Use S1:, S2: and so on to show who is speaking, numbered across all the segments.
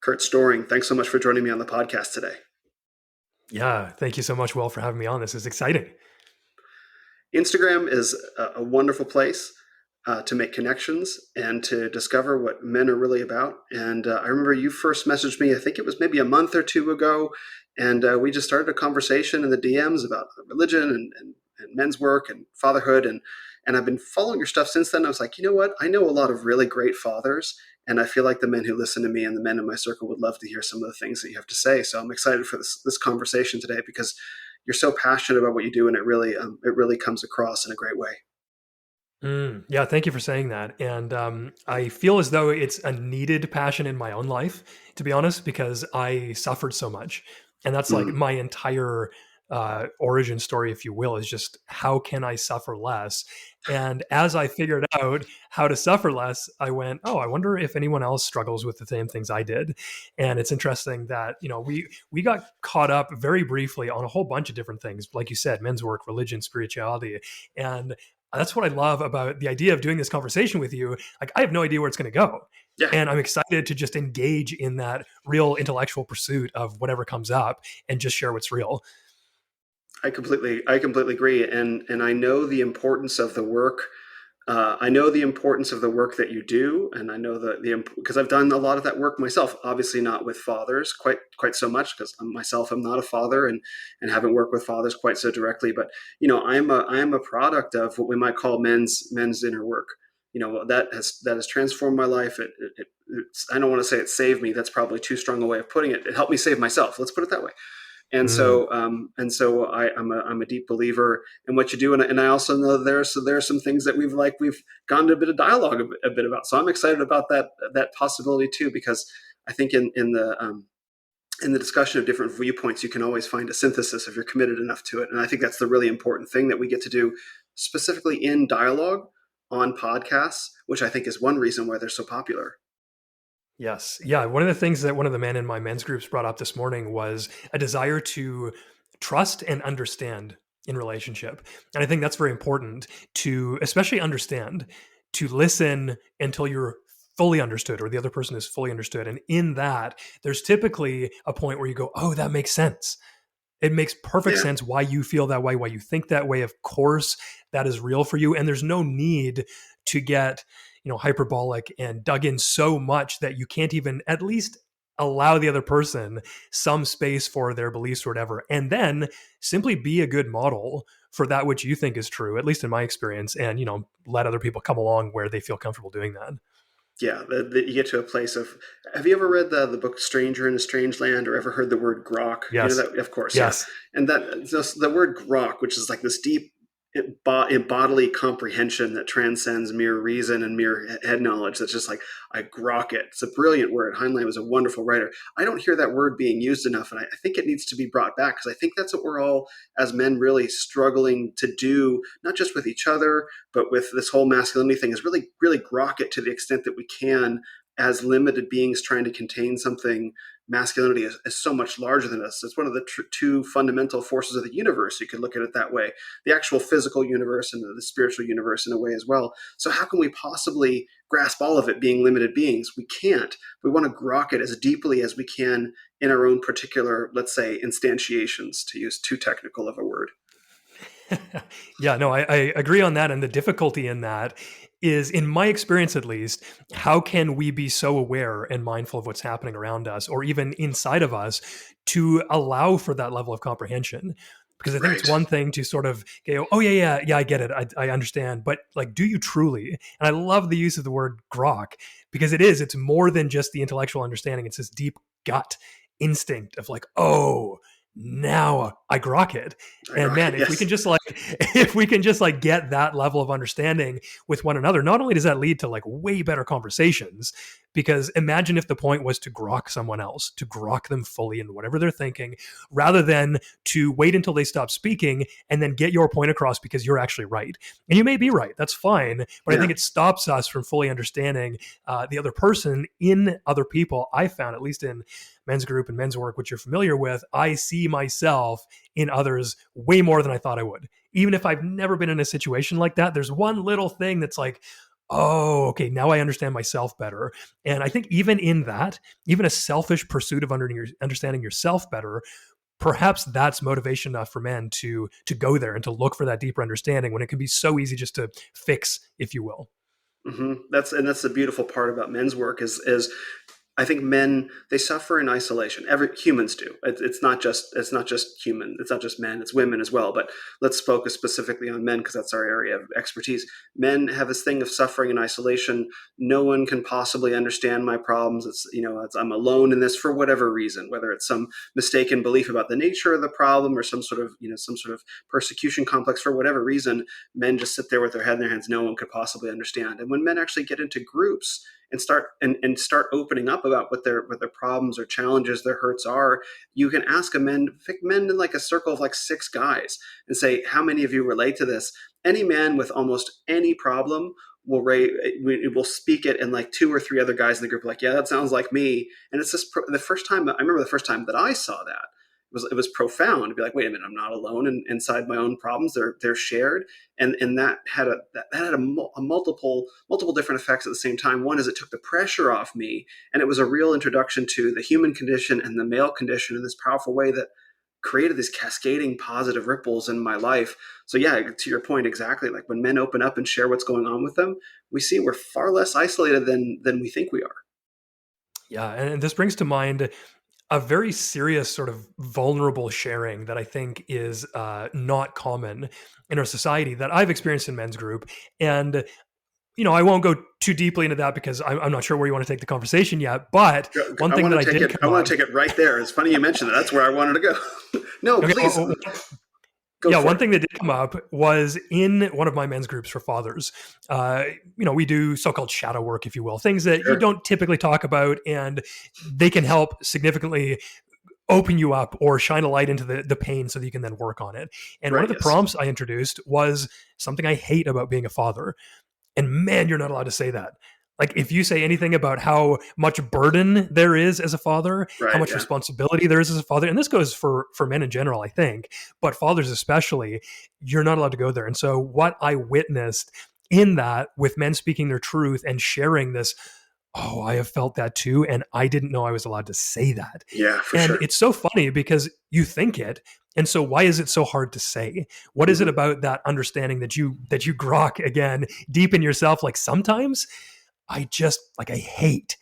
S1: Curt Storring. Thanks so much for joining me on the podcast today.
S2: Yeah, thank you so much, Will, for having me on. This is exciting.
S1: Instagram is a wonderful place to make connections and to discover what men are really about. And I remember you first messaged me, I think it was maybe a month or two ago, and we just started a conversation in the DMs about religion and men's work and fatherhood. And I've been following your stuff since then. I was like, you know what? I know a lot of really great fathers, and I feel like the men who listen to me and the men in my circle would love to hear some of the things that you have to say. So I'm excited for this conversation today because you're so passionate about what you do, and it really comes across in a great way.
S2: Yeah, thank you for saying that. And I feel as though it's a needed passion in my own life, to be honest, because I suffered so much. And that's like
S1: Mm.
S2: my entire origin story, if you will, is just how can I suffer less? And as I figured out how to suffer less, I went, oh, I wonder if anyone else struggles with the same things I did. And it's interesting that, we got caught up very briefly on a whole bunch of different things, like you said, men's work, religion, spirituality. And that's what I love about the idea of doing this conversation with you. Like, I have no idea where it's going to go.
S1: Yeah,
S2: And I'm excited to just engage in that real intellectual pursuit of whatever comes up and just share what's real.
S1: I completely agree, and I know the importance of the work. I know the importance of the work that you do, and I know because I've done a lot of that work myself. Obviously, not with fathers quite so much because myself I'm not a father and haven't worked with fathers quite so directly. But I am a product of what we might call men's inner work. That has transformed my life. I don't want to say it saved me. That's probably too strong a way of putting it. It helped me save myself. Let's put it that way. And
S2: Mm.
S1: so, I'm a deep believer in what you do, and I also know there are some things that we've gone to a bit of dialogue a bit about. So I'm excited about that possibility too, because I think in the discussion of different viewpoints, you can always find a synthesis if you're committed enough to it. And I think that's the really important thing that we get to do, specifically in dialogue on podcasts, which I think is one reason why they're so popular.
S2: Yes. Yeah. One of the things that one of the men in my men's groups brought up this morning was a desire to trust and understand in relationship. And I think that's very important to especially understand, to listen until you're fully understood or the other person is fully understood. And in that, there's typically a point where you go, oh, that makes sense. It makes perfect
S1: Yeah,
S2: sense why you feel that way, why you think that way. Of course, that is real for you. And there's no need to get, hyperbolic and dug in so much that you can't even at least allow the other person some space for their beliefs or whatever. And then simply be a good model for that which you think is true, at least in my experience, and, let other people come along where they feel comfortable doing that.
S1: yeah. You get to a place of. Have you ever read the book Stranger in a Strange Land, or ever heard the word grok? You know
S2: Yes.
S1: that, of course, yeah.
S2: Yes.
S1: And that just the word grok, which is like this deep bodily comprehension that transcends mere reason and mere head knowledge. That's just like I grok it. It's a brilliant word. Heinlein was a wonderful writer. I don't hear that word being used enough, and I think it needs to be brought back because I think that's what we're all as men really struggling to do, not just with each other, but with this whole masculinity thing. Is really really grok it to the extent that we can as limited beings trying to contain something. Masculinity is so much larger than us. It's one of the two fundamental forces of the universe. You could look at it that way, the actual physical universe and the spiritual universe in a way as well. So how can we possibly grasp all of it being limited beings? We can't. We want to grok it as deeply as we can in our own particular, let's say, instantiations, to use too technical of a word.
S2: Yeah, no, I agree on that. And the difficulty in that is, in my experience at least, how can we be so aware and mindful of what's happening around us or even inside of us to allow for that level of comprehension? Because I think it's
S1: Right.
S2: one thing to sort of go, oh, yeah, yeah, yeah, I get it. I understand. But like, do you truly? And I love the use of the word grok because it's more than just the intellectual understanding. It's this deep gut instinct of like, oh, now I grok it.
S1: I
S2: And
S1: grok
S2: man,
S1: it. Yes.
S2: if we can just like get that level of understanding with one another, not only does that lead to like way better conversations, because imagine if the point was to grok someone else, to grok them fully in whatever they're thinking, rather than to wait until they stop speaking and then get your point across because you're actually right. And you may be right, that's fine. But I
S1: Yeah.
S2: think it stops us from fully understanding the other person in other people. I found, at least in men's group and men's work, which you're familiar with, I see myself in others way more than I thought I would. Even if I've never been in a situation like that, there's one little thing that's like, oh, okay, now I understand myself better. And I think even in that, even a selfish pursuit of understanding yourself better, perhaps that's motivation enough for men to go there and to look for that deeper understanding when it can be so easy just to fix, if you will.
S1: That's the beautiful part about men's work is I think men, they suffer in isolation. Every humans do. It's not just human. It's not just men. It's women as well. But let's focus specifically on men because that's our area of expertise. Men have this thing of suffering in isolation. No one can possibly understand my problems. I'm alone in this for whatever reason, whether it's some mistaken belief about the nature of the problem or some sort of persecution complex for whatever reason. Men just sit there with their head in their hands. No one could possibly understand. And when men actually get into groups and start opening up about what their problems or challenges, their hurts are, you can ask pick men in like a circle of like six guys and say, how many of you relate to this? Any man with almost any problem will speak it, and like two or three other guys in the group are like, yeah, that sounds like me. And it's just the first time I remember the first time that I saw that. It was profound to be like, wait a minute, I'm not alone inside my own problems. They're shared, and that had a multiple different effects at the same time. One is it took the pressure off me, and it was a real introduction to the human condition and the male condition in this powerful way that created these cascading positive ripples in my life. So yeah, to your point, exactly. Like when men open up and share what's going on with them, we see we're far less isolated than we think we are.
S2: Yeah, and this brings to mind a very serious sort of vulnerable sharing that I think is not common in our society that I've experienced in men's group. And I won't go too deeply into that because I'm not sure where you want to take the conversation yet. But one
S1: I
S2: thing
S1: want
S2: that
S1: to
S2: I
S1: take
S2: did
S1: it. I
S2: come
S1: want
S2: up,
S1: to take it right there. It's funny you mentioned that. That's where I wanted to go. No,
S2: okay,
S1: please go
S2: yeah,
S1: for
S2: one
S1: it.
S2: thing that did come up was in one of my men's groups for fathers. We do so-called shadow work, if you will, things that you
S1: Sure.
S2: don't typically talk about, and they can help significantly open you up or shine a light into the pain so that you can then work on it. And one of
S1: Right.
S2: the
S1: Yes.
S2: prompts I introduced was something I hate about being a father. And man, you're not allowed to say that. Like if you say anything about how much burden there is as a father, how
S1: Right.
S2: much
S1: Yeah.
S2: responsibility there is as a father, and this goes for men in general, I think, but fathers especially, you're not allowed to go there. And so what I witnessed in that with men speaking their truth and sharing this, oh, I have felt that too, and I didn't know I was allowed to say that.
S1: Yeah. For
S2: And
S1: sure.
S2: it's so funny because you think it, and so why is it so hard to say? What is it
S1: Hmm.
S2: about that understanding that you grok again deep in yourself? Like sometimes I hate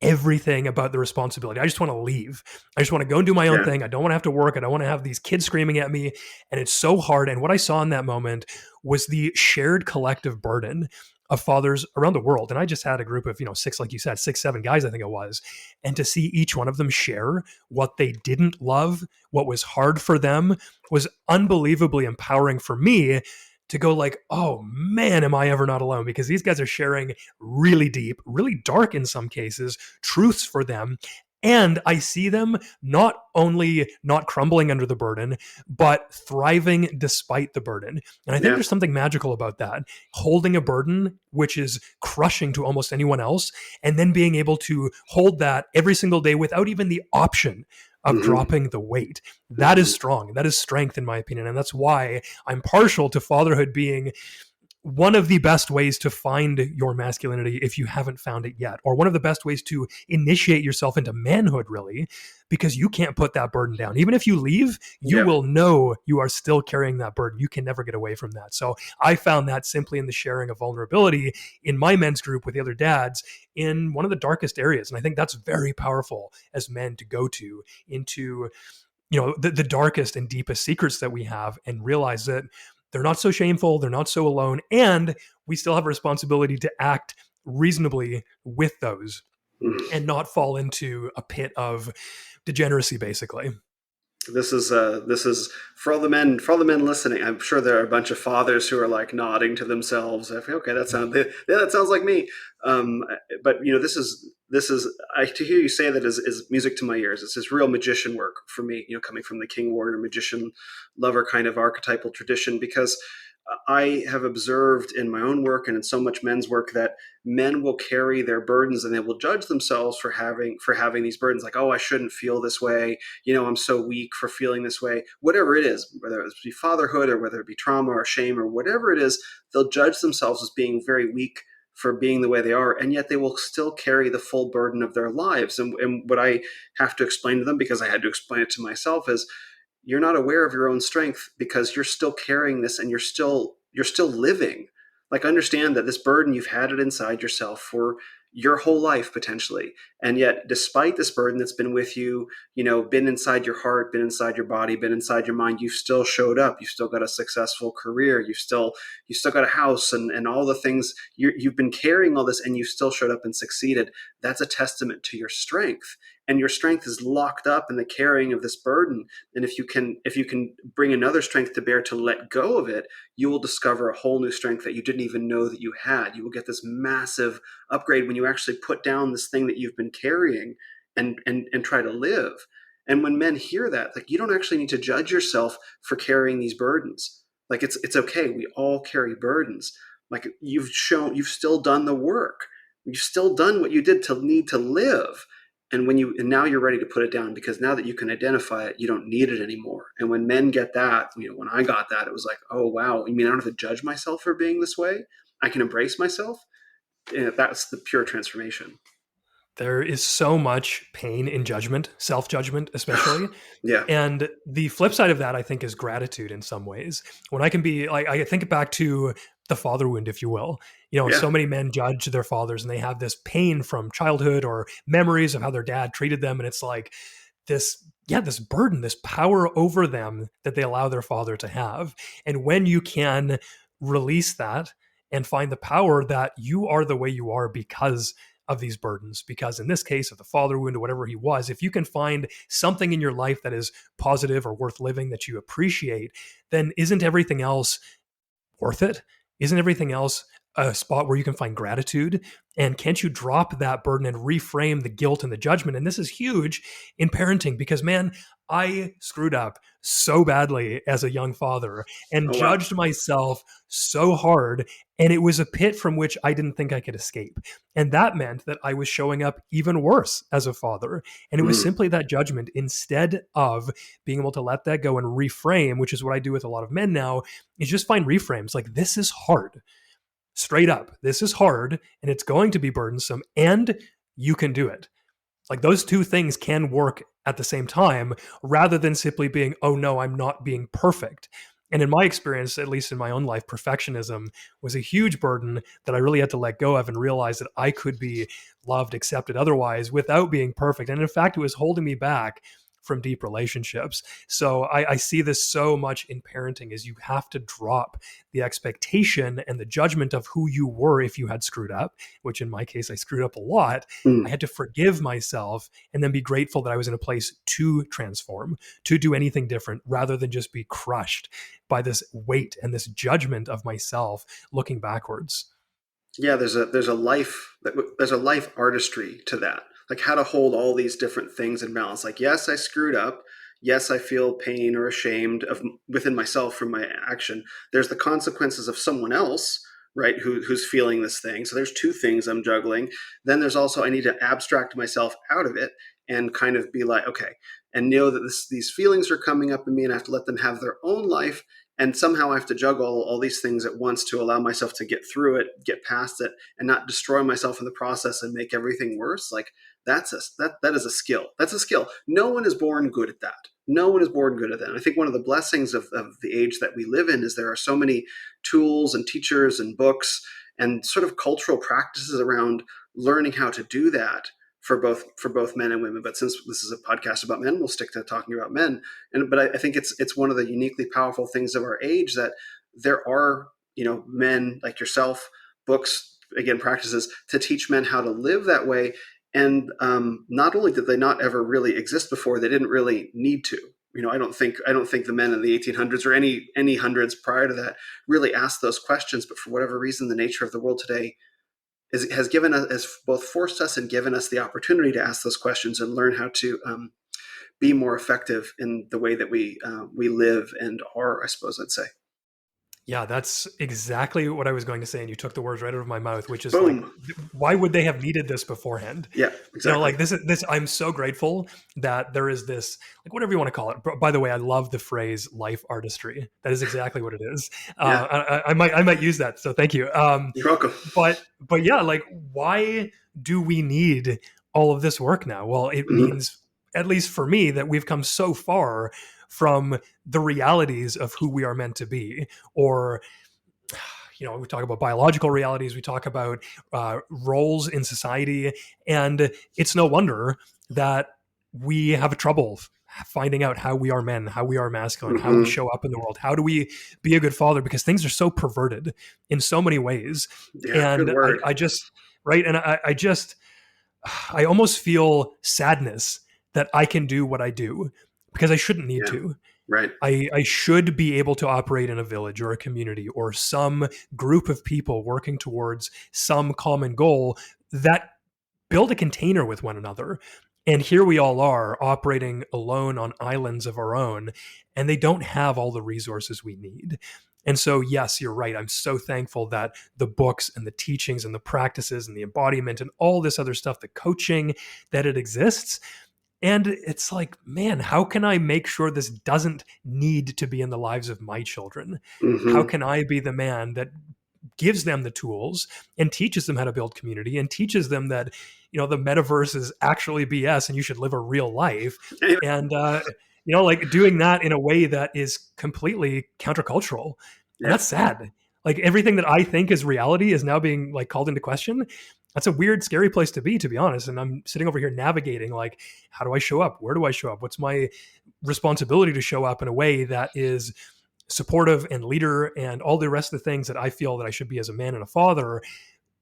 S2: everything about the responsibility. I just want to leave. I just want to go and do my own
S1: Yeah.
S2: thing. I don't want to have to work. I don't want to have these kids screaming at me. And it's so hard. And what I saw in that moment was the shared collective burden of fathers around the world. And I just had a group of, six, like you said, six, seven guys, I think it was. And to see each one of them share what they didn't love, what was hard for them, was unbelievably empowering for me to go like, oh man, am I ever not alone? Because these guys are sharing really deep, really dark in some cases, truths for them. And I see them not only not crumbling under the burden, but thriving despite the burden. And I think
S1: Yeah.
S2: there's something magical about that. Holding a burden, which is crushing to almost anyone else, and then being able to hold that every single day without even the option of
S1: Hmm.
S2: dropping the weight. That is
S1: Hmm.
S2: strong. That is strength, in my opinion. And that's why I'm partial to fatherhood being one of the best ways to find your masculinity if you haven't found it yet, or one of the best ways to initiate yourself into manhood, really, because you can't put that burden down. Even if you leave, you
S1: Yep.
S2: will know you are still carrying that burden. You can never get away from that. So I found that simply in the sharing of vulnerability in my men's group with the other dads in one of the darkest areas. And I think that's very powerful as men to go to into the darkest and deepest secrets that we have and realize that they're not so shameful, they're not so alone, and we still have a responsibility to act reasonably with those
S1: Mhm.
S2: and not fall into a pit of degeneracy, basically.
S1: This is for all the men listening. I'm sure there are a bunch of fathers who are like nodding to themselves. Okay, that sounds like me. Um, but this is to hear you say that is music to my ears. It's this real magician work for me. Coming from the king warrior magician lover kind of archetypal tradition, because I have observed in my own work and in so much men's work that men will carry their burdens and they will judge themselves for having these burdens. Like, oh, I shouldn't feel this way. I'm so weak for feeling this way. Whatever it is, whether it be fatherhood or whether it be trauma or shame or whatever it is, they'll judge themselves as being very weak for being the way they are, and yet they will still carry the full burden of their lives. And what I have to explain to them, because I had to explain it to myself, is you're not aware of your own strength because you're still carrying this, and you're still living. Like, understand that this burden, you've had it inside yourself for your whole life potentially, and yet despite this burden that's been with you, been inside your heart, been inside your body, been inside your mind, you've still showed up. You've still got a successful career. You still got a house, and all the things. You've been carrying all this, and you still showed up and succeeded. That's a testament to your strength, and your strength is locked up in the carrying of this burden. And if you can bring another strength to bear to let go of it, you will discover a whole new strength that you didn't even know that you had. You will get this massive upgrade when you actually put down this thing that you've been carrying, and try to live. And when men hear that, like, you don't actually need to judge yourself for carrying these burdens. Like, it's okay. We all carry burdens. Like, you've still done the work. You've still done what you did to need to live. And now you're ready to put it down, because now that you can identify it, you don't need it anymore. And when men get that, when I got that, it was like, oh wow, you mean I don't have to judge myself for being this way? I can embrace myself. And that's the pure transformation.
S2: There is so much pain in judgment, self-judgment especially.
S1: Yeah,
S2: And the flip side of that, I think, is gratitude in some ways. When I can be like, I think back to the father wound, if you will.
S1: yeah.
S2: So many men judge their fathers and they have this pain from childhood or memories of how their dad treated them. And it's like this, yeah, this burden, this power over them that they allow their father to have. And when you can release that and find the power that you are the way you are because of these burdens, because in this case of the father wound or whatever he was, if you can find something in your life that is positive or worth living that you appreciate, then isn't everything else worth it? Isn't everything else a spot where you can find gratitude? And can't you drop that burden and reframe the guilt and the judgment? And this is huge in parenting because, man, I screwed up so badly as a young father and
S1: Oh wow.
S2: judged myself so hard. And it was a pit from which I didn't think I could escape. And that meant that I was showing up even worse as a father. And it was
S1: Mm.
S2: simply that judgment instead of being able to let that go and reframe, which is what I do with a lot of men now, is just find reframes. Like, this is hard. Straight up, this is hard and it's going to be burdensome, and you can do it. Like, those two things can work at the same time rather than simply being, oh no, I'm not being perfect. And in my experience, at least in my own life, perfectionism was a huge burden that I really had to let go of and realize that I could be loved, accepted otherwise without being perfect. And in fact, it was holding me back from deep relationships. So I see this so much in parenting is you have to drop the expectation and the judgment of who you were if you had screwed up, which in my case, I screwed up a lot. I
S1: Mm.
S2: had to forgive myself and then be grateful that I was in a place to transform, to do anything different rather than just be crushed by this weight and this judgment of myself looking backwards.
S1: Yeah, there's a life artistry to that. Like, how to hold all these different things in balance. Like, yes, I screwed up. Yes, I feel pain or ashamed of within myself from my action. There's the consequences of someone else, right? Who's feeling this thing. So there's two things I'm juggling. Then there's also, I need to abstract myself out of it and kind of be like, okay, and know that these feelings are coming up in me, and I have to let them have their own life, and somehow I have to juggle all these things at once to allow myself to get through it, get past it, and not destroy myself in the process and make everything worse. Like, that is a skill. That's a skill. No one is born good at that. No one is born good at that. And I think one of the blessings of the age that we live in is there are so many tools and teachers and books and sort of cultural practices around learning how to do that for both men and women. But since this is a podcast about men, we'll stick to talking about men. But I think it's one of the uniquely powerful things of our age that there are, men like yourself, books, again, practices to teach men how to live that way. And not only did they not ever really exist before, they didn't really need to. I don't think the men in the 1800s or any hundreds prior to that really asked those questions. But for whatever reason, the nature of the world today has given us, has both forced us and given us the opportunity to ask those questions and learn how to be more effective in the way that we live and are, I suppose I'd say.
S2: Yeah, that's exactly what I was going to say, and you took the words right out of my mouth, which is like,
S1: Boom.
S2: why would they have needed this beforehand?
S1: Yeah,
S2: You know,
S1: exactly.
S2: like this, I'm so grateful that there is this, like, whatever you want to call it. By the way, I love the phrase life artistry. That is exactly what it is.
S1: Yeah,
S2: I might use that. So thank you.
S1: you're welcome.
S2: But yeah, like, why do we need all of this work now? Well, it
S1: Hmm.
S2: means, at least for me, that we've come so far from the realities of who we are meant to be. Or, we talk about biological realities, we talk about roles in society, and it's no wonder that we have trouble finding out how we are men, how we are masculine, how we
S1: Hmm.
S2: show up in the world, how do we be a good father, because things are so perverted in so many ways.
S1: Yeah, good
S2: And
S1: word.
S2: I just, right, and I almost feel sadness that I can do what I do because I shouldn't need
S1: Yeah,
S2: to.
S1: right.
S2: I should be able to operate in a village or a community or some group of people working towards some common goal that build a container with one another. And here we all are operating alone on islands of our own, and they don't have all the resources we need. And so, yes, you're right. I'm so thankful that the books and the teachings and the practices and the embodiment and all this other stuff, the coaching, that it exists. And it's like, man, how can I make sure this doesn't need to be in the lives of my children? How
S1: Hmm.
S2: can I be the man that gives them the tools and teaches them how to build community and teaches them that, the metaverse is actually BS and you should live a real life? And, like, doing that in a way that is completely countercultural. And
S1: Yeah.
S2: that's sad. Like, everything that I think is reality is now being, like, called into question. That's a weird, scary place to be honest. And I'm sitting over here navigating, like, how do I show up? Where do I show up? What's my responsibility to show up in a way that is supportive and leader and all the rest of the things that I feel that I should be as a man and a father,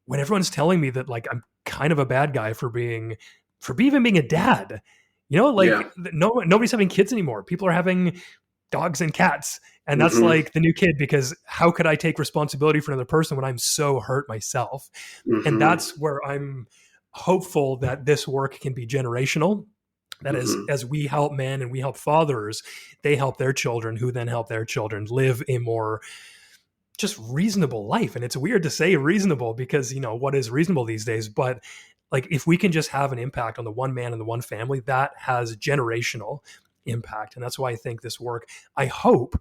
S2: when everyone's telling me that, like, I'm kind of a bad guy for even being a dad.
S1: Yeah.
S2: Like, nobody's having kids anymore. People are having dogs and cats. And that's
S1: Hmm.
S2: like the new kid, because how could I take responsibility for another person when I'm so hurt myself? And
S1: Hmm.
S2: that's where I'm hopeful that this work can be generational. That is,
S1: Hmm.
S2: as we help men and we help fathers, they help their children, who then help their children live a more just reasonable life. And it's weird to say reasonable because, what is reasonable these days? But, like, if we can just have an impact on the one man and the one family, that has generational impact. And that's why I think this work, I hope,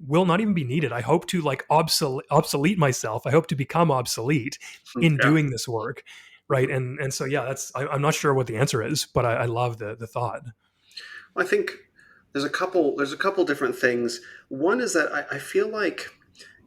S2: will not even be needed. I hope to, like, obsolete myself. I hope to become obsolete in
S1: Yeah.
S2: doing this work. Right. And so, yeah, I'm not sure what the answer is, but I love the thought.
S1: Well, I think there's a couple different things. One is that I feel like,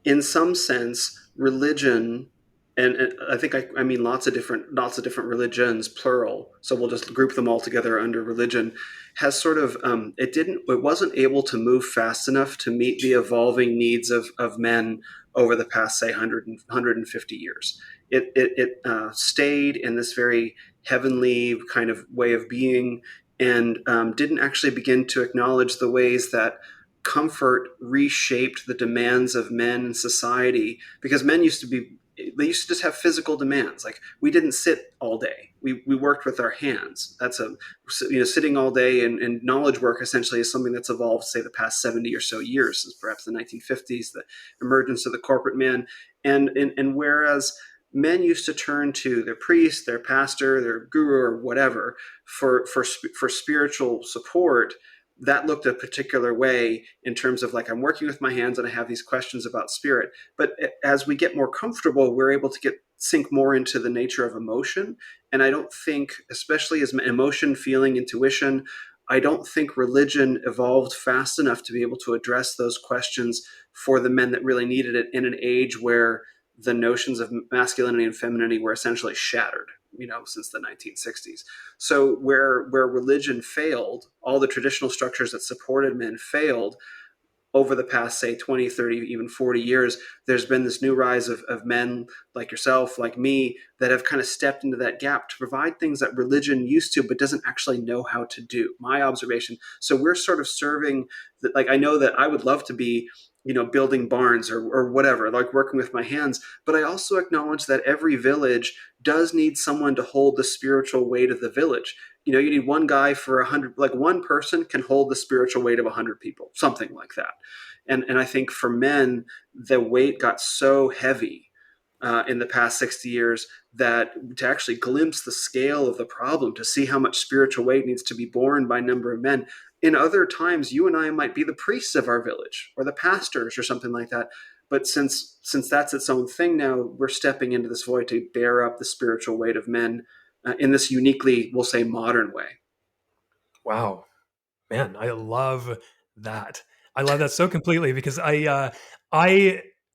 S1: in some sense, religion, and I think I mean lots of different religions, plural. So we'll just group them all together under religion. Has sort of it wasn't able to move fast enough to meet the evolving needs of men over the past, say, 150 years. It stayed in this very heavenly kind of way of being, and didn't actually begin to acknowledge the ways that comfort reshaped the demands of men in society, because men used to be they used to just have physical demands. Like, we didn't sit all day, we worked with our hands. That's a sitting all day, and knowledge work essentially is something that's evolved, say, the past 70 or so years, since perhaps the 1950s, the emergence of the corporate man. And whereas men used to turn to their priest, their pastor, their guru, or whatever, for spiritual support, that looked a particular way, in terms of, like, I'm working with my hands and I have these questions about spirit. But as we get more comfortable, we're able to get sink more into the nature of emotion. And I don't think, especially as emotion, feeling, intuition, I don't think religion evolved fast enough to be able to address those questions for the men that really needed it, in an age where the notions of masculinity and femininity were essentially shattered, since the 1960s. So where religion failed, all the traditional structures that supported men failed over the past, say, 20, 30, even 40 years. There's been this new rise of men like yourself, like me, that have kind of stepped into that gap to provide things that religion used to but doesn't actually know how to do. My observation. So we're sort of serving that. Like, I know that I would love to be, building barns, or whatever, like working with my hands. But I also acknowledge that every village does need someone to hold the spiritual weight of the village. You need one guy for 100, like one person can hold the spiritual weight of 100 people, something like that. And I think for men, the weight got so heavy in the past 60 years that to actually glimpse the scale of the problem, to see how much spiritual weight needs to be borne by a number of men. In other times, you and I might be the priests of our village or the pastors or something like that. But since that's its own thing now, we're stepping into this void to bear up the spiritual weight of men in this uniquely, we'll say, modern way.
S2: Wow. Man, I love that. I love that so completely because I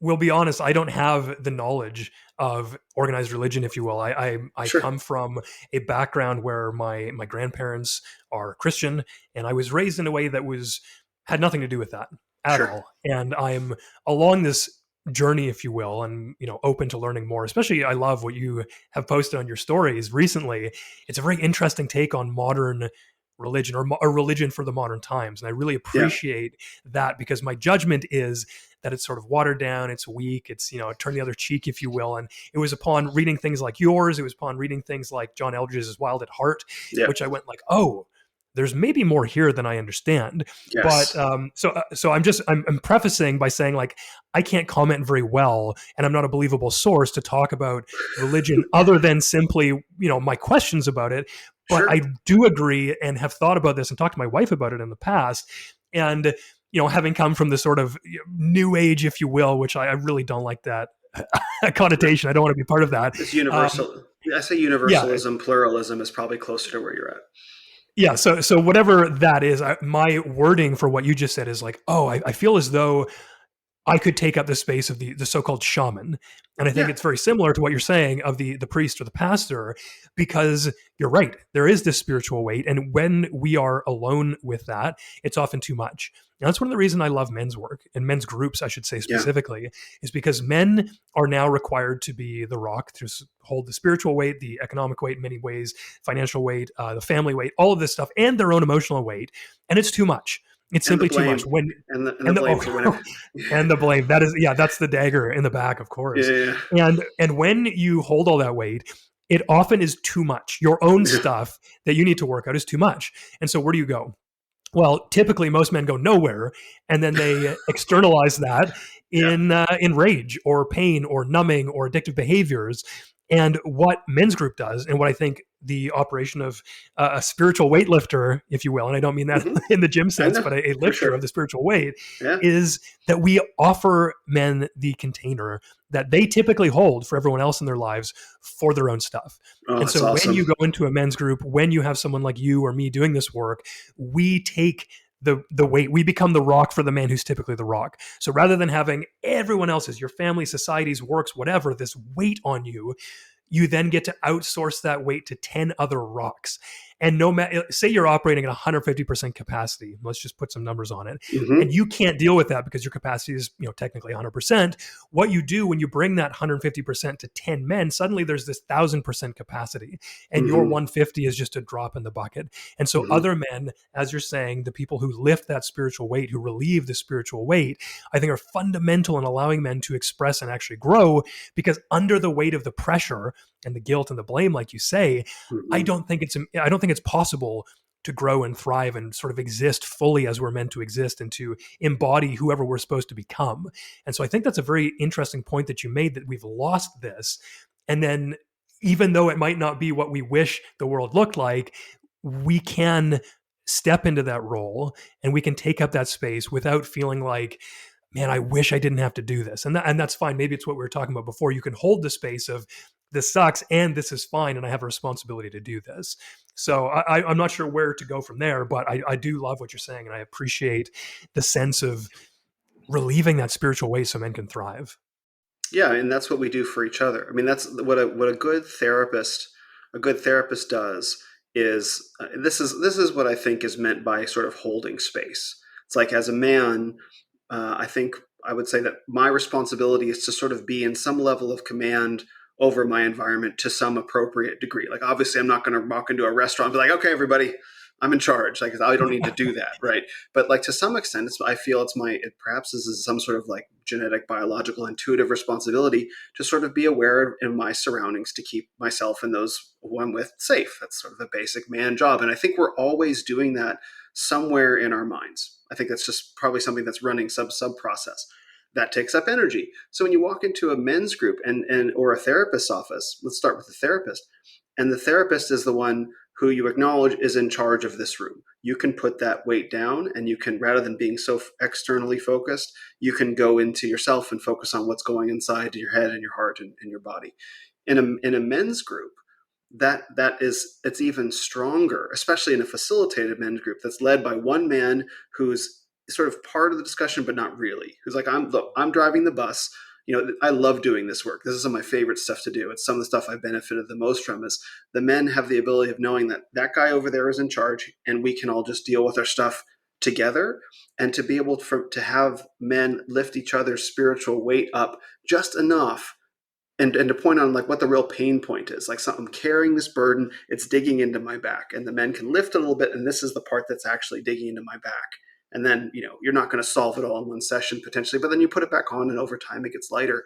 S2: will be honest, I don't have the knowledge of organized religion, if you will. I
S1: Sure,
S2: come from a background where my grandparents are Christian, and I was raised in a way that was had nothing to do with that at
S1: sure.
S2: all. And I'm along this journey, if you will, and open to learning more. Especially, I love what you have posted on your stories recently. It's a very interesting take on modern religion, or a religion for the modern times. And I really
S1: Yeah,
S2: appreciate that, because my judgment is that it's sort of watered down, it's weak, it's, turn the other cheek, if you will. And it was upon reading things like yours, it was upon reading things like John Eldridge's Wild at Heart,
S1: yeah,
S2: which I went like, oh, there's maybe more here than I understand. But
S1: yes.
S2: so I'm prefacing by saying, like, I can't comment very well, and I'm not a believable source to talk about religion other than simply my questions about it. But I
S1: Sure.
S2: do agree and have thought about this and talked to my wife about it in the past. And, having come from the sort of new age, if you will, which I really don't like that connotation. I don't want to be part of that.
S1: It's
S2: Um,
S1: universal. I say
S2: yeah,
S1: universalism, pluralism is probably closer to where you're at.
S2: yeah. So whatever that is, my wording for what you just said is like, oh, I feel as though I could take up the space of the so-called shaman. And I think
S1: Yeah,
S2: it's very similar to what you're saying of the priest or the pastor, because you're right. There is this spiritual weight. And when we are alone with that, it's often too much. And that's one of the reasons I love men's work, and men's groups, I should say
S1: yeah.
S2: specifically, is because men are now required to be the rock, to hold the spiritual weight, the economic weight in many ways, financial weight, the family weight, all of this stuff, and their own emotional weight. And it's too much. It's
S1: And the
S2: simply too much.
S1: blame,
S2: When
S1: and the
S2: and the
S1: blame for whenever.
S2: oh, and the blame, that is, yeah, that's the dagger in the back, of course.
S1: Yeah,
S2: And when you hold all that weight, it often is too much. Your own
S1: yeah,
S2: stuff that you need to work out is too much. And so where do you go? Well, typically most men go nowhere, and then they externalize that
S1: yeah.
S2: in rage or pain or numbing or addictive behaviors. And what men's group does, and what I think the operation of a spiritual weightlifter, if you will, and I don't mean that
S1: Hmm.
S2: in the gym
S1: I
S2: sense,
S1: know
S2: but a
S1: for
S2: lifter
S1: sure.
S2: of the spiritual weight,
S1: Yeah.
S2: is that we offer men the container that they typically hold for everyone else in their lives for their own stuff.
S1: Oh,
S2: And
S1: that's
S2: so when you
S1: awesome.
S2: go into a men's group, when you have someone like you or me doing this work, we take the weight. We become the rock for the man who's typically the rock. So rather than having everyone else's, your family, society's, works, whatever, this weight on you, you then get to outsource that weight to 10 other rocks. And no matter, say you're operating at 150% capacity, let's just put some numbers on it, and
S1: Hmm.
S2: you can't deal with that because your capacity is, technically 100%. What you do when you bring that 150% to 10 men, suddenly there's this 1,000% capacity, and your
S1: Hmm.
S2: 150 is just a drop in the bucket. And so
S1: Hmm.
S2: other men, as you're saying, the people who lift that spiritual weight, who relieve the spiritual weight, I think are fundamental in allowing men to express and actually grow, because under the weight of the pressure and the guilt and the blame, like you say,
S1: Hmm.
S2: I don't think it's possible to grow and thrive and sort of exist fully as we're meant to exist, and to embody whoever we're supposed to become. And so I think that's a very interesting point that you made, that we've lost this. And then, even though it might not be what we wish the world looked like, we can step into that role, and we can take up that space without feeling like, man, I wish I didn't have to do this. And that's fine. Maybe it's what we were talking about before. You can hold the space of, this sucks and this is fine, and I have a responsibility to do this. So I'm not sure where to go from there, but I do love what you're saying, and I appreciate the sense of relieving that spiritual weight so men can thrive.
S1: Yeah, and that's what we do for each other. I mean, that's what a good therapist does is this is what I think is meant by sort of holding space. It's like, as a man, I think I would say that my responsibility is to sort of be in some level of command over my environment to some appropriate degree. Like, obviously, I'm not going to walk into a restaurant and be like, okay, everybody, I'm in charge. Like I don't need to do that, right? But like to some extent, I feel perhaps this is some sort of like genetic, biological, intuitive responsibility to sort of be aware in my surroundings to keep myself and those who I'm with safe. That's sort of a basic man job, and I think we're always doing that somewhere in our minds. I think that's just probably something that's running sub process. That takes up energy. So when you walk into a men's group and or a therapist's office, let's start with the therapist, and the therapist is the one who you acknowledge is in charge of this room. You can put that weight down, and you can, rather than being so externally focused, you can go into yourself and focus on what's going inside your head and your heart and your body. In a men's group, it's even stronger, especially in a facilitated men's group that's led by one man who's sort of part of the discussion, but not really. Who's like, I'm driving the bus. I love doing this work. This is some of my favorite stuff to do. It's some of the stuff I benefited the most from. Is the men have the ability of knowing that that guy over there is in charge, and we can all just deal with our stuff together, and to be able to have men lift each other's spiritual weight up just enough, and to point on like what the real pain point is. Like, so I'm carrying this burden, it's digging into my back, and the men can lift a little bit, and this is the part that's actually digging into my back. And then, you're not going to solve it all in one session potentially, but then you put it back on, and over time it gets lighter.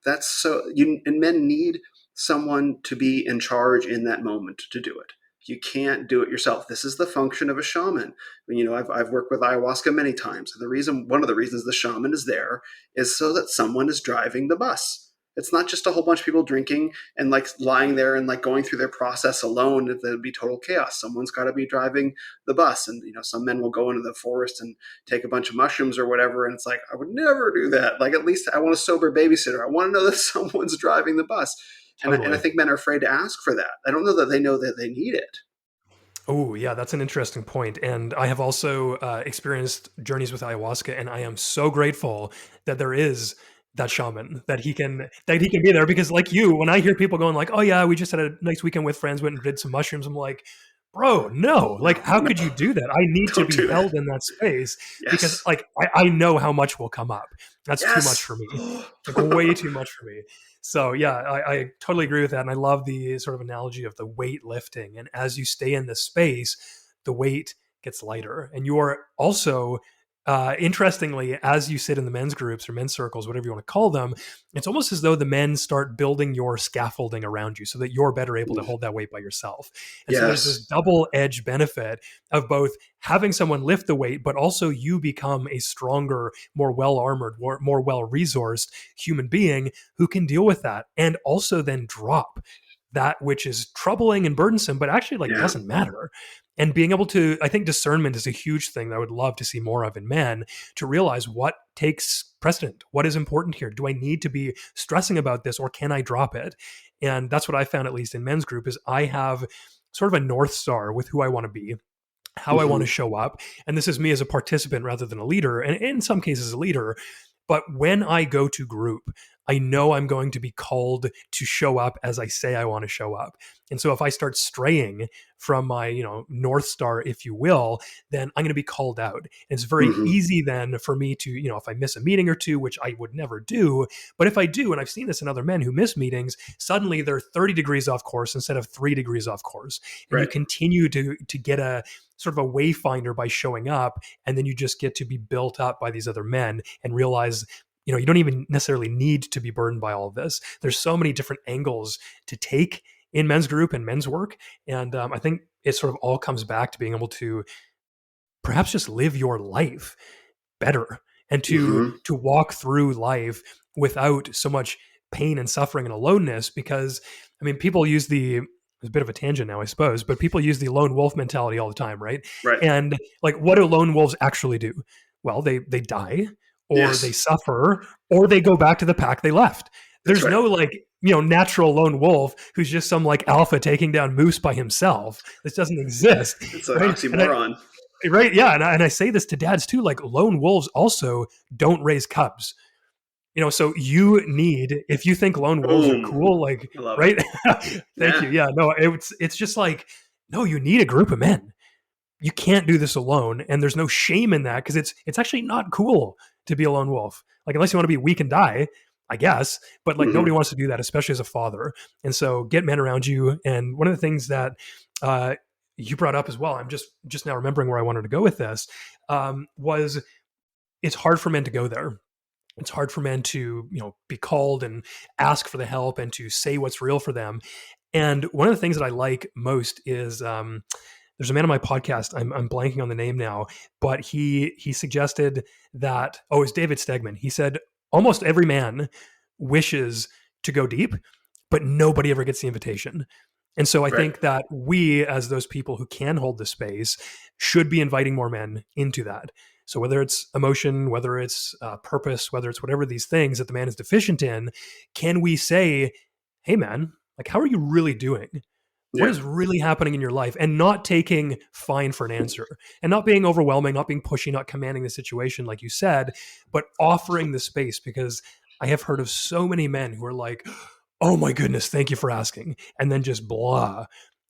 S1: And men need someone to be in charge in that moment to do it. You can't do it yourself. This is the function of a shaman. I've worked with ayahuasca many times. One of the reasons the shaman is there is so that someone is driving the bus. It's not just a whole bunch of people drinking and like lying there and like going through their process alone. That'd be total chaos. Someone's got to be driving the bus. And, some men will go into the forest and take a bunch of mushrooms or whatever. And it's like, I would never do that. Like, at least I want a sober babysitter. I want to know that someone's driving the bus. And I
S2: Totally.
S1: think men are afraid to ask for that. I don't know that they know that they need it.
S2: Oh, yeah, that's an interesting point. And I have also experienced journeys with ayahuasca, and I am so grateful that there is that shaman, that he can be there. Because like you, when I hear people going like, "Oh yeah, we just had a nice weekend with friends, went and did some mushrooms," I'm like, bro, no, like, how
S1: No,
S2: could you do that? I need to
S1: don't
S2: be
S1: do that.
S2: held in that space because,
S1: Yes.
S2: like, I know how much will come up. That's too much
S1: Yes.
S2: for me, like, way too much for me. So, yeah, I totally agree with that. And I love the sort of analogy of the weight lifting. And as you stay in this space, the weight gets lighter. And you're also, interestingly, as you sit in the men's groups or men's circles, whatever you want to call them, it's almost as though the men start building your scaffolding around you so that you're better able to hold that weight by yourself. And so there's this
S1: Yes.
S2: double edged benefit of both having someone lift the weight, but also you become a stronger, more well armored, more well resourced human being who can deal with that and also then drop that which is troubling and burdensome, but actually like
S1: Yeah.
S2: doesn't matter. And being able to, I think discernment is a huge thing that I would love to see more of in men, to realize what takes precedent, what is important here. Do I need to be stressing about this, or can I drop it? And that's what I found, at least in men's group, is I have sort of a North Star with who I want to be, how I want to
S1: Hmm.
S2: show up. And this is me as a participant rather than a leader, and in some cases a leader. But when I go to group, I know I'm going to be called to show up as I say I want to show up. And so if I start straying from my, North Star, if you will, then I'm going to be called out. And it's very
S1: Hmm.
S2: easy then for me to, if I miss a meeting or two, which I would never do, but if I do, and I've seen this in other men who miss meetings, suddenly they're 30 degrees off course instead of 3 degrees off course. And you
S1: Right.
S2: continue to get a sort of a wayfinder by showing up, and then you just get to be built up by these other men and realize, you don't even necessarily need to be burdened by all of this. There's so many different angles to take in men's group and men's work. And I think it sort of all comes back to being able to perhaps just live your life better, and to
S1: Hmm.
S2: walk through life without so much pain and suffering and aloneness. Because I mean, people use the, it's a bit of a tangent now, I suppose, but people use the lone wolf mentality all the time, right?
S1: Right.
S2: And like, what do lone wolves actually do? Well, they die, or they
S1: Yes.
S2: suffer, or they go back to the pack they left.
S1: That's
S2: There's
S1: right.
S2: no like, natural lone wolf who's just some like alpha taking down moose by himself. This doesn't exist,
S1: It's an
S2: right? And
S1: oxymoron.
S2: right, yeah, and I say this to dads too. Like, lone wolves also don't raise cubs. So you need, if you think lone wolves are
S1: Boom.
S2: cool, like,
S1: I love it.
S2: right? Thank
S1: Yeah.
S2: you. Yeah, no, it's just like, no, you need a group of men. You can't do this alone, and there's no shame in that, because it's actually not cool to be a lone wolf. Like, unless you want to be weak and die, I guess, but like, nobody
S1: Hmm.
S2: wants to do that, especially as a father. And so get men around you. And one of the things that uh, you brought up as well, I'm just now remembering where I wanted to go with this, was it's hard for men to go there. It's hard for men to, be called and ask for the help and to say what's real for them. And one of the things that I like most is there's a man on my podcast. I'm blanking on the name now, but he suggested that, it's David Stegman. He said almost every man wishes to go deep, but nobody ever gets the invitation. And so I
S1: Right.
S2: think that we, as those people who can hold the space, should be inviting more men into that. So whether it's emotion, whether it's purpose, whether it's whatever these things that the man is deficient in, can we say, "Hey, man, like, how are you really doing? What
S1: Yeah.
S2: is really happening in your life?" And not taking fine for an answer, and not being overwhelming, not being pushy, not commanding the situation, like you said, but offering the space. Because I have heard of so many men who are like, "Oh my goodness, thank you for asking," and then just blah.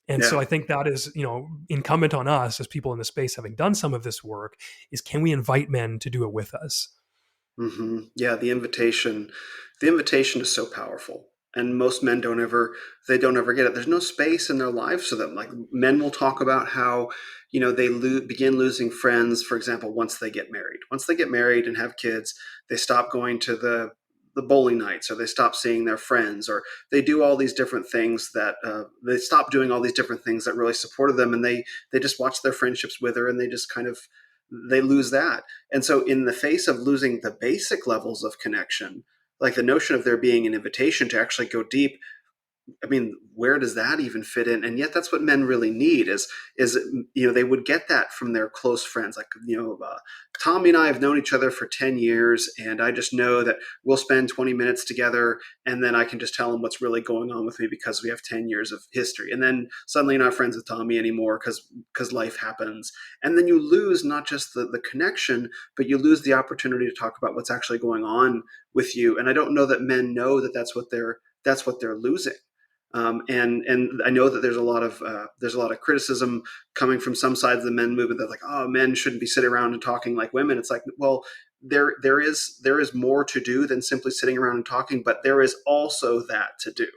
S2: And so
S1: Yeah.
S2: I think that is, incumbent on us as people in the space, having done some of this work, is can we invite men to do it with us?
S1: Yeah, the invitation is so powerful, and most men don't ever get it. There's no space in their lives for them. Like, men will talk about how, they begin losing friends. For example, once they get married, and have kids, they stop going to the bowling nights, or they stop seeing their friends, or they do all these different things that they stop doing all these different things that really supported them, and they just watch their friendships wither, and they just kind of they lose that. And so, in the face of losing the basic levels of connection, like the notion of there being an invitation to actually go deep, I mean, where does that even fit in? And yet, that's what men really need. Is they would get that from their close friends. Like, Tommy and I have known each other for 10 years, and I just know that we'll spend 20 minutes together, and then I can just tell him what's really going on with me because we have 10 years of history. And then suddenly, you're not friends with Tommy anymore because life happens, and then you lose not just the connection, but you lose the opportunity to talk about what's actually going on with you. And I don't know that men know that that's what they're losing. And I know that there's a lot of criticism coming from some sides of the men movement that, like, oh, men shouldn't be sitting around and talking like women. It's like, well, there is more to do than simply sitting around and talking, but there is also that to do,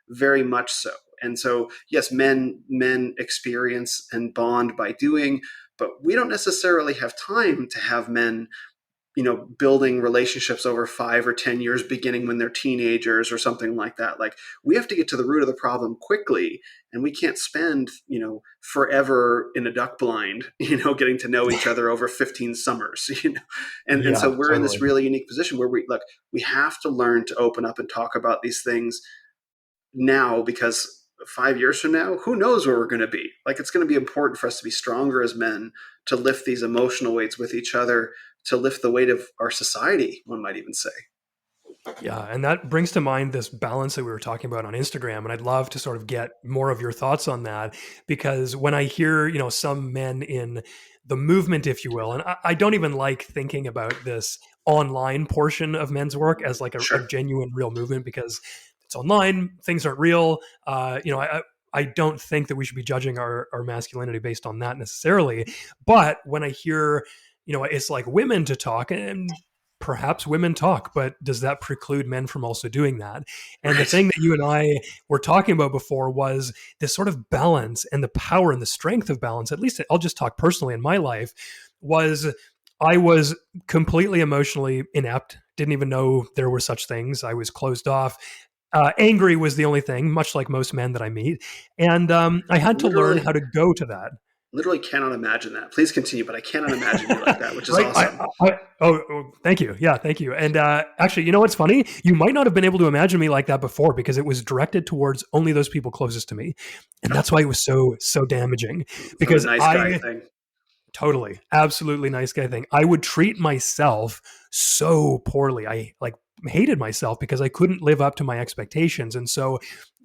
S1: very much so. And so, yes, men experience and bond by doing, but we don't necessarily have time to have men, building relationships over 5 or 10 years, beginning when they're teenagers or something like that. Like, we have to get to the root of the problem quickly, and we can't spend, forever in a duck blind, getting to know each other over 15 summers, and
S2: Yeah,
S1: so we're in this
S2: totally.
S1: really unique position where we have to learn to open up and talk about these things now, because 5 years from now, who knows where we're going to be. Like, it's going to be important for us to be stronger as men, to lift these emotional weights with each other, to lift the weight of our society, one might even say.
S2: Yeah, and that brings to mind this balance that we were talking about on Instagram, and I'd love to sort of get more of your thoughts on that, because when I hear, some men in the movement, if you will, and I don't even like thinking about this online portion of men's work as like a
S1: Sure.
S2: genuine, real movement, because it's online, things aren't real. I don't think that we should be judging our masculinity based on that necessarily. But when I hear, it's like women to talk, and perhaps women talk, but does that preclude men from also doing that? And the
S1: Right.
S2: thing that you and I were talking about before was this sort of balance and the power and the strength of balance. At least I'll just talk personally in my life. Was I was completely emotionally inept, didn't even know there were such things. I was closed off. Angry was the only thing, much like most men that I meet. And I had to learn
S1: Literally,
S2: how to go to that.
S1: literally cannot imagine that. Please continue, but I cannot imagine you like that, which is
S2: Right?
S1: awesome.
S2: Thank you. Yeah, thank you. And actually, you know what's funny? You might not have been able to imagine me like that before, because it was directed towards only those people closest to me, and that's why it was so damaging.
S1: So the
S2: Because
S1: nice guy
S2: I
S1: thing.
S2: totally, absolutely nice guy thing. I would treat myself so poorly. I like hated myself because I couldn't live up to my expectations. And so,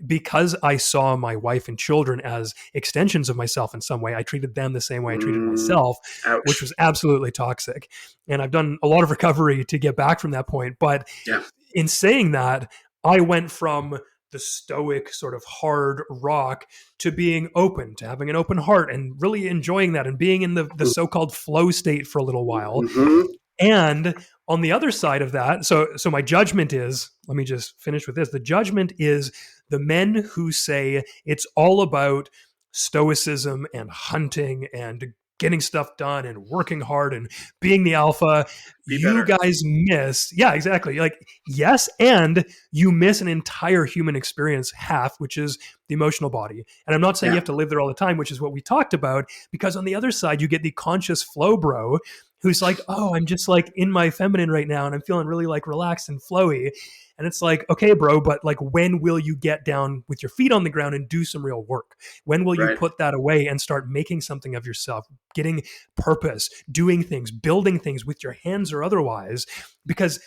S2: because I saw my wife and children as extensions of myself in some way, I treated them the same way I treated
S1: Mm,
S2: myself, which
S1: ouch.
S2: was absolutely toxic. And I've done a lot of recovery to get back from that point. But
S1: Yeah.
S2: in saying that, I went from the stoic, sort of hard rock to being open, to having an open heart and really enjoying that and being in the so-called flow state for a little while.
S1: Mm-hmm.
S2: And on the other side of that, so my judgment is, let me just finish with this. The judgment is the men who say it's all about stoicism and hunting and getting stuff done and working hard and being the alpha,
S1: Be
S2: you
S1: better.
S2: guys miss, yeah, exactly. Like, yes, and you miss an entire human experience, half, which is the emotional body. And I'm not saying you
S1: Yeah.
S2: have to live there all the time, which is what we talked about, because on the other side, you get the conscious flow bro who's like, oh, I'm just like in my feminine right now and I'm feeling really like relaxed and flowy. And it's like, okay, bro, but like, when will you get down with your feet on the ground and do some real work? When will you
S1: Right.
S2: put that away and start making something of yourself, getting purpose, doing things, building things with your hands or otherwise? Because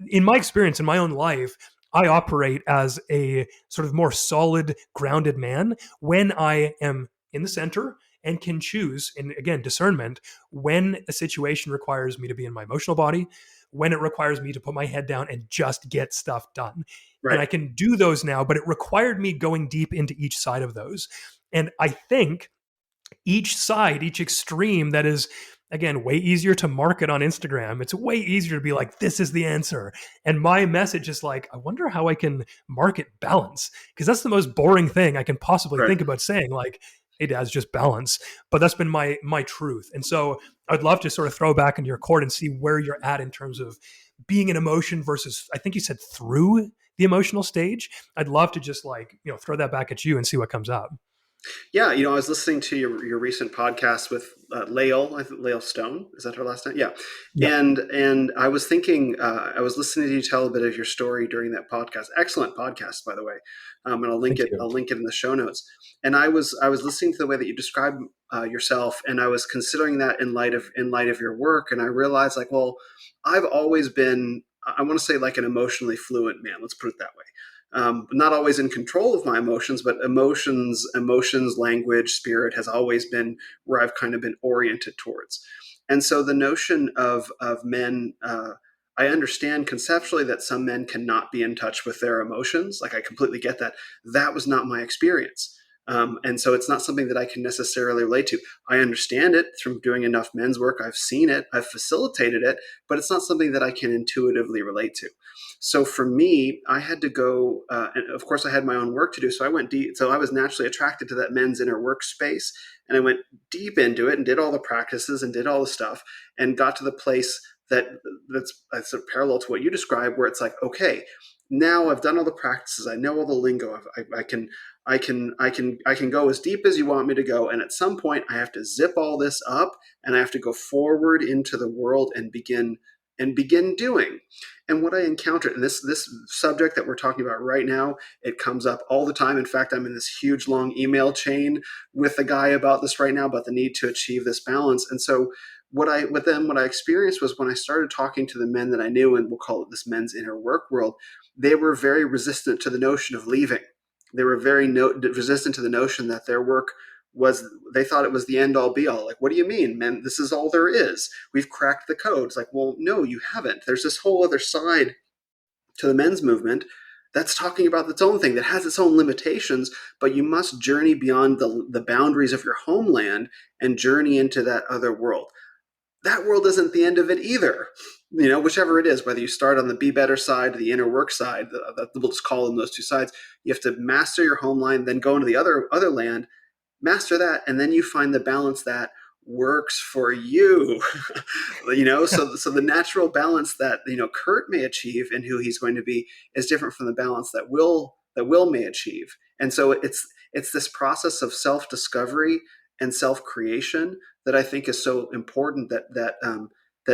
S2: in my experience, in my own life, I operate as a sort of more solid, grounded man when I am in the center and can choose, and again, discernment, when a situation requires me to be in my emotional body, when it requires me to put my head down and just get stuff done. And
S1: Right.
S2: I can do those now, but it required me going deep into each side of those. And I think each side, each extreme that is, again, way easier to market on Instagram. It's way easier to be like, this is the answer. And my message is like, I wonder how I can market balance. Because that's the most boring thing I can possibly
S1: Right.
S2: think about saying, like, hey, dad's just balance. But that's been my truth. And so I'd love to sort of throw back into your court and see where you're at in terms of being an emotion versus, I think you said through the emotional stage. I'd love to just like, throw that back at you and see what comes up.
S1: Yeah, I was listening to your recent podcast with Lael, I think Lael Stone. Is that her last name? Yeah,
S2: Yep.
S1: and I was thinking, I was listening to you tell a bit of your story during that podcast. Excellent podcast, by the way. And I'll link
S2: Thank
S1: it.
S2: you.
S1: I'll link it in the show notes. And I was listening to the way that you describe yourself, and I was considering that in light of your work, and I realized like, well, I've always been, I want to say, like an emotionally fluent man. Let's put it that way. Not always in control of my emotions, but emotions, language, spirit has always been where I've kind of been oriented towards. And so the notion of men, I understand conceptually that some men cannot be in touch with their emotions. Like, I completely get that. That was not my experience. And so it's not something that I can necessarily relate to. I understand it from doing enough men's work. I've seen it, I've facilitated it, but it's not something that I can intuitively relate to. So for me, I had to go, and of course, I had my own work to do. So I went deep. So I was naturally attracted to that men's inner workspace, and I went deep into it and did all the practices and did all the stuff, and got to the place that's sort of parallel to what you described, where it's like, okay, now I've done all the practices, I know all the lingo, I can go as deep as you want me to go, and at some point I have to zip all this up, and I have to go forward into the world and begin doing. And what I encountered, and this subject that we're talking about right now, it comes up all the time. In fact, I'm in this huge long email chain with a guy about this right now, about the need to achieve this balance. And so what I experienced was, when I started talking to the men that I knew, and we'll call it this men's inner work world, they were very resistant to the notion of leaving. They were very resistant to the notion that their work was, they thought it was the end all be all. Like, what do you mean, man? This is all there is. We've cracked the code. It's like, well, no, you haven't. There's this whole other side to the men's movement that's talking about its own thing, that has its own limitations, but you must journey beyond the boundaries of your homeland and journey into that other world. That world isn't the end of it either. Whichever it is, whether you start on the be better side, the inner work side, we'll just call them those two sides. You have to master your homeland, then go into the other land, master that, and then you find the balance that works for you. So the natural balance that Curt may achieve and who he's going to be is different from the balance that Will may achieve. And so it's this process of self discovery and self creation that I think is so important, that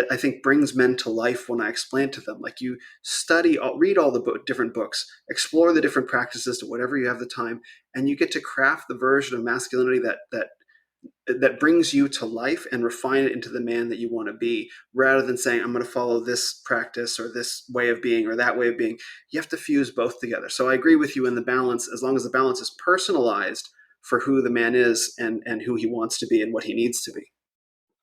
S1: I think brings men to life when I explain to them. Like, you read all the different books, explore the different practices to whatever you have the time, and you get to craft the version of masculinity that brings you to life and refine it into the man that you want to be, rather than saying, I'm going to follow this practice or this way of being or that way of being. You have to fuse both together. So I agree with you in the balance, as long as the balance is personalized for who the man is, and who he wants to be and what he needs to be.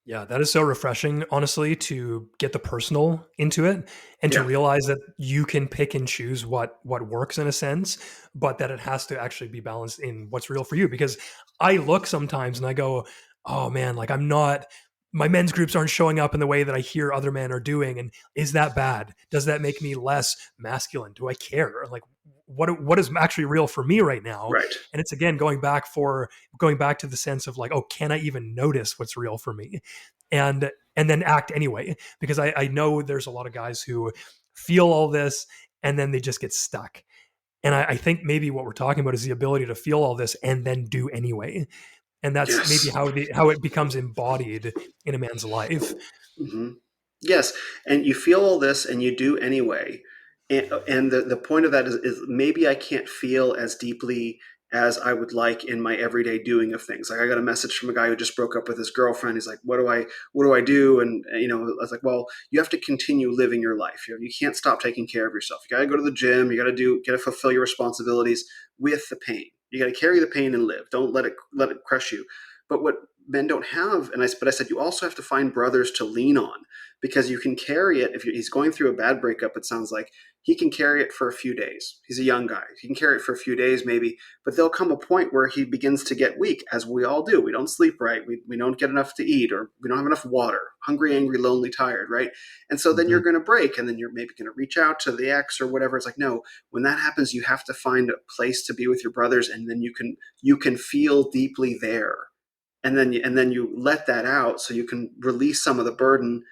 S2: Yeah, that is so refreshing, honestly, to get the personal into it and to
S1: Yeah.
S2: realize that you can pick and choose what works in a sense, but that it has to actually be balanced in what's real for you. Because I look sometimes and I go, oh man, like I'm not my men's groups aren't showing up in the way that I hear other men are doing. And is that bad? Does that make me less masculine? Do I care? Like, what is actually real for me right now?
S1: Right.
S2: And it's again going back to the sense of like, oh, can I even notice what's real for me? And then act anyway. Because I know there's a lot of guys who feel all this and then they just get stuck. And I think maybe what we're talking about is the ability to feel all this and then do anyway. And that's maybe
S1: Yes.
S2: how it becomes embodied in a man's life.
S1: Hmm. Yes, and you feel all this and you do anyway. And the point of that is maybe I can't feel as deeply as I would like in my everyday doing of things. Like I got a message from a guy who just broke up with his girlfriend. He's like, what do I do? And I was like, well, you have to continue living your life. You can't stop taking care of yourself. You got to go to the gym. You got to fulfill your responsibilities with the pain. You got to carry the pain and live. Don't let it crush you. But what men don't have, but I said you also have to find brothers to lean on, because you can carry it. If he's going through a bad breakup, it sounds like he can carry it for a few days. He's a young guy. He can carry it for a few days maybe, but there'll come a point where he begins to get weak, as we all do. We don't sleep right. We don't get enough to eat, or we don't have enough water. Hungry, angry, lonely, tired, right? And so then
S2: Mm-hmm.
S1: you're going to break, and then you're maybe going to reach out to the ex or whatever. It's like, no, when that happens, you have to find a place to be with your brothers, and then you can feel deeply there, and then you let that out so you can release some of the burden,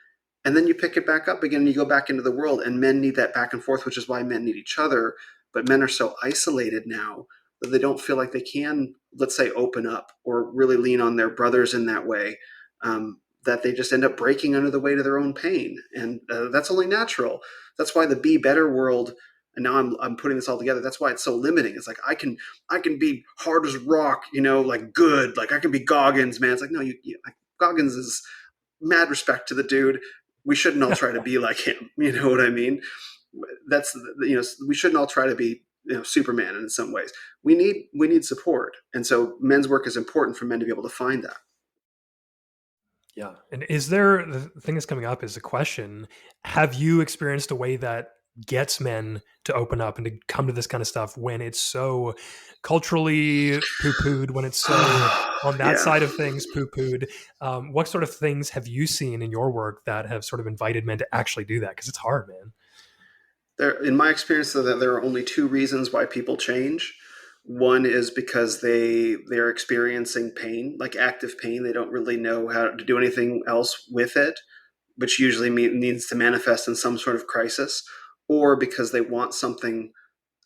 S1: and then you pick it back up again and you go back into the world. And men need that back and forth, which is why men need each other. But men are so isolated now that they don't feel like they can, let's say, open up or really lean on their brothers in that way, that they just end up breaking under the weight of their own pain. And that's only natural. That's why the be better world, and now I'm putting this all together, that's why it's so limiting. It's like I can be hard as rock, like good, like I can be Goggins, man. It's like, no, like, Goggins is, mad respect to the dude. We shouldn't all try to be like him. You know what I mean? That's, we shouldn't all try to be, Superman in some ways. We need support, and so men's work is important for men to be able to find that.
S2: Yeah. And is there the thing that's coming up is the question, have you experienced a way that gets men to open up and to come to this kind of stuff when it's so culturally poo-pooed, when it's so on that
S1: Yeah.
S2: side of things poo-pooed? What sort of things have you seen in your work that have sort of invited men to actually do that? Because it's hard, man.
S1: In my experience, that there are only two reasons why people change. One is because they're experiencing pain, like active pain. They don't really know how to do anything else with it, which usually needs to manifest in some sort of crisis, or because they want something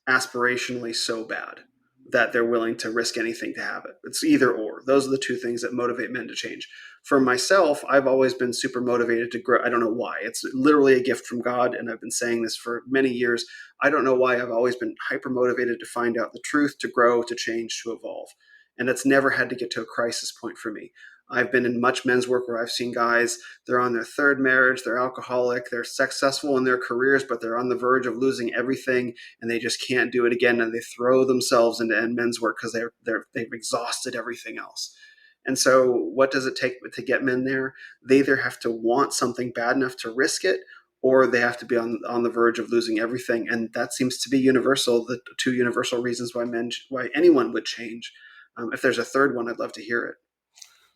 S1: aspirationally so bad that they're willing to risk anything to have it. It's either or. Those are the two things that motivate men to change. For myself, I've always been super motivated to grow. I don't know why. It's literally a gift from God, and I've been saying this for many years. I don't know why. I've always been hyper motivated to find out the truth, to grow, to change, to evolve. And it's never had to get to a crisis point for me. I've been in much men's work where I've seen guys, they're on their third marriage, they're alcoholic, they're successful in their careers, but they're on the verge of losing everything, and they just can't do it again, and they throw themselves into end men's work because they've exhausted everything else. And so what does it take to get men there? They either have to want something bad enough to risk it, or they have to be on the verge of losing everything. And that seems to be universal, the two universal reasons why anyone would change. If there's a third one, I'd love to hear it.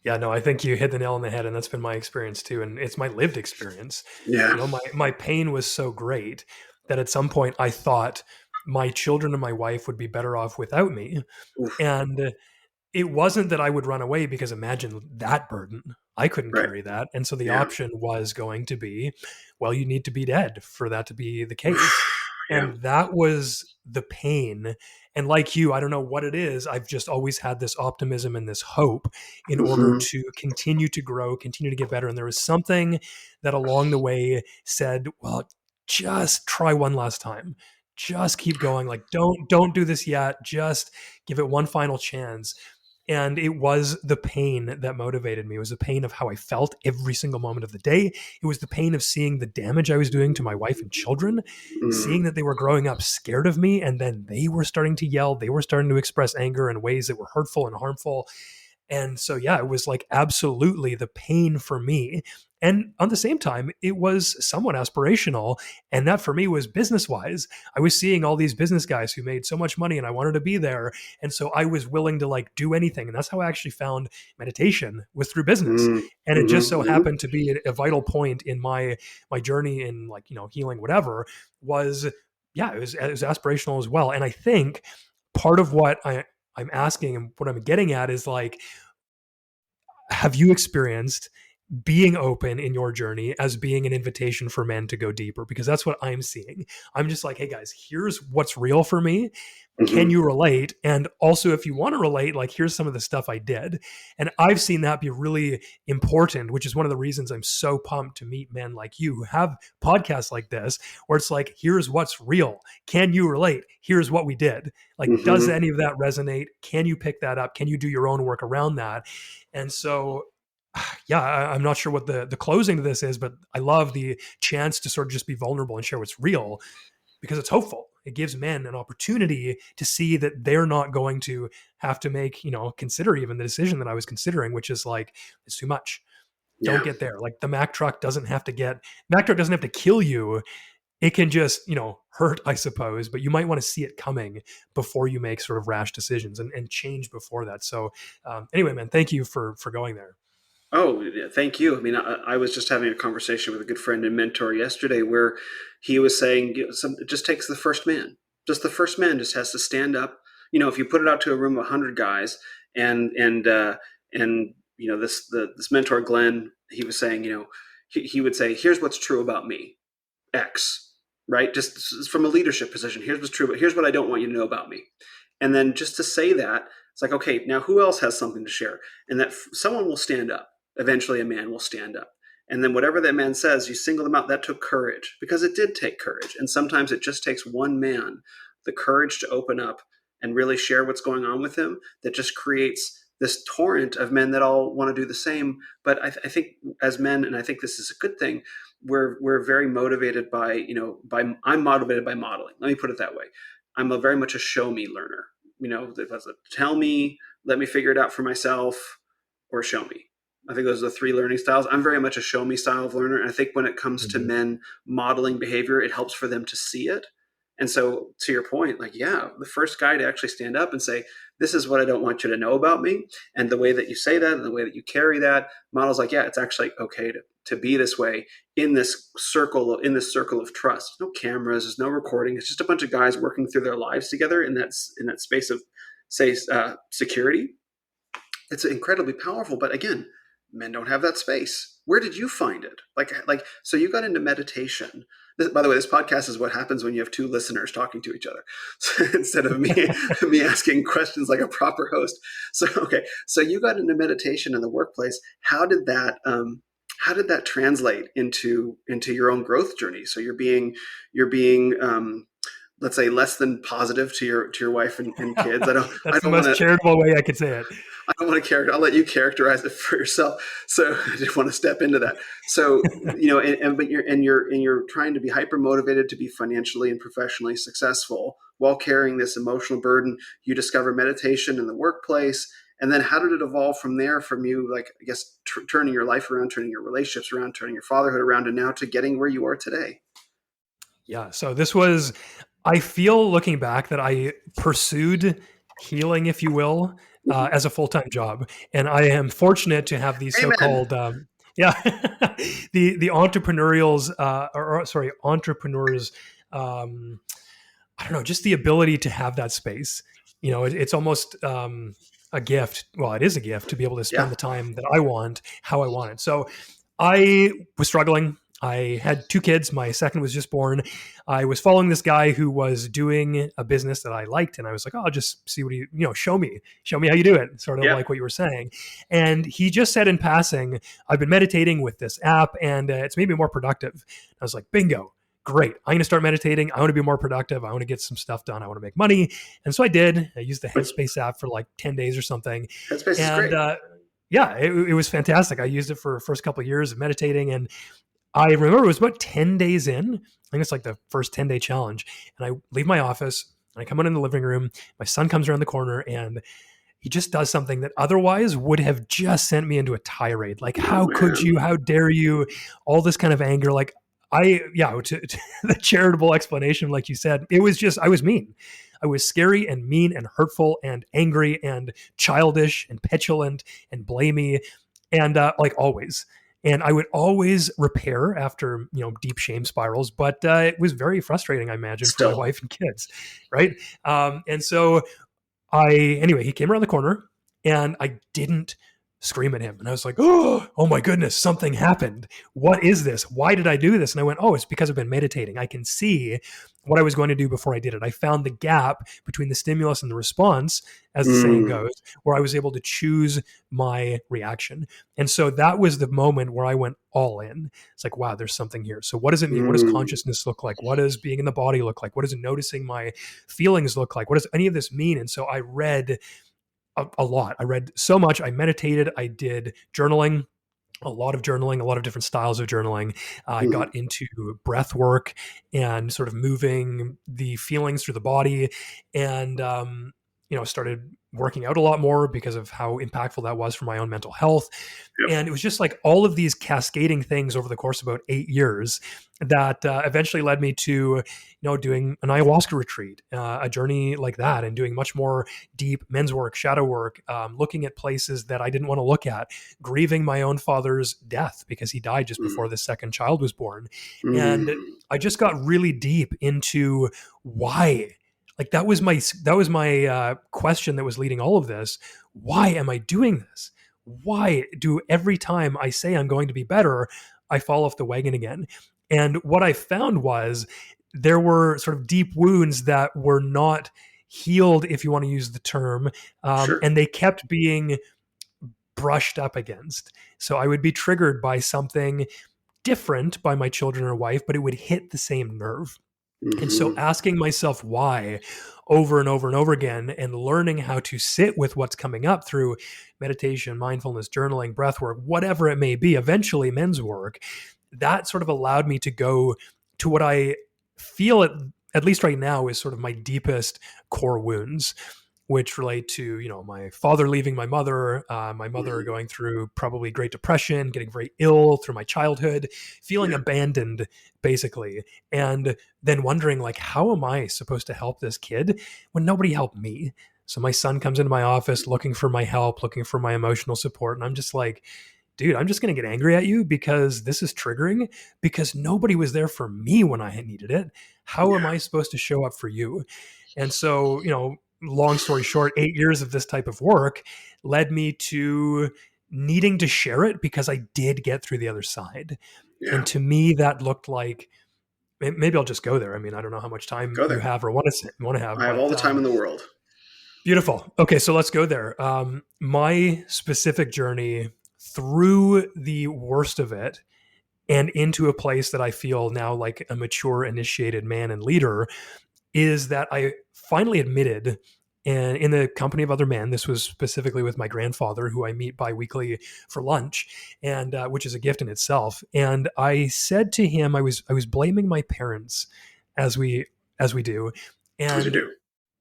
S2: Yeah, no, I think you hit the nail on the head, and that's been my experience too. And it's my lived experience.
S1: Yeah.
S2: My pain was so great that at some point I thought my children and my wife would be better off without me.
S1: Oof.
S2: And it wasn't that I would run away, because imagine that burden. I couldn't
S1: Right.
S2: carry that. And so the
S1: Yeah.
S2: option was going to be, well, you need to be dead for that to be the case.
S1: Yeah.
S2: And that was the pain. And like you, I don't know what it is. I've just always had this optimism and this hope in order
S1: Hmm.
S2: to continue to grow, continue to get better. And there was something that along the way said, well, just try one last time. Just keep going. Like, don't do this yet. Just give it one final chance. And it was the pain that motivated me. It was the pain of how I felt every single moment of the day. It was the pain of seeing the damage I was doing to my wife and children, seeing
S1: Mm.
S2: that they were growing up scared of me, and then they were starting to yell. They were starting to express anger in ways that were hurtful and harmful. And so, yeah, it was like absolutely the pain for me. And on the same time, it was somewhat aspirational. And that for me was business wise. I was seeing all these business guys who made so much money and I wanted to be there. And so I was willing to like do anything. And that's how I actually found meditation, was through business.
S1: Mm-hmm.
S2: And it just so
S1: Mm-hmm.
S2: happened to be a vital point in my journey in, like, healing, whatever. Was Yeah, it was aspirational as well. And I think part of what I'm asking and what I'm getting at is like, have you experienced being open in your journey as being an invitation for men to go deeper? Because that's what I'm seeing. I'm just like, hey guys, here's what's real for me. Can
S1: Mm-hmm.
S2: you relate? And also, if you want to relate, like, here's some of the stuff I did. And I've seen that be really important, which is one of the reasons I'm so pumped to meet men like you who have podcasts like this, where it's like, here's what's real. Can you relate? Here's what we did. Like, does
S1: Mm-hmm.
S2: any of that resonate? Can you pick that up? Can you do your own work around that? And so, yeah, I'm not sure what the closing to this is, but I love the chance to sort of just be vulnerable and share what's real, because it's hopeful. It gives men an opportunity to see that they're not going to have to make, consider even the decision that I was considering, which is like, it's too much. Don't
S1: Yeah.
S2: get there. Like, the Mack truck doesn't have to kill you. It can just, hurt, I suppose, but you might want to see it coming before you make sort of rash decisions, and change before that. So, anyway, man, thank you for going there.
S1: Oh, yeah, thank you. I mean, I was just having a conversation with a good friend and mentor yesterday where he was saying, it just takes the first man. Just the first man just has to stand up. If you put it out to a room of 100 guys, and this mentor Glenn, he was saying, he would say, here's what's true about me, X, right? Just from a leadership position, here's what's true, but here's what I don't want you to know about me. And then just to say that, it's like, okay, now who else has something to share? And that someone will stand up. Eventually, a man will stand up. And then whatever that man says, you single them out. That took courage, because it did take courage. And sometimes it just takes one man, the courage to open up and really share what's going on with him, that just creates this torrent of men that all want to do the same. But I think as men, and I think this is a good thing, we're very motivated I'm motivated by modeling. Let me put it that way. I'm very much a show me learner. Tell me, let me figure it out for myself, or show me. I think those are the three learning styles. I'm very much a show me style of learner. And I think when it comes to
S2: Mhm.
S1: men modeling behavior, it helps for them to see it. And so, to your point, like, yeah, the first guy to actually stand up and say, this is what I don't want you to know about me. And the way that you say that and the way that you carry that models, like, yeah, it's actually okay to be this way in this circle of trust. No cameras, there's no recording. It's just a bunch of guys working through their lives together in that space of, say, security. It's incredibly powerful. But again, men don't have that space. Where did you find it? So you got into meditation. By the way, this podcast is what happens when you have two listeners talking to each other instead of me asking questions like a proper host. So okay, so you got into meditation in the workplace. How did that translate into your own growth journey? So you're being let's say less than positive to your wife and kids. I don't I
S2: That's the
S1: don't want
S2: most
S1: to
S2: charitable way I could say it.
S1: I don't want to character. I'll let you characterize it for yourself. So I just want to step into that. So but you're trying to be hyper motivated to be financially and professionally successful while carrying this emotional burden. You discover meditation in the workplace, and then how did it evolve from there? From you, like, I guess, turning your life around, turning your relationships around, turning your fatherhood around, and now to getting where you are today.
S2: Yeah. So this was, I feel looking back that I pursued healing, if you will,
S1: Mm-hmm.
S2: as a full time job, and I am fortunate to have these so
S1: Amen.
S2: called, yeah, the entrepreneurials, or sorry, entrepreneurs. Um, I don't know, just the ability to have that space. It's almost a gift. Well, it is a gift to be able to spend
S1: Yeah.
S2: the time that I want, how I want it. So I was struggling. I had two kids. My second was just born. I was following this guy who was doing a business that I liked, and I was like, "Oh, I'll just see what show me how you do it." Sort of
S1: Yeah.
S2: like what you were saying. And he just said in passing, "I've been meditating with this app, and it's made me more productive." I was like, "Bingo! Great! I'm going to start meditating. I want to be more productive. I want to get some stuff done. I want to make money." And so I did. I used the
S1: Which
S2: Headspace app for like 10 days or something,
S1: Headspace is
S2: and
S1: great.
S2: yeah, it was fantastic. I used it for the first couple of years of meditating, and I remember it was about 10 days in. I think it's like the first 10-day challenge. And I leave my office and I come in the living room. My son comes around the corner and he just does something that otherwise would have just sent me into a tirade. Like,
S1: Oh
S2: how could
S1: man.
S2: you? How dare you? All this kind of anger. Like, to the charitable explanation, like you said, it was just, I was mean. I was scary and mean and hurtful and angry and childish and petulant and blamey and like always. And I would always repair after, deep shame spirals, but it was very frustrating, I imagine, for my
S1: Still.
S2: wife and kids, right? And so anyway, he came around the corner and I didn't scream at him. And I was like, oh my goodness, something happened. What is this? Why did I do this? And I went, oh, it's because I've been meditating. I can see what I was going to do before I did it. I found the gap between the stimulus and the response, as the saying
S1: Mm,
S2: goes, where I was able to choose my reaction. And so that was the moment where I went all in. It's like, wow, there's something here. So what does it mean? What does
S1: mm,
S2: consciousness look like? What does being in the body look like? What does noticing my feelings look like? What does any of this mean? And so I read a lot. I read so much. I meditated. I did journaling, a lot of journaling, a lot of different styles of journaling. I
S1: mm.
S2: got into breath work and sort of moving the feelings through the body, and started working out a lot more because of how impactful that was for my own mental health.
S1: Yep.
S2: And it was just like all of these cascading things over the course of about 8 years that eventually led me to, doing an ayahuasca retreat, a journey like that, and doing much more deep men's work, shadow work, looking at places that I didn't want to look at, grieving my own father's death because he died just
S1: Mm,
S2: before the second child was born. And
S1: mm.
S2: I just got really deep into why. Like that was my question that was leading all of this. Why am I doing this? Why do every time I say I'm going to be better, I fall off the wagon again? And what I found was there were sort of deep wounds that were not healed, if you want to use the term,
S1: Sure.
S2: and they kept being brushed up against. So I would be triggered by something different by my children or wife, but it would hit the same nerve. And so
S1: Hmm.
S2: asking myself why over and over and over again and learning how to sit with what's coming up through meditation, mindfulness, journaling, breath work, whatever it may be, eventually men's work, that sort of allowed me to go to what I feel at least right now is sort of my deepest core wounds, which relate to my father leaving my mother
S1: Hmm.
S2: going through probably Great Depression, getting very ill through my childhood, feeling
S1: Yeah.
S2: abandoned basically, and then wondering like, how am I supposed to help this kid when nobody helped me? So my son comes into my office looking for my help, looking for my emotional support, and I'm just like, dude, I'm just going to get angry at you because this is triggering, because nobody was there for me when I needed it. How am
S1: Yeah.
S2: I supposed to show up for you? And so, long story short, 8 years of this type of work led me to needing to share it because I did get through the other side.
S1: Yeah.
S2: And to me, that looked like, maybe I'll just go there. I mean, I don't know how much time
S1: Go
S2: you
S1: there.
S2: have or want to have,
S1: I have all
S2: but
S1: the time in the world.
S2: beautiful. Okay, so let's go there. My specific journey through the worst of it and into a place that I feel now like a mature, initiated man and leader is that I finally admitted, and in the company of other men, this was specifically with my grandfather, who I meet biweekly for lunch, and which is a gift in itself. And I said to him, I was blaming my parents, as we do,
S1: As you
S2: and
S1: do.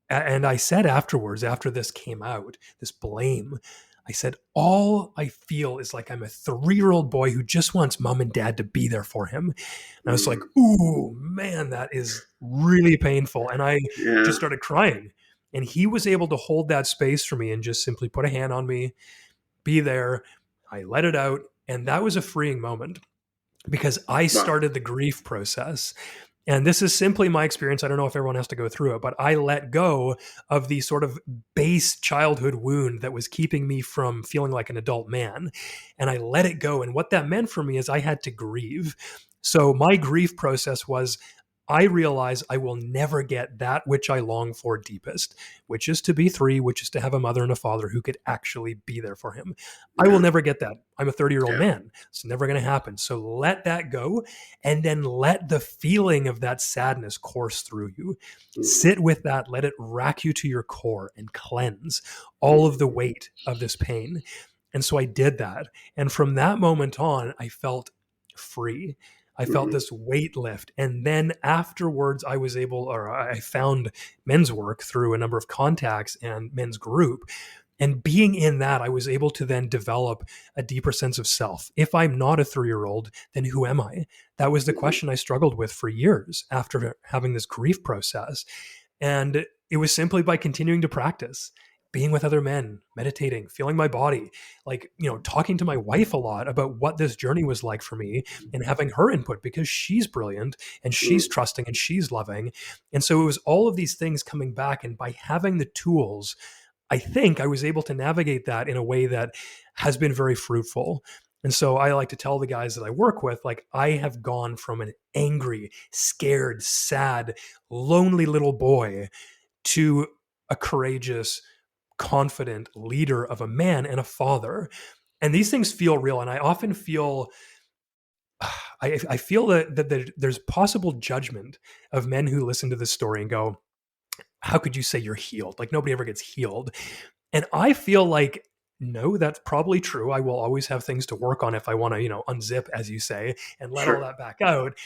S2: and I said afterwards, after this came out, this blame, I said, all I feel is like I'm a 3-year-old boy who just wants mom and dad to be there for him. And I was like,
S1: Mm.
S2: ooh, man, that is really painful. And I
S1: Yeah.
S2: just started crying. And he was able to hold that space for me and just simply put a hand on me, be there. I let it out. And that was a freeing moment because I
S1: Wow.
S2: started the grief process. And this is simply my experience. I don't know if everyone has to go through it, but I let go of the sort of base childhood wound that was keeping me from feeling like an adult man. And I let it go. And what that meant for me is I had to grieve. So my grief process was, I realize I will never get that which I long for deepest, which is to be three, which is to have a mother and a father who could actually be there for him. I will
S1: Yeah.
S2: never get that. I'm a 30-year-old
S1: Yeah.
S2: man. It's never going to happen. So let that go and then let the feeling of that sadness course through you.
S1: Mm.
S2: Sit with that, let it rack you to your core and cleanse all of the
S1: Mm.
S2: weight of this pain. And so I did that. And from that moment on, I felt free. I felt
S1: Mm.
S2: this weight lift. And then afterwards, I found men's work through a number of contacts and men's group. And being in that, I was able to then develop a deeper sense of self. If I'm not a 3-year-old, then who am I? That was the
S1: Mm-hmm.
S2: question I struggled with for years after having this grief process. And it was simply by continuing to practice, being with other men, meditating, feeling my body, like, talking to my wife a lot about what this journey was like for me and having her input because she's brilliant and she's
S1: Mm-hmm.
S2: trusting and she's loving. And so it was all of these things coming back. And by having the tools, I think I was able to navigate that in a way that has been very fruitful. And so I like to tell the guys that I work with, like, I have gone from an angry, scared, sad, lonely little boy to a courageous, confident leader of a man and a father. And these things feel real. And I often feel, I feel that there's possible judgment of men who listen to this story and go, how could you say you're healed? Like, nobody ever gets healed. And I feel like, no, that's probably true. I will always have things to work on if I want to, unzip, as you say, and let all
S1: Sure.
S2: that back out.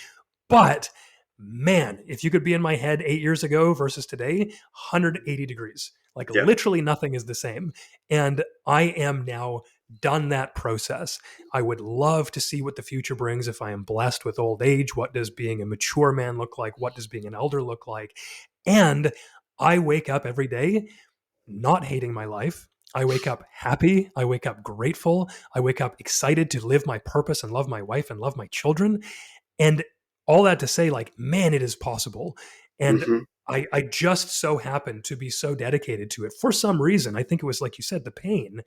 S2: But man, if you could be in my head 8 years ago versus today, 180 degrees. Like,
S1: Yeah.
S2: literally nothing is the same. And I am now done that process. I would love to see what the future brings if I am blessed with old age. What does being a mature man look like? What does being an elder look like? And I wake up every day not hating my life. I wake up happy. I wake up grateful. I wake up excited to live my purpose and love my wife and love my children. And all that to say, like, man, it is possible. And
S1: Mm-hmm.
S2: I just so happened to be so dedicated to it for some reason. I think it was, like you said, the pain,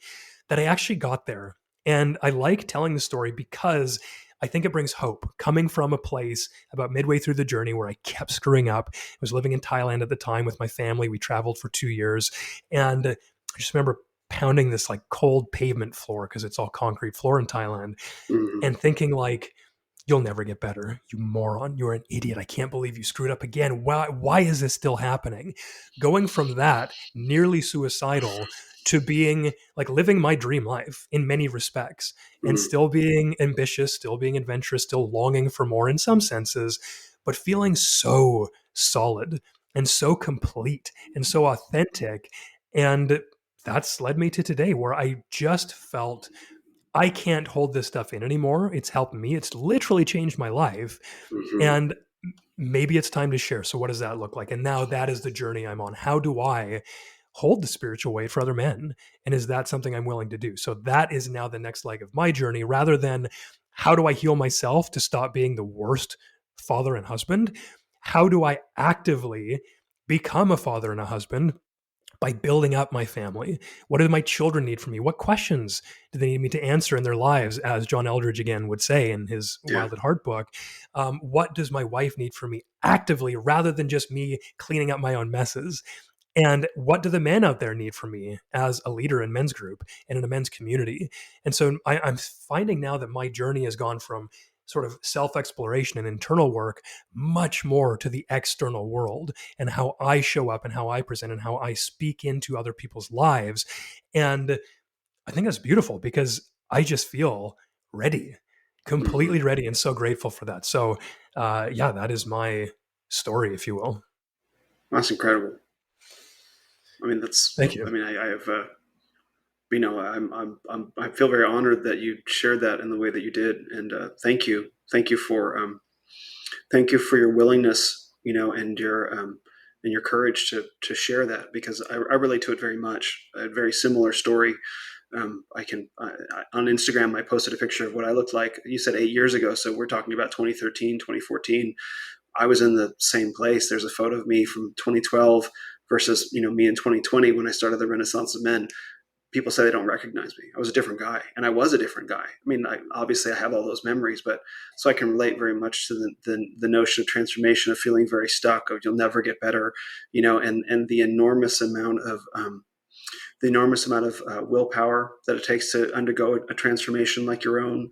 S2: that I actually got there. And I like telling the story because I think it brings hope coming from a place about midway through the journey where I kept screwing up. I was living in Thailand at the time with my family. We traveled for 2 years. And I just remember pounding this like cold pavement floor because it's all concrete floor in Thailand,
S1: Mm-hmm.
S2: and thinking like, you'll never get better, you moron. You're an idiot. I can't believe you screwed up again. Why is this still happening? Going from that nearly suicidal to being like living my dream life in many respects and
S1: Mm-hmm.
S2: still being ambitious, still being adventurous, still longing for more in some senses, but feeling so solid and so complete and so authentic. And that's led me to today where I just felt I can't hold this stuff in anymore. It's helped me. It's literally changed my life.
S1: Mm-hmm.
S2: And maybe it's time to share. So, what does that look like? And now that is the journey I'm on. How do I hold the spiritual weight for other men? And is that something I'm willing to do? So, that is now the next leg of my journey rather than how do I heal myself to stop being the worst father and husband? How do I actively become a father and a husband by building up my family? What do my children need from me? What questions do they need me to answer in their lives, as John Eldridge again would say in his
S1: Yeah.
S2: Wild at Heart book? What does my wife need from me actively rather than just me cleaning up my own messes? And what do the men out there need from me as a leader in men's group and in a men's community? And so I'm finding now that my journey has gone from sort of self exploration and internal work much more to the external world and how I show up and how I present and how I speak into other people's lives. And I think that's beautiful because I just feel ready,
S1: Mm-hmm.
S2: completely ready, and so grateful for that. So, yeah, that is my story, if you will.
S1: That's incredible. I mean, that's.
S2: Thank you.
S1: I mean, I have. I feel very honored that you shared that in the way that you did, and thank you thank you for your willingness, and your courage to share that because I relate to it very much. A very similar story. On Instagram, I posted a picture of what I looked like. You said 8 years ago, so we're talking about 2013, 2014. I was in the same place. There's a photo of me from 2012 versus me in 2020 when I started the Renaissance of Men. People say they don't recognize me. I was a different guy, and I was a different guy. I mean, obviously I have all those memories, but so I can relate very much to the notion of transformation, of feeling very stuck, of you'll never get better, and the enormous amount of willpower that it takes to undergo a transformation like your own,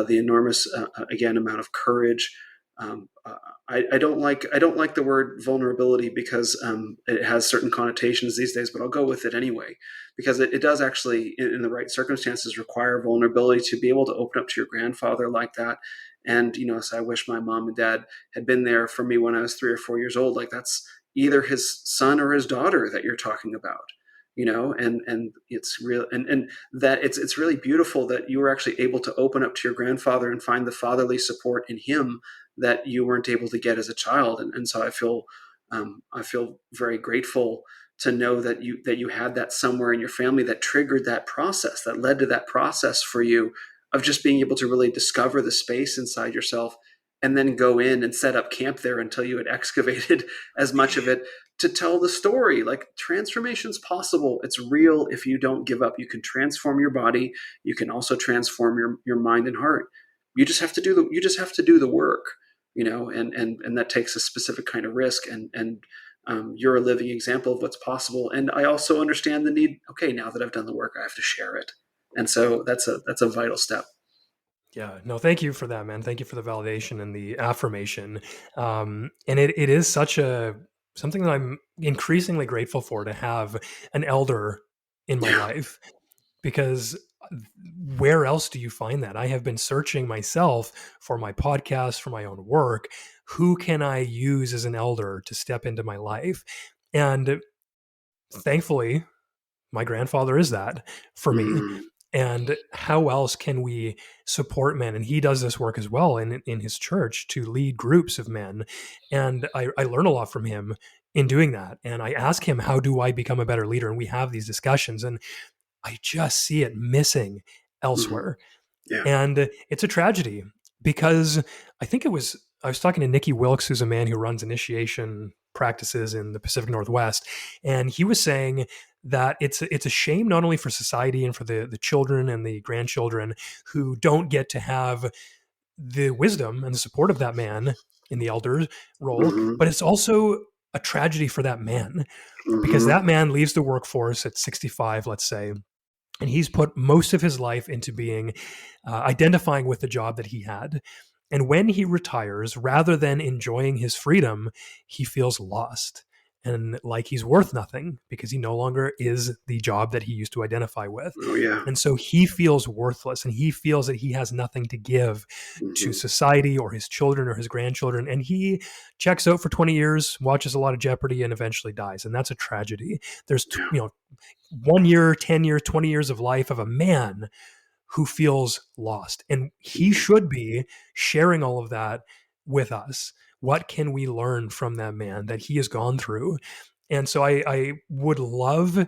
S1: the enormous again amount of courage. Um, uh, I don't like the word vulnerability because it has certain connotations these days, but I'll go with it anyway because it does actually, in the right circumstances, require vulnerability to be able to open up to your grandfather like that. And so I wish my mom and dad had been there for me when I was 3 or 4 years old. Like that's either his son or his daughter that you're talking about. and it's real, and that it's really beautiful that you were actually able to open up to your grandfather and find the fatherly support in him that you weren't able to get as a child. And so I feel very grateful to know that you had that somewhere in your family that triggered that process, that led to that process for you of just being able to really discover the space inside yourself, and then go in and set up camp there until you had excavated as much of it to tell the story. Like, transformation's possible. It's real if you don't give up. You can transform your body. You can also transform your mind and heart. You just have to do the work, and that takes a specific kind of risk. And you're a living example of what's possible. And I also understand the need. Okay, now that I've done the work, I have to share it. And so that's a vital step.
S2: Yeah, no, thank you for that, man. Thank you for the validation and the affirmation. And it is such a something that I'm increasingly grateful for, to have an elder in my
S1: Yeah.
S2: life, because where else do you find that? I have been searching myself for my podcast, for my own work. Who can I use as an elder to step into my life? And thankfully, my grandfather is that for me.
S1: Mm-hmm.
S2: And how else can we support men? And he does this work as well in his church to lead groups of men. And I learn a lot from him in doing that. And I ask him, how do I become a better leader? And we have these discussions, and I just see it missing
S1: Mm-hmm.
S2: elsewhere.
S1: Yeah.
S2: And it's a tragedy, because I was talking to Nikki Wilkes, who's a man who runs initiation practices in the Pacific Northwest. And he was saying that it's a shame, not only for society and for the children and the grandchildren who don't get to have the wisdom and the support of that man in the elder role,
S1: Mm-hmm.
S2: but it's also a tragedy for that man, because
S1: Mm-hmm.
S2: that man leaves the workforce at 65, let's say, and he's put most of his life into being identifying with the job that he had. And when he retires, rather than enjoying his freedom, he feels lost and like he's worth nothing, because he no longer is the job that he used to identify with.
S1: Oh yeah.
S2: And so he feels worthless, and he feels that he has nothing to give to
S1: Mm-hmm.
S2: society or his children or his grandchildren. And he checks out for 20 years, watches a lot of Jeopardy, and eventually dies. And that's a tragedy. There's,
S1: Yeah.
S2: 1 year, 10 years, 20 years of life of a man who feels lost. And he
S1: Mm-hmm.
S2: should be sharing all of that with us. What can we learn from that man that he has gone through? And so I would love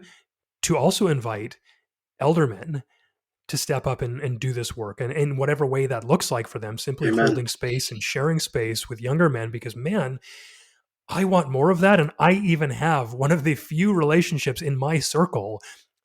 S2: to also invite eldermen to step up and do this work, and in whatever way that looks like for them, simply
S1: Amen.
S2: holding space and sharing space with younger men, because man, I want more of that. And I even have one of the few relationships in my circle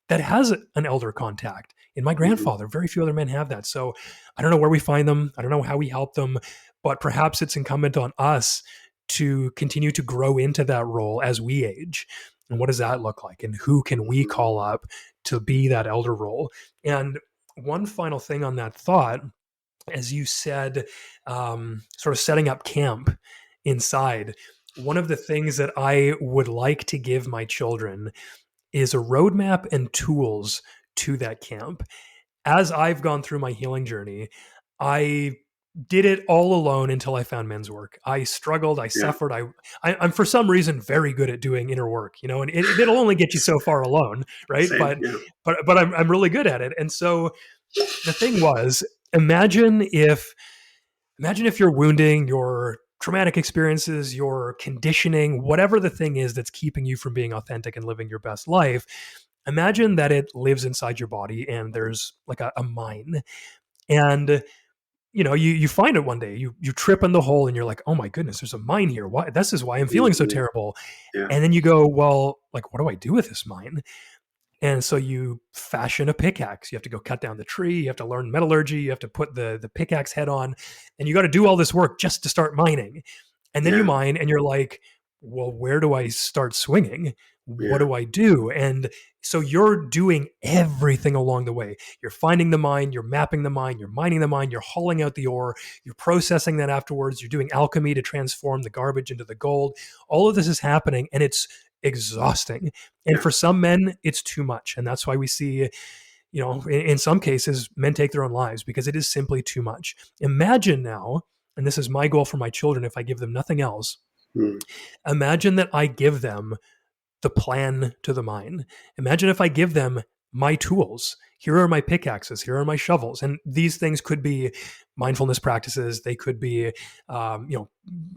S2: that has an elder contact in my
S1: Mm-hmm.
S2: grandfather. Very few other men have that. So I don't know where we find them. I don't know how we help them, but perhaps it's incumbent on us to continue to grow into that role as we age. And what does that look like? And who can we
S1: Mm-hmm.
S2: call up to be that elder role? And one final thing on that thought, as you said, sort of setting up camp inside. One of the things that I would like to give my children is a roadmap and tools to that camp. As I've gone through my healing journey, I did it all alone until I found men's work. I struggled, I
S1: Yeah.
S2: suffered. I'm for some reason very good at doing inner work, and it'll only get you so far alone, right?
S1: Same.
S2: But
S1: Yeah.
S2: but I'm really good at it. And so the thing was, imagine if imagine if your wounding, your traumatic experiences, your conditioning, whatever the thing is that's keeping you from being authentic and living your best life, imagine that it lives inside your body and there's like a mine. And you find it one day, you trip in the hole and you're like, oh my goodness, there's a mine here. Why, this is why I'm feeling so
S1: Mm-hmm.
S2: terrible.
S1: Yeah.
S2: And then you go, well, like, what do I do with this mine? And so you fashion a pickaxe. You have to go cut down the tree. You have to learn metallurgy. You have to put the pickaxe head on, and you got to do all this work just to start mining. And then you
S1: Yeah.
S2: mine, and you're like, well, where do I start swinging? What
S1: Yeah.
S2: do I do? And so you're doing everything along the way. You're finding the mine, you're mapping the mine, you're mining the mine, you're hauling out the ore, you're processing that afterwards, you're doing alchemy to transform the garbage into the gold. All of this is happening, and it's exhausting. And
S1: Yeah.
S2: for some men, it's too much. And that's why we see, in some cases, men take their own lives, because it is simply too much. Imagine now, and this is my goal for my children if I give them nothing else,
S1: Mm.
S2: imagine that I give them the plan to the mine. Imagine if I give them my tools. Here are my pickaxes. Here are my shovels. And these things could be mindfulness practices. They could be,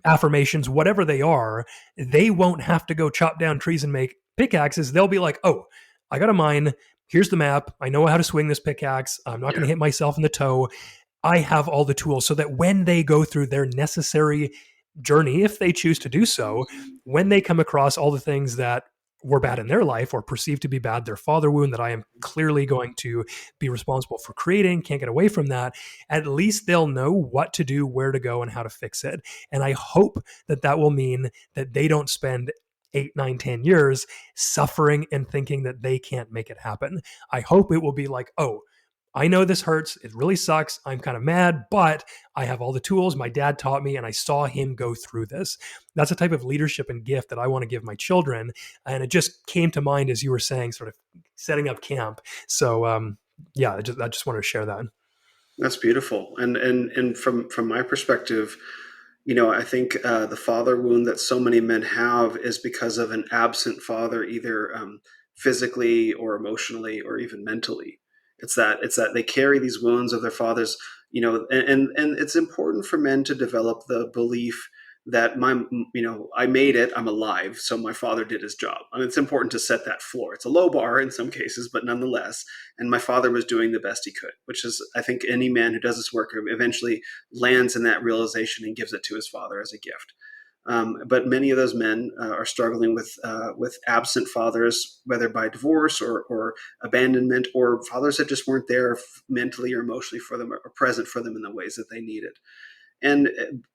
S2: affirmations, whatever they are. They won't have to go chop down trees and make pickaxes. They'll be like, oh, I got a mine. Here's the map. I know how to swing this pickaxe. I'm not going
S1: Yeah.
S2: to hit myself in the toe. I have all the tools so that when they go through their necessary journey, if they choose to do so, when they come across all the things that were bad in their life or perceived to be bad, their father wound that I am clearly going to be responsible for creating, can't get away from that, at least they'll know what to do, where to go, and how to fix it. And I hope that that will mean that they don't spend 8, 9, 10 years suffering and thinking that they can't make it happen. I hope it will be like, oh, I know this hurts. It really sucks. I'm kind of mad, but I have all the tools my dad taught me and I saw him go through this. That's a type of leadership and gift that I want to give my children. And it just came to mind as you were saying, sort of setting up camp. So, yeah, I just wanted to share that.
S1: That's beautiful. And from my perspective, I think the father wound that so many men have is because of an absent father, either physically or emotionally or even mentally. It's that they carry these wounds of their fathers, and it's important for men to develop the belief that I made it, I'm alive, so my father did his job. I mean, it's important to set that floor. It's a low bar in some cases, but nonetheless, and my father was doing the best he could, which is, I think, any man who does this work eventually lands in that realization and gives it to his father as a gift. But many of those men are struggling with absent fathers, whether by divorce or abandonment, or fathers that just weren't there mentally or emotionally for them, or present for them in the ways that they needed. And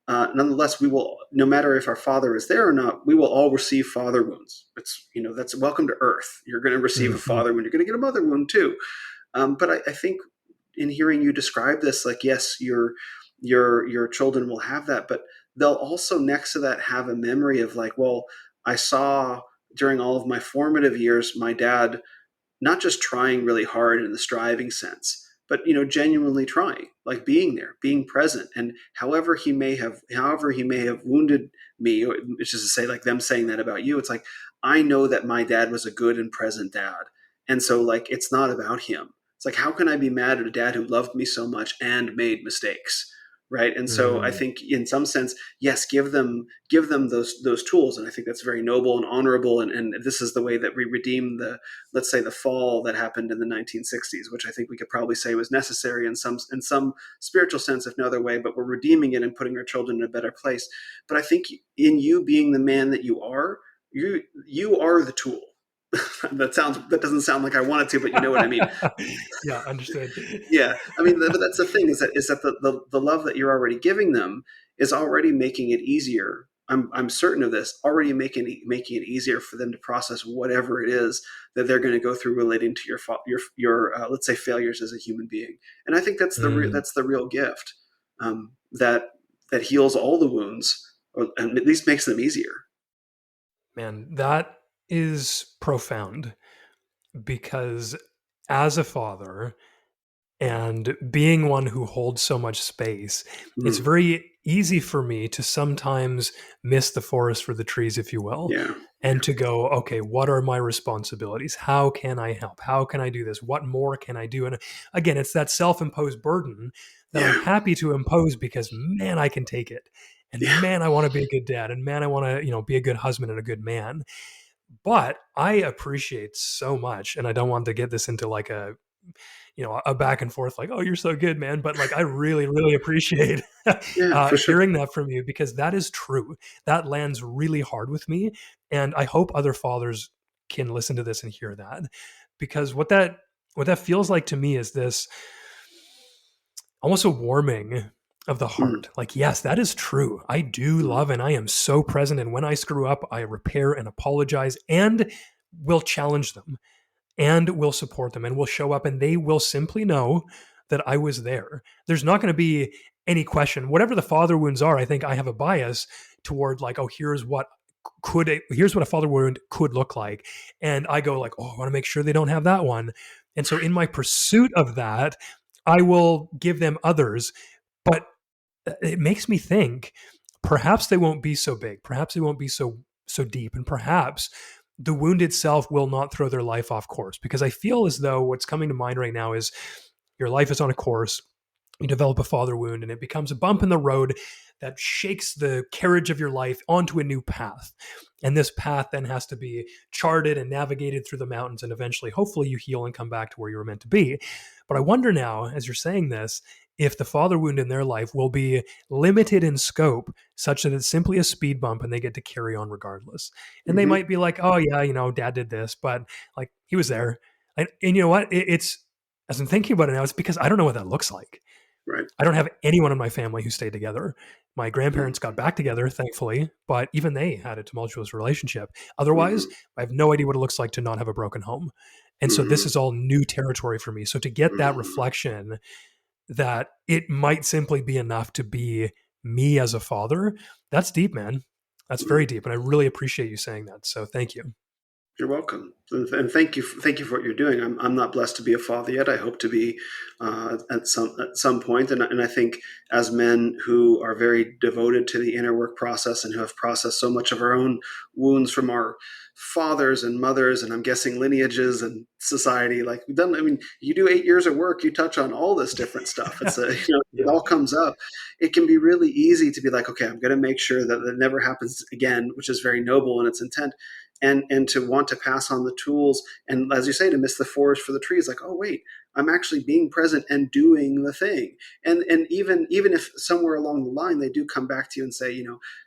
S1: nonetheless, we will, no matter if our father is there or not, we will all receive father wounds. That's welcome to earth. You're going to receive a
S2: Mm-hmm.
S1: father wound. You're going to get a mother wound too. But I think in hearing you describe this, like, yes, your children will have that, but they'll also next to that have a memory of like, well, I saw during all of my formative years my dad not just trying really hard in the striving sense, but genuinely trying, like being there, being present, and however he may have wounded me, which is to say, like them saying that about you, it's like, I know that my dad was a good and present dad, and so like it's not about him. It's like, how can I be mad at a dad who loved me so much and made mistakes, right? And so I
S2: Mm.
S1: think in some sense, yes, give them those tools, and I think that's very noble and honorable, and this is the way that we redeem the, let's say, the fall that happened in the 1960s, which I think we could probably say was necessary in some spiritual sense, if no other way, but we're redeeming it and putting our children in a better place. But I think in you being the man that you are, you are the tool. That doesn't sound like I wanted to, but you know what I mean.
S2: Yeah, understood.
S1: Yeah, I mean, but that's the thing, is that the love that you're already giving them is already making it easier. I'm certain of this. Already making it easier for them to process whatever it is that they're going to go through relating to your let's say failures as a human being. And I think
S2: Mm.
S1: that's the real gift, that heals all the wounds, or and at least makes them easier.
S2: Man, that is profound because as a father, and being one who holds so much space, it's
S1: Mm,
S2: very easy for me to sometimes miss the forest for the trees, if you will,
S1: yeah,
S2: and to go, okay, what are my responsibilities? How can I help? How can I do this? What more can I do? And again, it's that self imposed burden that I'm
S1: yeah,
S2: happy to impose because, man, I can take it. And
S1: yeah,
S2: man, I want to be a good dad. And man, I want to, be a good husband and a good man. But I appreciate so much, and I don't want to get this into like a back and forth like, oh, you're so good, man. But like, I really, really appreciate
S1: yeah, for sure.
S2: hearing that from you because that is true. That lands really hard with me. And I hope other fathers can listen to this and hear that because what that feels like to me is this almost a warming of the
S1: Mm,
S2: heart. Like, yes, that is true. I do
S1: mm,
S2: love and I am so present. And when I screw up, I repair and apologize and will challenge them and will support them and will show up and they will simply know that I was there. There's not going to be any question. Whatever the father wounds are, I think I have a bias toward like, oh, here's what a father wound could look like. And I go like, oh, I want to make sure they don't have that one. And so in my pursuit of that, I will give them others. But it makes me think perhaps they won't be so big. Perhaps they won't be so deep. And perhaps the wound itself will not throw their life off course. Because I feel as though what's coming to mind right now is your life is on a course, you develop a father wound, and it becomes a bump in the road that shakes the carriage of your life onto a new path. And this path then has to be charted and navigated through the mountains, and eventually, hopefully, you heal and come back to where you were meant to be. But I wonder now, as you're saying this, if the father wound in their life will be limited in scope such that it's simply a speed bump and they get to carry on regardless. And they
S1: Hmm.
S2: might be like, oh, yeah, dad did this, but like he was there. And you know what? It's, as I'm thinking about it now, it's because I don't know what that looks like.
S1: Right.
S2: I don't have anyone in my family who stayed together. My grandparents got
S1: Hmm.
S2: back together, thankfully, but even they had a tumultuous relationship. Otherwise,
S1: Hmm.
S2: I have no idea what it looks like to not have a broken home. And so this
S1: Hmm.
S2: is all new territory for me. So to get that
S1: Hmm.
S2: reflection that it might simply be enough to be me as a father, that's deep, man. That's very
S1: Hmm.
S2: deep. And I really appreciate you saying that. So thank you.
S1: You're welcome, and thank you for what you're doing. I'm not blessed to be a father yet. I hope to be at some point, and I think as men who are very devoted to the inner work process and who have processed so much of our own wounds from our fathers and mothers, and I'm guessing lineages and society, like we've done. I mean, you do 8 years of work, you touch on all this different stuff. It's a it
S2: Yeah.
S1: all comes up. It can be really easy to be like, okay, I'm going to make sure that it never happens again, which is very noble in its intent, and to want to pass on the tools, and as you say, to miss the forest for the trees, like, oh wait, I'm actually being present and doing the thing. And even if somewhere along the line they do come back to you and say,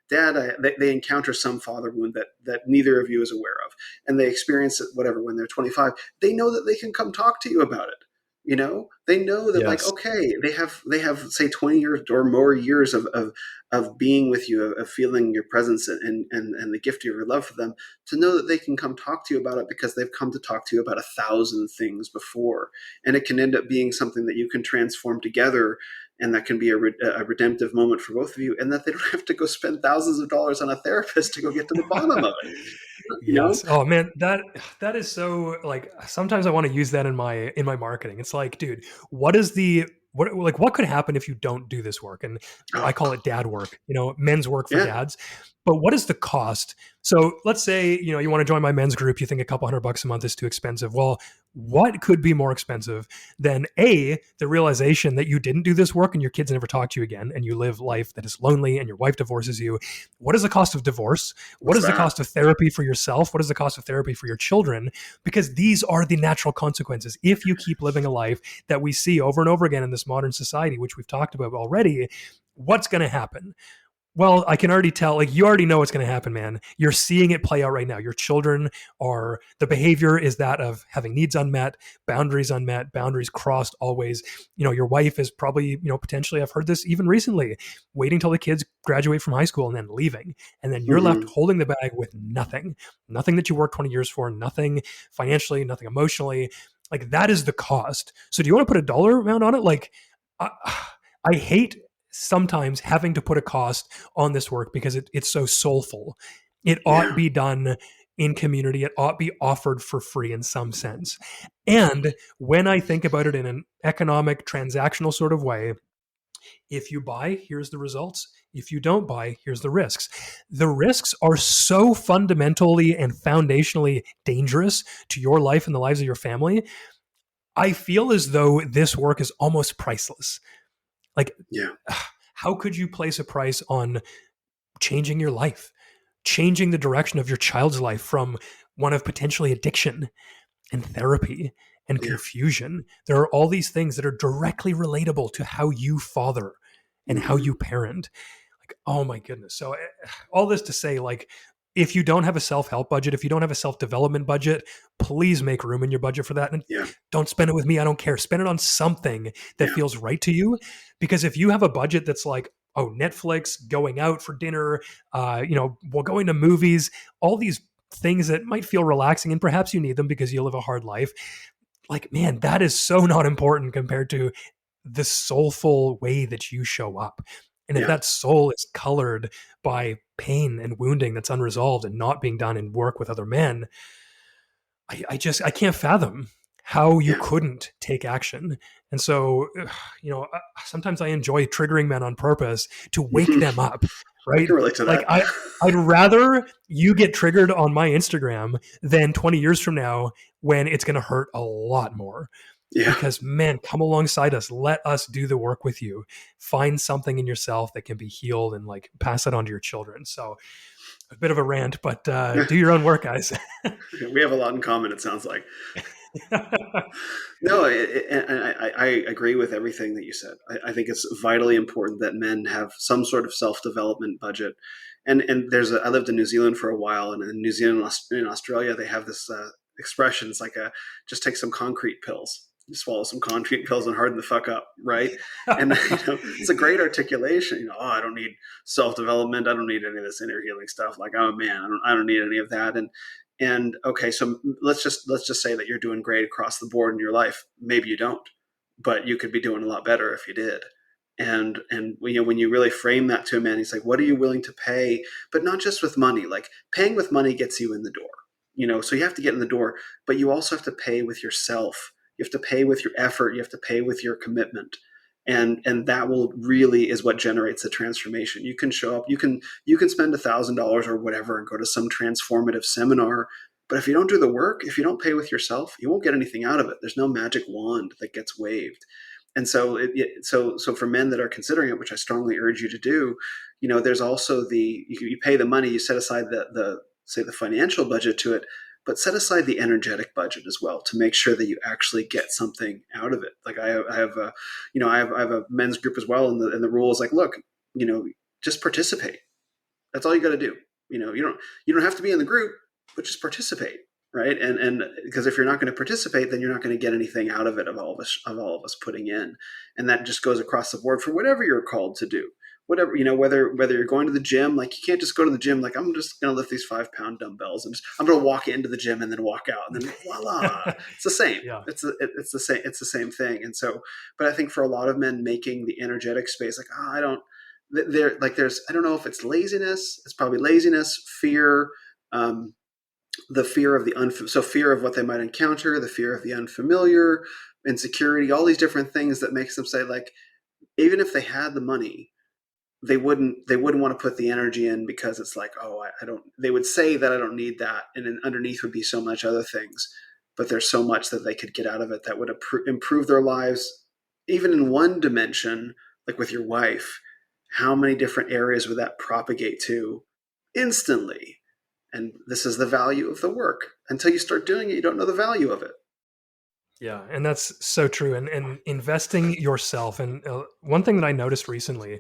S1: dad, they encounter some father wound that neither of you is aware of, and they experience it, whatever, when they're 25, they know that they can come talk to you about it. They know that, like,
S2: Yes.
S1: okay, they have say 20 years or more years of being with you, of feeling your presence, and the gift of your love for them, to know that they can come talk to you about it because they've come to talk to you about 1,000 things before. And it can end up being something that you can transform together, and that can be a redemptive moment for both of you, and that they don't have to go spend thousands of dollars on a therapist to go get to the bottom of it. You know?
S2: Yes. Oh man, that is so, like, sometimes I want to use that in my marketing. It's like, dude, what could happen if you don't do this work? And I
S1: Oh,
S2: call it dad work, men's work for
S1: yeah,
S2: dads. But what is the cost? So let's say, you want to join my men's group, you think a couple $100 a month is too expensive. Well, what could be more expensive than the realization that you didn't do this work and your kids never talk to you again and you live life that is lonely and your wife divorces you? What is the cost of divorce? What
S1: what's
S2: is the
S1: that?
S2: cost of therapy for yourself? What is the cost of therapy for your children? Because these are the natural consequences. If you keep living a life that we see over and over again in this modern society, which we've talked about already, what's going to happen? Well, I can already tell, like, you already know what's going to happen, man. You're seeing it play out right now. Your children the behavior is that of having needs unmet, boundaries crossed always. Your wife is probably, potentially, I've heard this even recently, waiting till the kids graduate from high school and then leaving. And then you're left
S1: Mm-hmm.
S2: holding the bag with nothing that you worked 20 years for, nothing financially, nothing emotionally. Like, that is the cost. So do you want to put a dollar amount on it? Like, I, I hate sometimes having to put a cost on this work because it's so soulful. It ought
S1: Yeah.
S2: be done in community. It ought be offered for free in some sense. And when I think about it in an economic, transactional sort of way, if you buy, here's the results. If you don't buy, here's the risks. The risks are so fundamentally and foundationally dangerous to your life and the lives of your family. I feel as though this work is almost priceless. Like,
S1: Yeah.
S2: how could you place a price on changing your life, changing the direction of your child's life from one of potentially addiction and therapy and
S1: Yeah.
S2: confusion? There are all these things that are directly relatable to how you father and how
S1: Mm-hmm.
S2: you parent. Like, oh my goodness. So, all this to say, like, if you don't have a self-help budget, if you don't have a self-development budget, please make room in your budget for that. And
S1: Yeah.
S2: don't spend it with me. I don't care. Spend it on something that
S1: Yeah.
S2: feels right to you. Because if you have a budget that's like, oh, Netflix, going out for dinner, well, going to movies, all these things that might feel relaxing, and perhaps you need them because you live a hard life. Like, man, that is so not important compared to the soulful way that you show up. And if
S1: Yeah.
S2: that soul is colored by pain and wounding that's unresolved and not being done in work with other men, I can't fathom how you
S1: Yeah.
S2: couldn't take action. And so, sometimes I enjoy triggering men on purpose to wake them up,
S1: I
S2: right?
S1: can relate to
S2: Like
S1: that.
S2: I'd rather you get triggered on my Instagram than 20 years from now when it's going to hurt a lot more.
S1: Yeah.
S2: Because man, come alongside us. Let us do the work with you. Find something in yourself that can be healed and like pass it on to your children. So a bit of a rant, but do your own work, guys.
S1: We have a lot in common, it sounds like. No, I agree with everything that you said. I think it's vitally important that men have some sort of self development budget. And I lived in New Zealand for a while, and in New Zealand and in Australia, they have this expression. It's like just take some concrete pills. You swallow some concrete pills and harden the fuck up, right? And it's a great articulation. Oh, I don't need self development. I don't need any of this inner healing stuff. Like, oh man, I don't need any of that. And okay, so let's just say that you're doing great across the board in your life. Maybe you don't, but you could be doing a lot better if you did. And when you really frame that to a man, he's like, what are you willing to pay? But not just with money. Like paying with money gets you in the door. So you have to get in the door, but you also have to pay with yourself. You have to pay with your effort. You have to pay with your commitment. And that will really is what generates the transformation. You can show up, you can spend $1,000 or whatever and go to some transformative seminar, but if you don't do the work, if you don't pay with yourself, you won't get anything out of it. There's no magic wand that gets waved. And so for men that are considering it, which I strongly urge you to do, there's also you pay the money, you set aside the say the financial budget to it, but set aside the energetic budget as well to make sure that you actually get something out of it. Like I have a men's group as well, and the rule is like, look, just participate. That's all you got to do. You don't have to be in the group, but just participate, right? And because if you're not going to participate, then you're not going to get anything out of it of all of us putting in, and that just goes across the board for whatever you're called to do. Whatever, whether you're going to the gym, like you can't just go to the gym like I'm just going to lift these 5-pound dumbbells and I'm going to walk into the gym and then walk out and then voila, it's the same.
S2: Yeah.
S1: It's the same thing. And so, but I think for a lot of men making the energetic space, like I don't, there's I don't know if it's laziness. It's probably laziness, fear, the fear of so fear of what they might encounter, the fear of the unfamiliar, insecurity, all these different things that makes them say like, even if they had the money, they wouldn't want to put the energy in because it's like, oh, I don't, they would say that I don't need that. And then underneath would be so much other things, but there's so much that they could get out of it that would improve their lives, even in one dimension, like with your wife. How many different areas would that propagate to instantly? And this is the value of the work. Until you start doing it, you don't know the value of it.
S2: Yeah, and that's so true. And investing yourself. And one thing that I noticed recently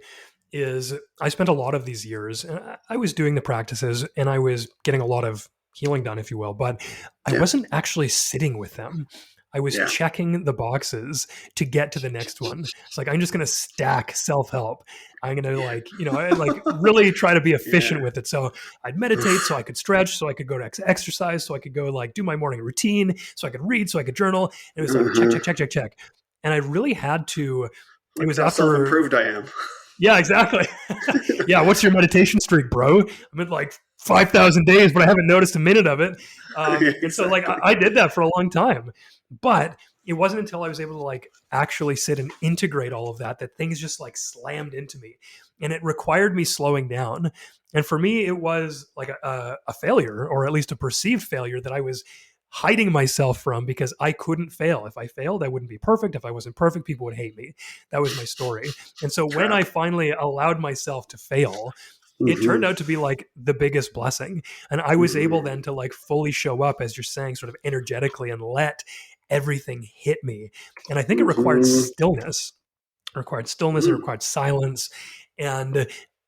S2: is I spent a lot of these years, and I was doing the practices and I was getting a lot of healing done, if you will, but I
S1: Yeah.
S2: wasn't actually sitting with them. I was
S1: Yeah.
S2: checking the boxes to get to the next one. It's like, I'm just going to stack self-help. I'm going to like really try to be efficient
S1: Yeah.
S2: with it. So I'd meditate so I could stretch, so I could go to exercise, so I could go like do my morning routine, so I could read, so I could journal. And it was like, check, check, check, check, check. And I really had to, it
S1: Look
S2: was
S1: how
S2: after,
S1: self-improved I am.
S2: yeah, exactly. Yeah, what's your meditation streak, bro? I'm at like 5,000 days, but I haven't noticed a minute of it.
S1: Yeah,
S2: And so like
S1: exactly.
S2: I did that for a long time, but it wasn't until I was able to like actually sit and integrate all of that things just like slammed into me, and it required me slowing down. And for me, it was like a failure, or at least a perceived failure that I was hiding myself from because I couldn't fail. If I failed, I wouldn't be perfect. If I wasn't perfect, people would hate me. That was my story. And so when I
S1: Trap.
S2: finally allowed myself to fail, it turned
S1: Mm-hmm.
S2: out to be like the biggest blessing. And I was able
S1: Mm-hmm.
S2: then to like fully show up, as you're saying, sort of energetically, and let everything hit me. And I think it required
S1: Mm-hmm.
S2: stillness. It required stillness, it required silence. And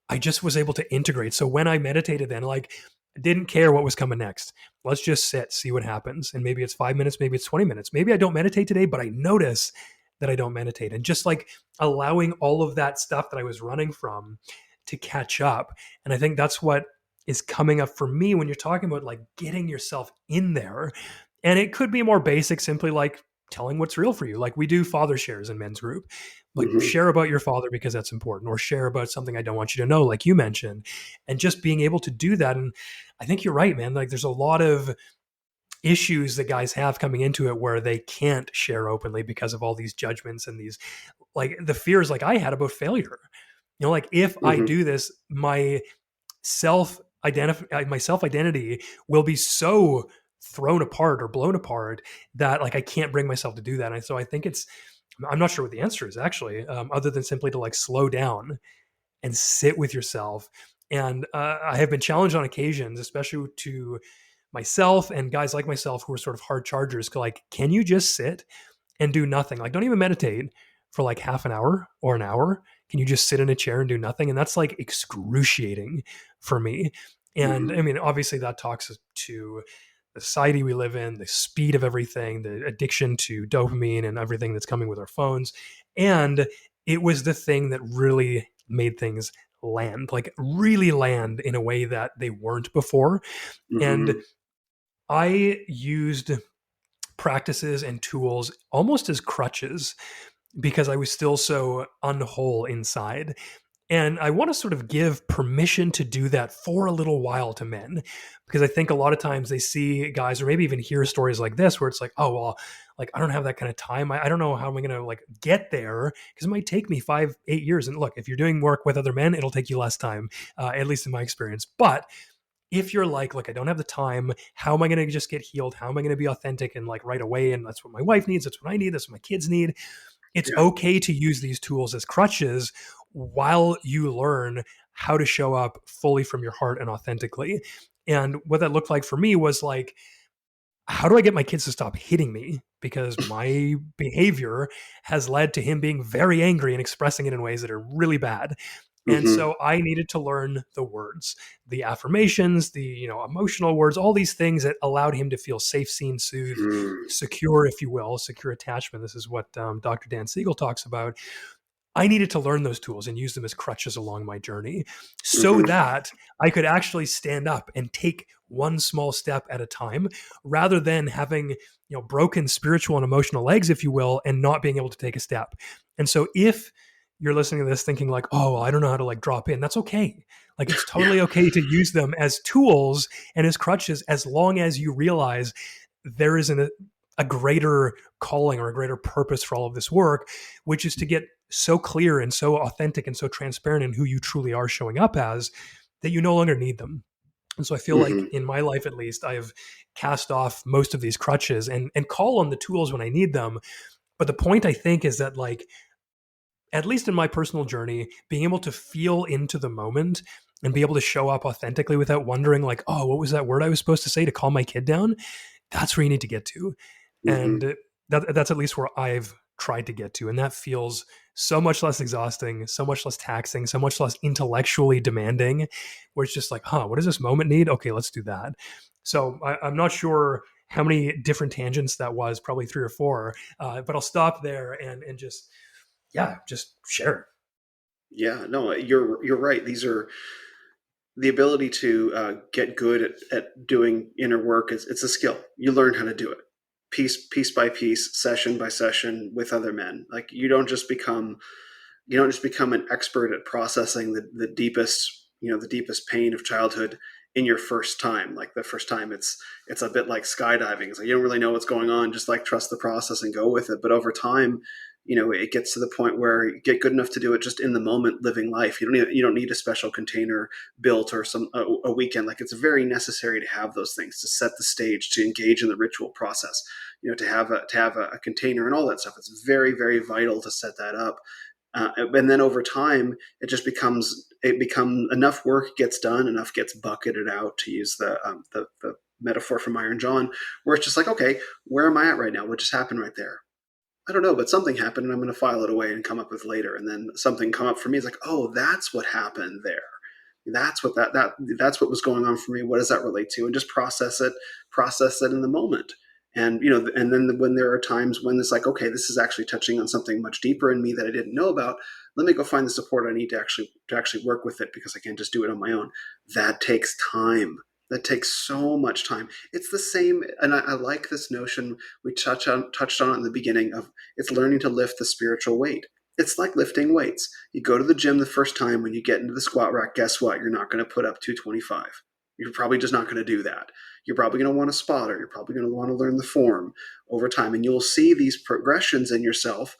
S2: I just was able to integrate. So when I meditated then, like, I didn't care what was coming next. Let's just sit, see what happens. And maybe it's 5 minutes, maybe it's 20 minutes. Maybe I don't meditate today, but I notice that I don't meditate. And just like allowing all of that stuff that I was running from to catch up. And I think that's what is coming up for me when you're talking about like getting yourself in there. And it could be more basic, simply like telling what's real for you. Like we do father shares in men's group. Like
S1: Mm-hmm.
S2: share about your father because that's important, or share about something I don't want you to know, like you mentioned, and just being able to do that. And I think you're right, man. Like there's a lot of issues that guys have coming into it where they can't share openly because of all these judgments and these like the fears like I had about failure. Like if I
S1: Mm-hmm.
S2: do this, my self identity will be so thrown apart or blown apart that like I can't bring myself to do that. And so I think I'm not sure what the answer is actually, other than simply to like slow down and sit with yourself. And I have been challenged on occasions, especially to myself and guys like myself who are sort of hard chargers. Like, can you just sit and do nothing? Like, don't even meditate for like half an hour or an hour. Can you just sit in a chair and do nothing? And that's like excruciating for me. And I
S1: Mm-hmm.
S2: mean, obviously, that talks to the society we live in, the speed of everything, the addiction to dopamine and everything that's coming with our phones. And it was the thing that really made things land, like really land in a way that they weren't before. And
S1: Mm-hmm.
S2: I used practices and tools almost as crutches because I was still so unwhole inside. And I want to sort of give permission to do that for a little while to men, because I think a lot of times they see guys or maybe even hear stories like this where it's like, oh, well, like I don't have that kind of time. I don't know how am I going to like get there because it might take me 5, 8 years. And look, if you're doing work with other men, it'll take you less time, at least in my experience. But if you're like, look, I don't have the time, how am I going to just get healed? How am I going to be authentic and like right away? And that's what my wife needs. That's what I need. That's what my kids need. It's
S1: Yeah.
S2: okay to use these tools as crutches while you learn how to show up fully from your heart and authentically. And what that looked like for me was like, how do I get my kids to stop hitting me? Because my behavior has led to him being very angry and expressing it in ways that are really bad. And
S1: Mm-hmm.
S2: so I needed to learn the words, the affirmations, the emotional words, all these things that allowed him to feel safe, seen, soothed,
S1: Mm-hmm.
S2: secure, if you will, secure attachment. This is what Dr. Dan Siegel talks about. I needed to learn those tools and use them as crutches along my journey so
S1: Mm-hmm.
S2: that I could actually stand up and take one small step at a time rather than having, broken spiritual and emotional legs, if you will, and not being able to take a step. And so if you're listening to this thinking like, oh, well, I don't know how to like drop in, that's okay. Like it's
S1: Yeah.
S2: totally okay to use them as tools and as crutches as long as you realize there is a greater calling or a greater purpose for all of this work, which is to get so clear and so authentic and so transparent in who you truly are showing up as that you no longer need them. And so I feel like
S1: Mm-hmm.
S2: in my life, at least, I've cast off most of these crutches and call on the tools when I need them. But the point I think is that like, at least in my personal journey, being able to feel into the moment and be able to show up authentically without wondering like, oh, what was that word I was supposed to say to calm my kid down? That's where you need to get to.
S1: Mm-hmm.
S2: And that's at least where I've tried to get to. And that feels so much less exhausting, so much less taxing, so much less intellectually demanding, where it's just like, huh, what does this moment need? Okay, let's do that. So I'm not sure how many different tangents that was, probably 3 or 4, but I'll stop there and just, yeah, just share.
S1: Yeah. No, you're right. These are the ability to get good at doing inner work. It's a skill. You learn how to do it piece by piece, session by session with other men. Like you don't just become an expert at processing the deepest the deepest pain of childhood in your first time. Like the first time, it's a bit like skydiving. It's like you don't really know what's going on, just like trust the process and go with it. But over time, it gets to the point where you get good enough to do it just in the moment, living life. You don't need a special container built or a weekend. Like it's very necessary to have those things to set the stage, to engage in the ritual process. To have a container and all that stuff. It's very, very vital to set that up. And then over time, it become enough work gets done, enough gets bucketed out, to use the metaphor from Iron John, where it's just like, okay, where am I at right now? What just happened right there? I don't know, but something happened, and I'm going to file it away and come up with later. And then something come up for me. It's like, oh, that's what happened there. That's what was going on for me. What does that relate to? And just process it in the moment. And then when there are times when it's like, okay, this is actually touching on something much deeper in me that I didn't know about. Let me go find the support I need to actually work with it, because I can't just do it on my own. That takes time. That takes so much time. It's the same, and I like this notion we touched on in the beginning of it's learning to lift the spiritual weight. It's like lifting weights. You go to the gym the first time, when you get into the squat rack, guess what? You're not going to put up 225. You're probably just not going to do that. You're probably going to want a spotter. You're probably going to want to learn the form over time. And you'll see these progressions in yourself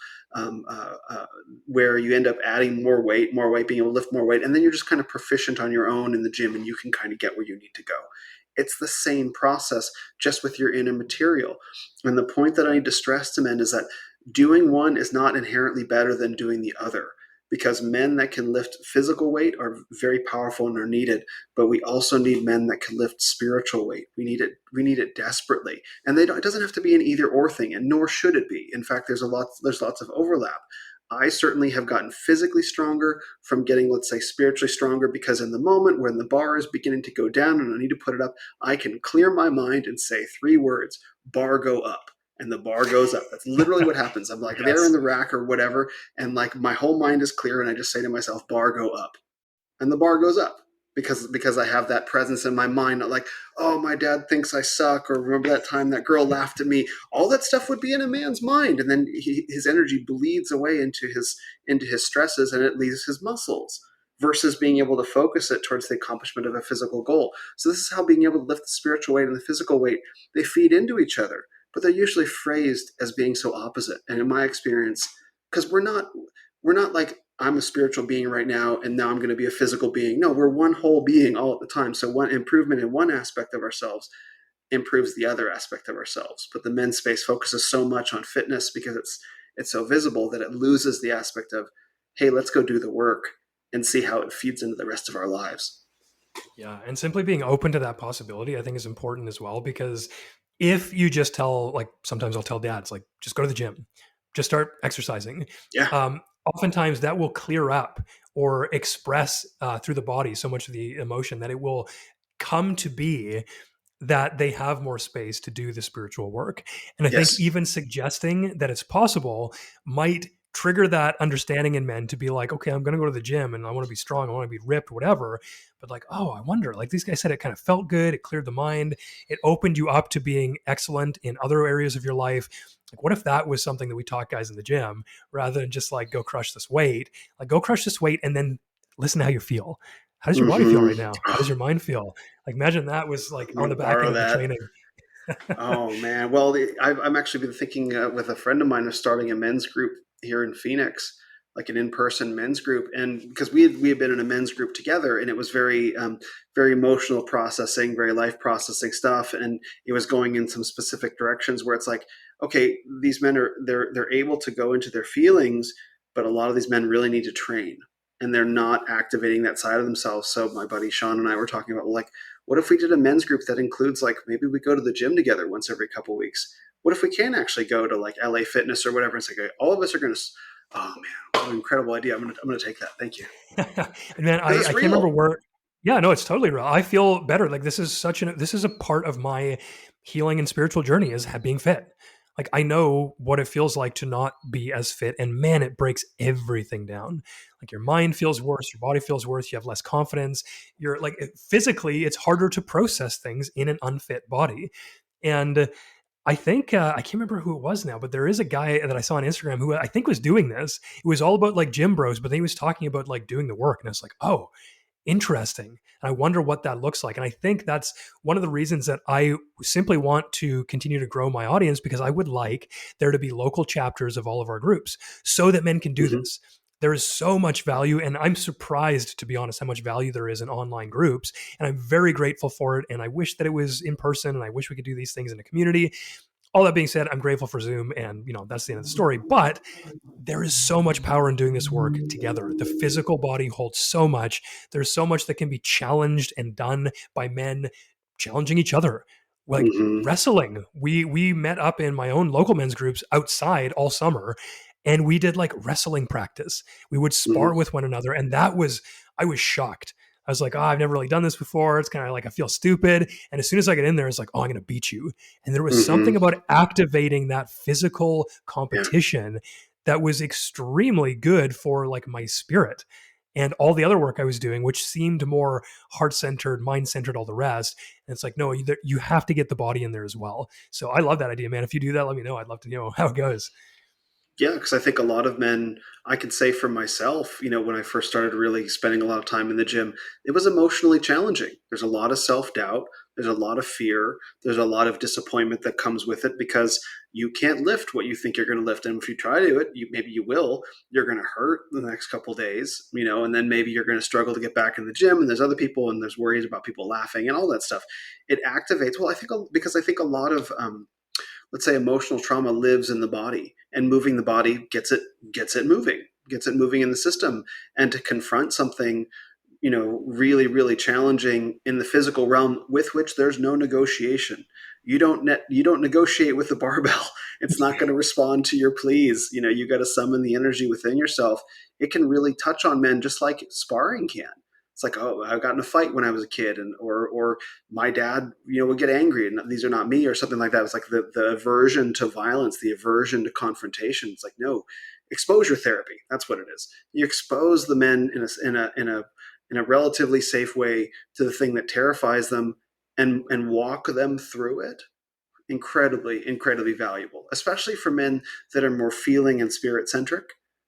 S1: where you end up adding more weight, being able to lift more weight, and then you're just kind of proficient on your own in the gym, and you can kind of get where you need to go. It's the same process, just with your inner material. And the point that I need to stress to men is that doing one is not inherently better than doing the other, because men that can lift physical weight are very powerful and are needed, but we also need men that can lift spiritual weight. We need it desperately. And it doesn't have to be an either or thing, and nor should it be. In fact, there's lots of overlap. I certainly have gotten physically stronger from getting, let's say, spiritually stronger, because in the moment when the bar is beginning to go down and I need to put it up, I can clear my mind and say 3 words: bar go up. And the bar goes up. That's literally what happens. I'm like there in
S2: Yes.
S1: the rack or whatever, and like my whole mind is clear, and I just say to myself, bar go up. And the bar goes up, because I have that presence in my mind, not like, oh, my dad thinks I suck, or remember that time that girl laughed at me. All that stuff would be in a man's mind, and then his energy bleeds away into his stresses, and it leaves his muscles, versus being able to focus it towards the accomplishment of a physical goal. So this is how being able to lift the spiritual weight and the physical weight, they feed into each other, but they're usually phrased as being so opposite. And in my experience, because we're not like, I'm a spiritual being right now, and now I'm going to be a physical being. No, we're one whole being all at the time. So one improvement in one aspect of ourselves improves the other aspect of ourselves. But the men's space focuses so much on fitness, because it's so visible, that it loses the aspect of, hey, let's go do the work and see how it feeds into the rest of our lives.
S2: Yeah. And simply being open to that possibility, I think, is important as well. Because if you just tell, like, sometimes I'll tell dads, like, just go to the gym, just start exercising.
S1: Yeah.
S2: Oftentimes that will clear up or express through the body so much of the emotion that it will come to be that they have more space to do the spiritual work. And I think
S1: Yes.
S2: even suggesting that it's possible might trigger that understanding in men to be like, okay, I'm going to go to the gym and I want to be strong, I want to be ripped, whatever. But like, oh, I wonder, like these guys said, it kind of felt good. It cleared the mind. It opened you up to being excellent in other areas of your life. Like, what if that was something that we taught guys in the gym rather than just like, go crush this weight, like go crush this weight and then listen to how you feel. How does your body feel
S1: Mm-hmm.
S2: right now? How does your mind feel? Like, imagine that was like
S1: I'm
S2: on
S1: going
S2: the
S1: to
S2: back
S1: borrow
S2: end of the
S1: that.
S2: training.
S1: Oh man, well, I'm actually been thinking with a friend of mine of starting a men's group here in Phoenix, like an in-person men's group, and because we had been in a men's group together, and it was very emotional processing, very life processing stuff, and it was going in some specific directions where it's like, okay, these men they're able to go into their feelings, but a lot of these men really need to train, and they're not activating that side of themselves. So my buddy Sean and I were talking about, like, what if we did a men's group that includes, like, maybe we go to the gym together once every couple of weeks? What if we can actually go to like LA Fitness or whatever? It's like, okay, all of us are going to. Oh man, what an incredible idea! I'm gonna take that. Thank you,
S2: And man,
S1: because
S2: I
S1: it's
S2: can't remember
S1: real.
S2: where. Yeah, no, it's totally real. I feel better. Like this is a part of my healing and spiritual journey is being fit. Like I know what it feels like to not be as fit, and man, it breaks everything down. Like your mind feels worse, your body feels worse, you have less confidence. You're like physically, it's harder to process things in an unfit body. And I think I can't remember who it was now, but there is a guy that I saw on Instagram who I think was doing this. It was all about like gym bros, but then he was talking about like doing the work, and it's like, oh, interesting. And I wonder what that looks like. And I think that's one of the reasons that I simply want to continue to grow my audience, because I would like there to be local chapters of all of our groups so that men can do
S1: Mm-hmm.
S2: this. There is so much value, and I'm surprised, to be honest, how much value there is in online groups. And I'm very grateful for it. And I wish that it was in person, and I wish we could do these things in a community. All that being said, I'm grateful for Zoom, and that's the end of the story. But there is so much power in doing this work together. The physical body holds so much. There's so much that can be challenged and done by men challenging each other. Like
S1: Mm-hmm.
S2: wrestling. We met up in my own local men's groups outside all summer, and we did like wrestling practice. We would spar
S1: Mm-hmm.
S2: with one another, and I was shocked. I was like, oh, I've never really done this before. It's kind of like I feel stupid. And as soon as I get in there, it's like, oh, I'm going to beat you. And there was
S1: Mm-hmm.
S2: something about activating that physical
S1: Yeah.
S2: competition that was extremely good for like my spirit and all the other work I was doing, which seemed more heart centered, mind centered, all the rest. And it's like, no, you have to get the body in there as well. So I love that idea, man. If you do that, let me know. I'd love to know how it goes.
S1: Yeah, because I think a lot of men, I could say for myself, when I first started really spending a lot of time in the gym, it was emotionally challenging. There's a lot of self doubt, there's a lot of fear, there's a lot of disappointment that comes with it because you can't lift what you think you're going to lift. And if you try to do it, maybe you will, you're going to hurt the next couple of days, and then maybe you're going to struggle to get back in the gym. And there's other people, and there's worries about people laughing and all that stuff. It activates, well, I think, because I think a lot of, let's say emotional trauma lives in the body, and moving the body gets it moving in the system. And to confront something really really challenging in the physical realm with which there's no negotiation. You don't negotiate with the barbell. It's not going to respond to your pleas. You got to summon the energy within yourself. It can really touch on men just like sparring can. It's like, oh, I got in a fight when I was a kid, and or my dad, would get angry, and these are not me, or something like that. It's like the aversion to violence, the aversion to confrontation. It's like, no, exposure therapy. That's what it is. You expose the men in a relatively safe way to the thing that terrifies them, and walk them through it. Incredibly incredibly valuable, especially for men that are more feeling and spirit centric,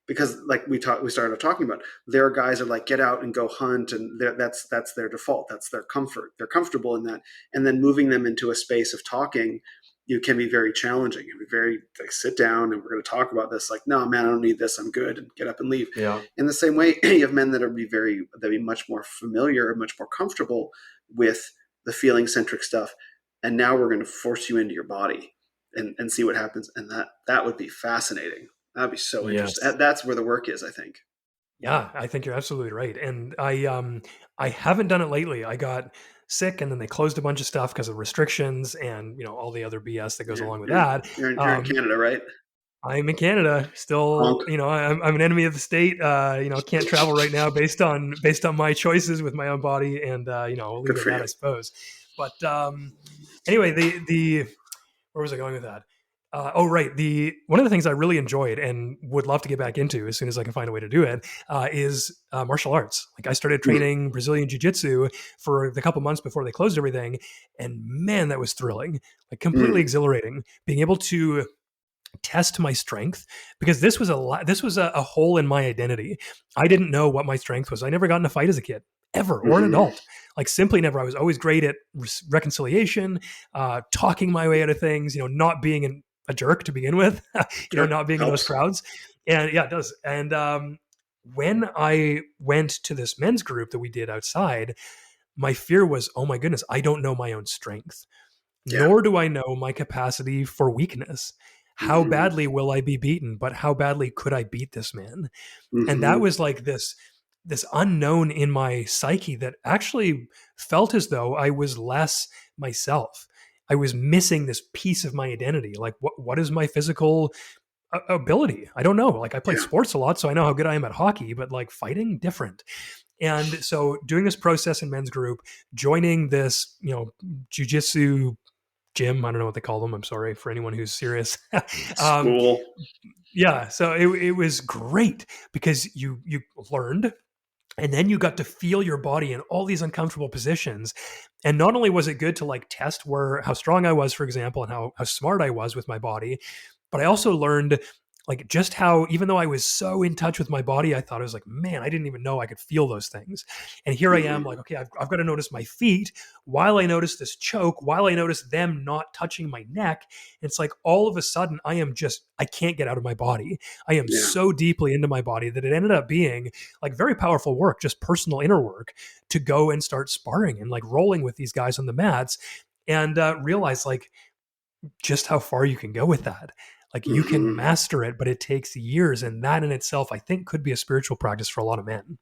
S1: because like we started talking about, their guys are like, get out and go hunt, and that's their default, that's their comfort, they're comfortable in that. And then moving them into a space of talking, you can be very challenging and be very like, sit down and we're going to talk about this. Like, no man, I don't need this, I'm good, and get up and leave.
S2: Yeah.
S1: In the same way, you have men that are be much more familiar, much more comfortable with the feeling centric stuff, and now we're going to force you into your body and see what happens. And that would be fascinating. That'd be so
S2: Yes.
S1: interesting. That's where the work is, I think.
S2: Yeah, I think you're absolutely right. And I haven't done it lately. I got sick and then they closed a bunch of stuff because of restrictions and, all the other BS that goes
S1: You're
S2: along with
S1: you're
S2: that.
S1: you're in Canada, right?
S2: I'm in Canada still,
S1: Honk.
S2: I'm an enemy of the state. Can't travel right now based on my choices with my own body, and we'll leave
S1: Good
S2: it at
S1: for
S2: that, I
S1: you.
S2: suppose. But anyway, the where was I going with that? Oh, right. The one of the things I really enjoyed and would love to get back into as soon as I can find a way to do it is martial arts. Like I started
S1: Mm,
S2: training Brazilian Jiu Jitsu for the couple months before they closed everything, and man, that was thrilling. Like completely
S1: mm,
S2: exhilarating. Being able to test my strength, because this was a hole in my identity. I didn't know what my strength was. I never got in a fight as a kid, ever, or an
S1: mm-hmm.
S2: adult. Like simply never. I was always great at reconciliation, talking my way out of things, not being a jerk to begin with,
S1: Sure.
S2: not being in those
S1: Helps.
S2: crowds. And yeah, it does. And when I went to this men's group that we did outside, my fear was, oh my goodness, I don't know my own strength,
S1: Yeah.
S2: nor do I know my capacity for weakness. How
S1: Mm-hmm.
S2: badly will I be beaten? But how badly could I beat this man? And that
S1: Mm-hmm.
S2: was like this unknown in my psyche that actually felt as though I was less myself. I was missing this piece of my identity. Like what is my physical ability? I don't know. Like I played
S1: Yeah.
S2: sports a lot, so I know how good I am at hockey, but like fighting, different. And so doing this process in men's group, joining this, jujitsu gym. I don't know what they call them. I'm sorry for anyone who's serious. um,
S1: School.
S2: yeah, so it was great because you learned, and then you got to feel your body in all these uncomfortable positions. And not only was it good to like test where how strong I was, for example, and how smart I was with my body, but I also learned like just how, even though I was so in touch with my body, I thought I was like, man, I didn't even know I could feel those things. And here I am like,
S1: Mm-hmm.
S2: okay, I've got to notice my feet while I notice this choke, while I notice them not touching my neck. It's like all of a sudden I can't get out of my body. I am
S1: Yeah.
S2: so deeply into my body that it ended up being like very powerful work, just personal inner work, to go and start sparring and like rolling with these guys on the mats, and realize like just how far you can go with that. Like you can
S1: Mm-hmm.
S2: master it, but it takes years. And that in itself, I think, could be a spiritual practice for a lot of men.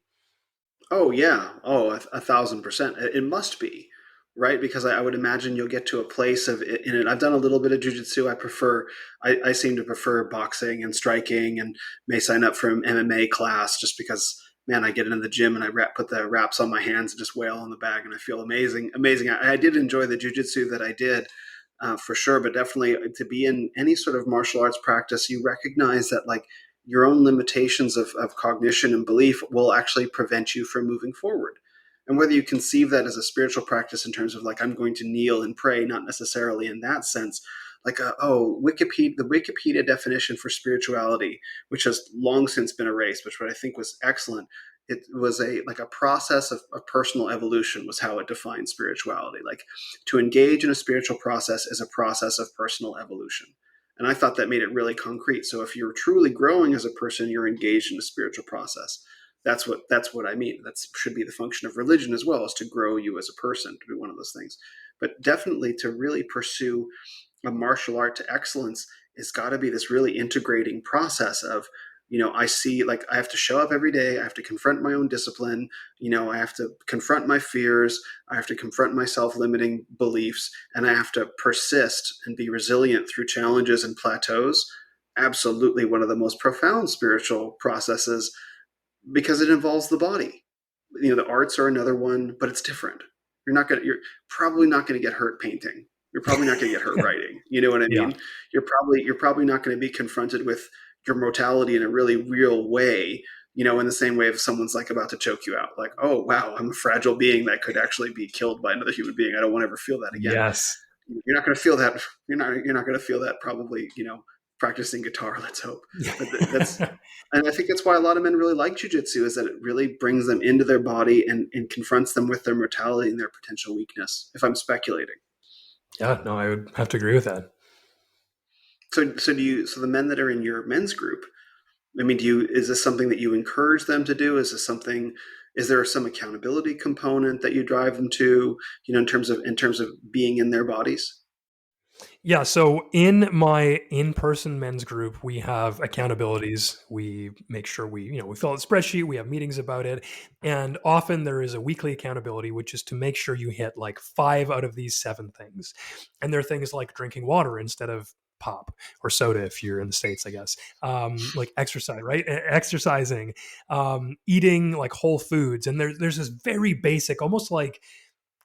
S1: Oh yeah. Oh, 1,000%. It must be, right? Because I would imagine you'll get to a place of it in it. I've done a little bit of jujitsu. I seem to prefer boxing and striking, and may sign up for an MMA class just because, man, I get into the gym and put the wraps on my hands and just wail on the bag, and I feel amazing, amazing. I did enjoy the jujitsu that I did, for sure, but definitely to be in any sort of martial arts practice, you recognize that like your own limitations of cognition and belief will actually prevent you from moving forward. And whether you conceive that as a spiritual practice in terms of like, I'm going to kneel and pray, not necessarily in that sense, like Wikipedia, the Wikipedia definition for spirituality, which has long since been erased, which what I think was excellent. It was a process of personal evolution was how it defined spirituality. Like to engage in a spiritual process is a process of personal evolution. And I thought that made it really concrete. So if you're truly growing as a person, you're engaged in a spiritual process. That's what I mean. That should be the function of religion as well, is to grow you as a person, to be one of those things. But definitely to really pursue a martial art to excellence has got to be this really integrating process of, I see, like, I have to show up every day. I have to confront my own discipline. I have to confront my fears. I have to confront my self-limiting beliefs, and I have to persist and be resilient through challenges and plateaus. Absolutely one of the most profound spiritual processes, because it involves the body. The arts are another one, but it's different. You're probably not going to get hurt painting. You're probably not going to get hurt writing. You know what I
S2: Yeah.
S1: mean? You're probably not going to be confronted with your mortality in a really real way. In the same way if someone's like about to choke you out, like, oh wow, I'm a fragile being that could actually be killed by another human being. I don't want to ever feel that again.
S2: Yes.
S1: You're not going to feel that. You're not going to feel that probably. Practicing guitar. Let's hope. But that's and I think that's why a lot of men really like jujitsu, is that it really brings them into their body and confronts them with their mortality and their potential weakness. If I'm speculating.
S2: Yeah, no, I would have to agree with that.
S1: So the men that are in your men's group, I mean, is this something that you encourage them to do? Is there some accountability component that you drive them to, in terms of being in their bodies?
S2: Yeah, so in my in-person men's group, we have accountabilities. We make sure we fill out a spreadsheet, we have meetings about it, and often there is a weekly accountability, which is to make sure you hit like 5 out of these 7 things. And they're things like drinking water instead of pop or soda if you're in the States, I guess. Like exercise, right? Exercising, eating like whole foods. And there's this very basic, almost like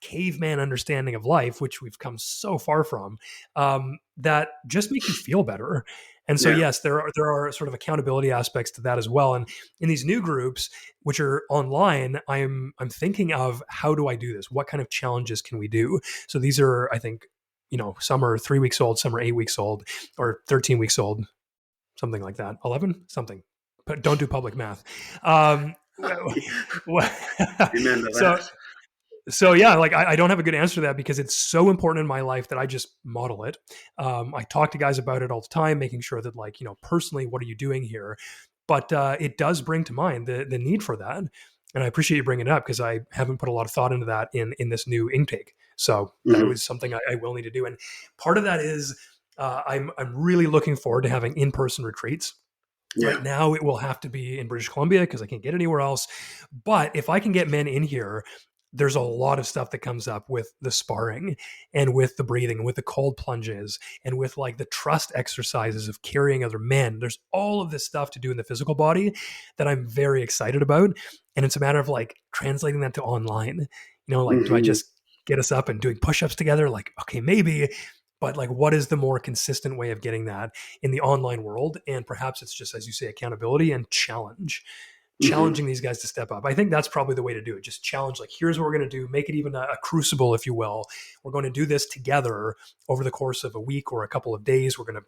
S2: caveman understanding of life, which we've come so far from, that just make you feel better. And so,
S1: Yeah.
S2: yes, there are sort of accountability aspects to that as well. And in these new groups, which are online, I'm thinking of, how do I do this? What kind of challenges can we do? So these are, I think, some are 3 weeks old, some are 8 weeks old, or 13 weeks old, something like that. 11 something. But don't do public math.
S1: Amen to
S2: So
S1: that.
S2: so yeah, like I don't have a good answer to that because it's so important in my life that I just model it. I talk to guys about it all the time, making sure that, like, personally, what are you doing here? But it does bring to mind the need for that, and I appreciate you bringing it up because I haven't put a lot of thought into that in this new intake. So that
S1: Hmm.
S2: was something I will need to do, and part of that is I'm really looking forward to having in person retreats.
S1: Yeah.
S2: Right now, it will have to be in British Columbia because I can't get anywhere else. But if I can get men in here, there's a lot of stuff that comes up with the sparring and with the breathing, with the cold plunges, and with like the trust exercises of carrying other men. There's all of this stuff to do in the physical body that I'm very excited about. And it's a matter of like translating that to online. Like, do I
S1: Hmm.
S2: just get us up and doing push ups together? Like, okay, maybe. But like, what is the more consistent way of getting that in the online world? And perhaps it's just, as you say, accountability and
S1: Hmm.
S2: challenging these guys to step up. I think that's probably the way to do it. Just challenge, like, here's what we're going to do, make it even a crucible, if you will. We're going to do this together over the course of a week or a couple of days. We're going to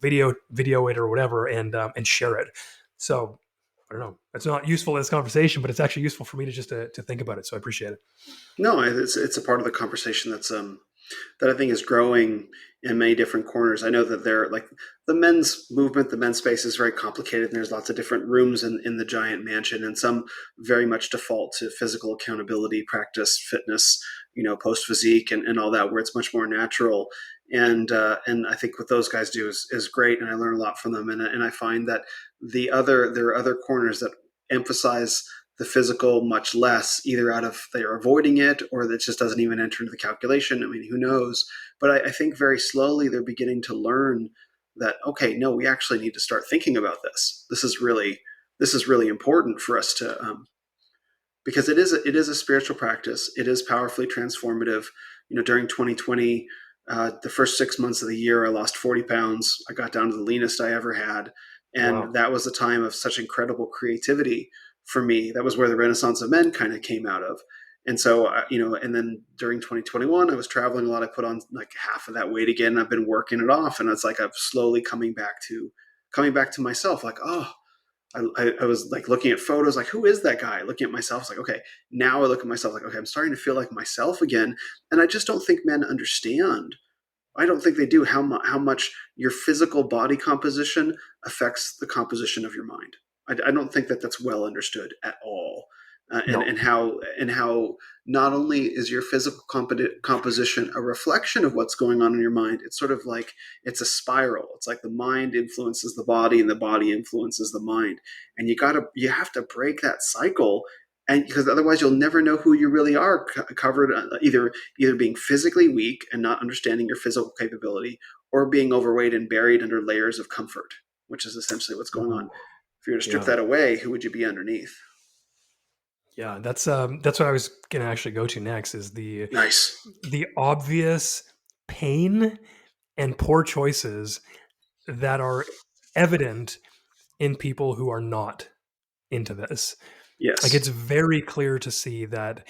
S2: video it or whatever, and share it. So I don't know. It's not useful in this conversation, but it's actually useful for me to just to think about it. So I appreciate it.
S1: No, it's a part of the conversation that I think is growing in many different corners. I know that they're like the men's movement, the men's space is very complicated, and there's lots of different rooms in the giant mansion, and some very much default to physical accountability, practice, fitness, post physique, and all that, where it's much more natural. And I think what those guys do is great, and I learn a lot from them. And I find that there are other corners that emphasize the physical much less, either out of they're avoiding it or that just doesn't even enter into the calculation. I mean, who knows? But I think very slowly they're beginning to learn that, okay, no, we actually need to start thinking about this. This is really important for us to, because it is a spiritual practice. It is powerfully transformative. During 2020, the first 6 months of the year, I lost 40 pounds. I got down to the leanest I ever had, and
S2: Wow.
S1: that was a time of such incredible creativity for me. That was where the Renaissance of Men kind of came out of. And so, and then during 2021, I was traveling a lot. I put on like half of that weight again. I've been working it off, and it's like I'm slowly coming back to myself. Like, oh, I was like looking at photos, like, who is that guy? Looking at myself, it's like, okay, now I look at myself, like, okay, I'm starting to feel like myself again. And I just don't think men understand. I don't think they do how much your physical body composition affects the composition of your mind. I don't think that that's well understood at all. And
S2: No.
S1: and how not only is your physical composition a reflection of what's going on in your mind, it's sort of like it's a spiral. It's like the mind influences the body, and the body influences the mind, and you have to break that cycle, and because otherwise you'll never know who you really are, covered either being physically weak and not understanding your physical capability, or being overweight and buried under layers of comfort, which is essentially what's going on.
S2: Ooh,
S1: If you were to strip
S2: yeah.
S1: that away, who would you be underneath?
S2: Yeah, that's what I was gonna actually go to next is
S1: Nice.
S2: the obvious pain and poor choices that are evident in people who are not into this. Like
S1: Yes.
S2: it's very clear to see that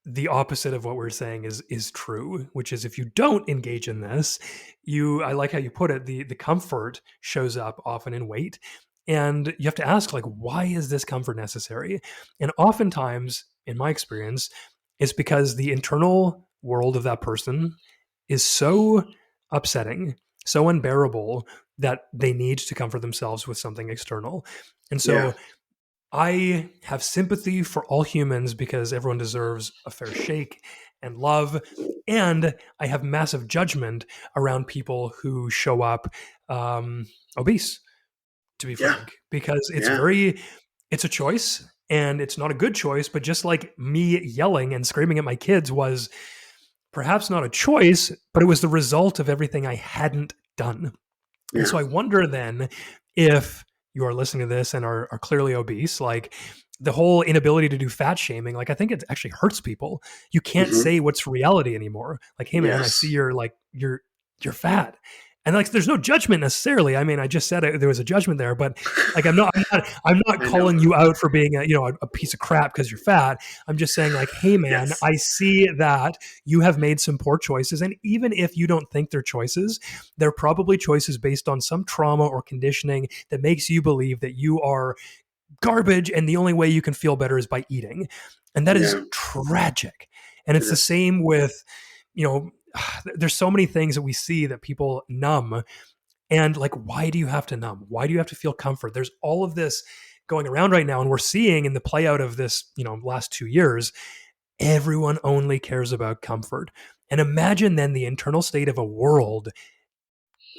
S2: the opposite of what we're saying is true, which is if you don't engage in this, I like how you put it, the comfort shows up often in weight. And you have to ask, like, why is this comfort necessary? And oftentimes, in my experience, it's because the internal world of that person is so upsetting, so unbearable that they need to comfort themselves with something external. And
S1: Yeah.
S2: so I have sympathy for all humans because everyone deserves a fair shake and love. And I have massive judgment around people who show up um, obese, to be
S1: Yeah.
S2: frank, because
S1: Yeah.
S2: it's a choice and it's not a good choice. But just like me yelling and screaming at my kids was perhaps not a choice, but it was the result of everything I hadn't done. And
S1: Yeah.
S2: so I wonder then if you are listening to this and are clearly obese, like the whole inability to do fat shaming, like I think it actually hurts people. You can't
S1: Hmm.
S2: say what's reality anymore. Like, hey man, I see
S1: Yes.
S2: you're fat. And like there's no judgment necessarily. I mean, I just said there was a judgment there, but like I'm not
S1: I know.
S2: calling you out for being a piece of crap because you're fat. I'm just saying like, hey man,
S1: Yes.
S2: I see that you have made some poor choices. And even if you don't think they're choices, they're probably choices based on some trauma or conditioning that makes you believe that you are garbage and the only way you can feel better is by eating. And that is
S1: Yeah.
S2: tragic. And
S1: It
S2: it's the
S1: is.
S2: same with, you know, there's so many things that we see that people numb. And like, why do you have to numb? Why do you have to feel comfort? There's all of this going around right now. And we're seeing in the play out of this, last 2 years, everyone only cares about comfort. And imagine then the internal state of a world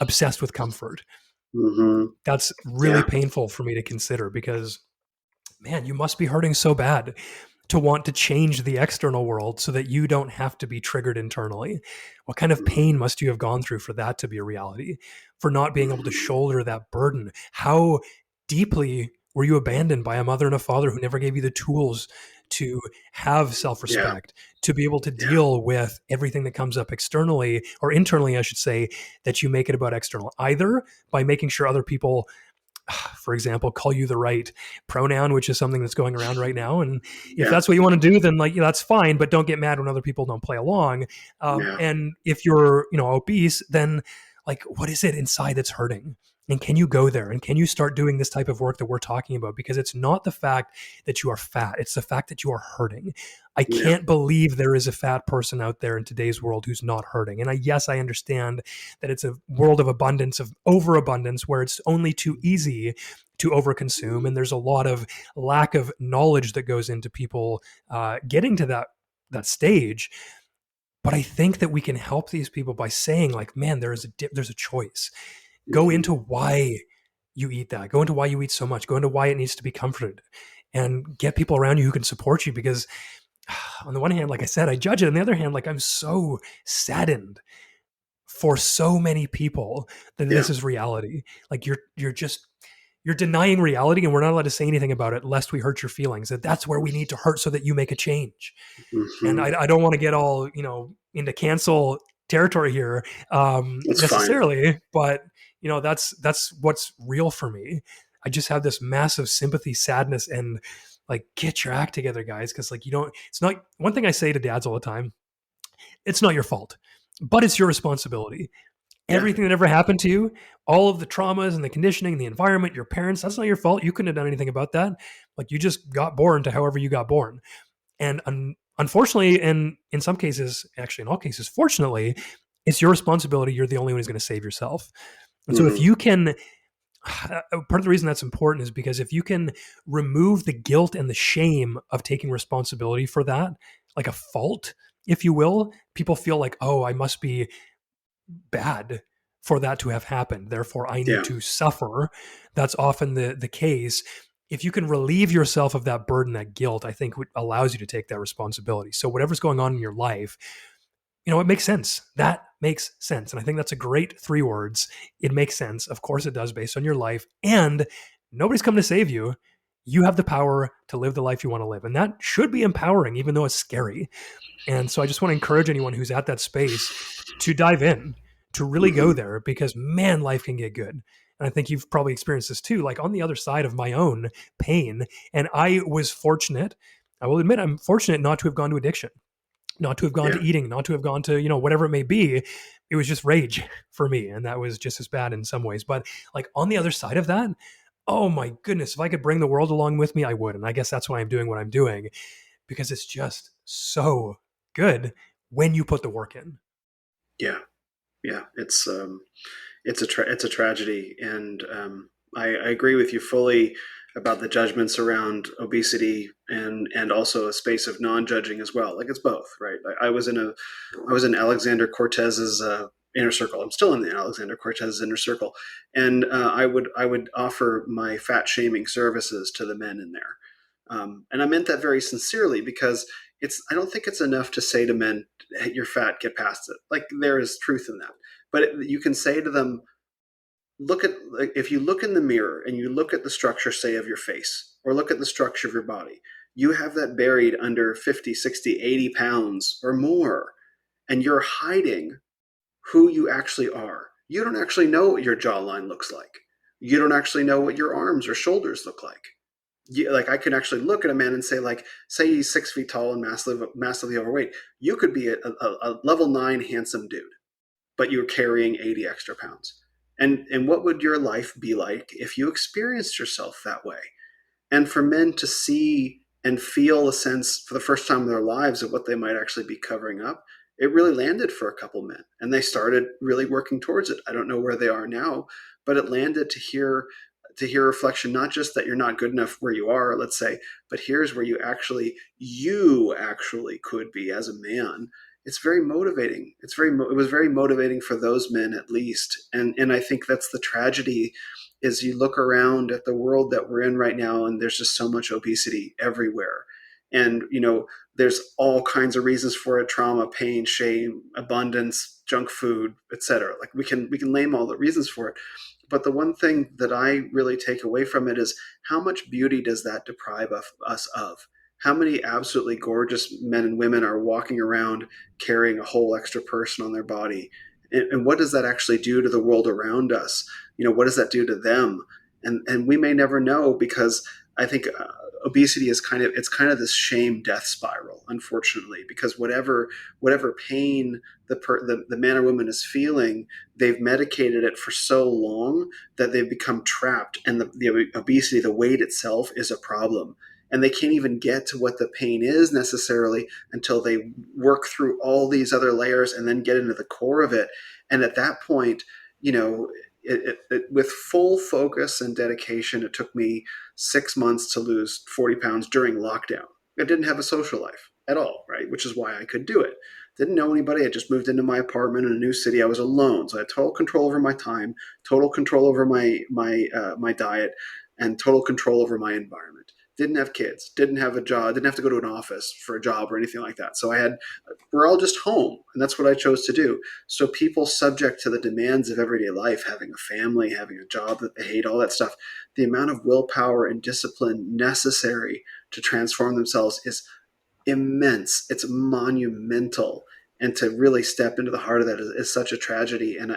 S2: obsessed with comfort.
S1: Hmm.
S2: That's really
S1: Yeah.
S2: painful for me to consider because, man, you must be hurting so bad to want to change the external world so that you don't have to be triggered internally. What kind of pain
S1: Hmm.
S2: must you have gone through for that to be a reality? For not being able to
S1: Hmm.
S2: shoulder that burden? How deeply were you abandoned by a mother and a father who never gave you the tools to have self
S1: Yeah.
S2: respect, to be able to
S1: Yeah.
S2: deal with everything that comes up externally or internally, I should say, that you make it about external, either by making sure other people, for example, call you the right pronoun, which is something that's going around right now. And if
S1: Yeah.
S2: that's what you want to do, then like that's fine, but don't get mad when other people don't play along.
S1: Yeah.
S2: And if you're obese, then like what is it inside that's hurting? And can you go there? And can you start doing this type of work that we're talking about? Because it's not the fact that you are fat; it's the fact that you are hurting. I
S1: Yeah.
S2: can't believe there is a fat person out there in today's world who's not hurting. And yes, I understand that it's a world of abundance, of overabundance, where it's only too easy to overconsume, and there's a lot of lack of knowledge that goes into people getting to that stage. But I think that we can help these people by saying, like, man, there's a choice. Go
S1: Hmm.
S2: into why you eat that. Go into why you eat so much. Go into why it needs to be comforted, and get people around you who can support you. Because on the one hand, like I said, I judge it. On the other hand, like I'm so saddened for so many people that
S1: Yeah.
S2: this is reality. Like you're denying reality, and we're not allowed to say anything about it lest we hurt your feelings. That's where we need to hurt so that you make a change. And
S1: Hmm.
S2: I don't want to get all into cancel territory here
S1: It's fine.
S2: necessarily, but that's what's real for me. I just have this massive sympathy, sadness, and Like, get your act together, guys. Cause like, you don't, it's not one thing I say to dads all the time. It's not your fault, but it's your responsibility.
S1: Yeah.
S2: Everything that ever happened to you, all of the traumas and the conditioning, the environment, your parents, that's not your fault. You couldn't have done anything about that. Like, you just got born to however you got born. And unfortunately, and in some cases, actually in all cases, fortunately, it's your responsibility. You're the only one who's going to save yourself. And so if
S1: Hmm.
S2: you can, part of the reason that's important is because if you can remove the guilt and the shame of taking responsibility for that, like a fault, if you will, people feel like, oh, I must be bad for that to have happened. Therefore, I need
S1: Yeah.
S2: to suffer. That's often the case. If you can relieve yourself of that burden, that guilt, I think allows you to take that responsibility. So whatever's going on in your life, it makes sense. That makes sense. And I think that's a great 3 words. It makes sense. Of course it does, based on your life. And nobody's coming to save you. You have the power to live the life you want to live. And that should be empowering, even though it's scary. And so I just want to encourage anyone who's at that space to dive in, to really go
S1: Hmm.
S2: there, because man, life can get good. And I think you've probably experienced this too, like on the other side of my own pain. And I was fortunate, I will admit, I'm fortunate not to have gone to addiction, not to have gone to
S1: Yeah.
S2: eating, not to have gone to, whatever it may be. It was just rage for me. And that was just as bad in some ways. But like on the other side of that, oh my goodness, if I could bring the world along with me, I would. And I guess that's why I'm doing what I'm doing, because it's just so good when you put the work in.
S1: Yeah. Yeah. It's a tragedy, and I agree with you fully about the judgments around obesity, and also a space of non-judging as well. Like, it's both, right? I was in Alexander Cortez's inner circle. I'm still in the Alexander Cortez's inner circle, and I would offer my fat shaming services to the men in there, and I meant that very sincerely, because I don't think it's enough to say to men, hey, "You're fat, get past it." Like, there is truth in that, but you can say to them, look at, like, if you look in the mirror and you look at the structure, say, of your face, or look at the structure of your body, you have that buried under 50, 60, 80 pounds or more, and you're hiding who you actually are. You don't actually know what your jawline looks like. You don't actually know what your arms or shoulders look like. Like, I can actually look at a man and say, like, say he's 6 feet tall and massively overweight. You could be a level 9 handsome dude, but you're carrying 80 extra pounds. And what would your life be like if you experienced yourself that way? And for men to see and feel a sense for the first time in their lives of what they might actually be covering up, it really landed for a couple men. And they started really working towards it. I don't know where they are now, but it landed to hear reflection, not just that you're not good enough where you are, let's say, but here's where you actually could be as a man. It's very motivating. It was very motivating for those men, at least. And I think that's the tragedy, is you look around at the world that we're in right now, and there's just so much obesity everywhere. And there's all kinds of reasons for it: trauma, pain, shame, abundance, junk food, etc. Like, we can name all the reasons for it. But the one thing that I really take away from it is, how much beauty does that deprive us of? How many absolutely gorgeous men and women are walking around carrying a whole extra person on their body? And what does that actually do to the world around us? What does that do to them? And we may never know, because I think obesity is kind of this shame death spiral, unfortunately, because whatever pain the man or woman is feeling, they've medicated it for so long that they've become trapped, and the obesity, the weight itself, is a problem, and they can't even get to what the pain is necessarily until they work through all these other layers and then get into the core of it. And at that point, you know with full focus and dedication, it took me 6 months to lose 40 pounds during lockdown. I didn't have a social life at all, right? Which is why I could do it. Didn't know anybody. I just moved into my apartment in a new city. I was alone, so I had total control over my time, total control over my diet, and total control over my environment. Didn't have kids. Didn't have a job. Didn't have to go to an office for a job or anything like that. So we're all just home, and that's what I chose to do. So people subject to the demands of everyday life, having a family, having a job that they hate, all that stuff, the amount of willpower and discipline necessary to transform themselves is immense. It's monumental. And to really step into the heart of that is such a tragedy. And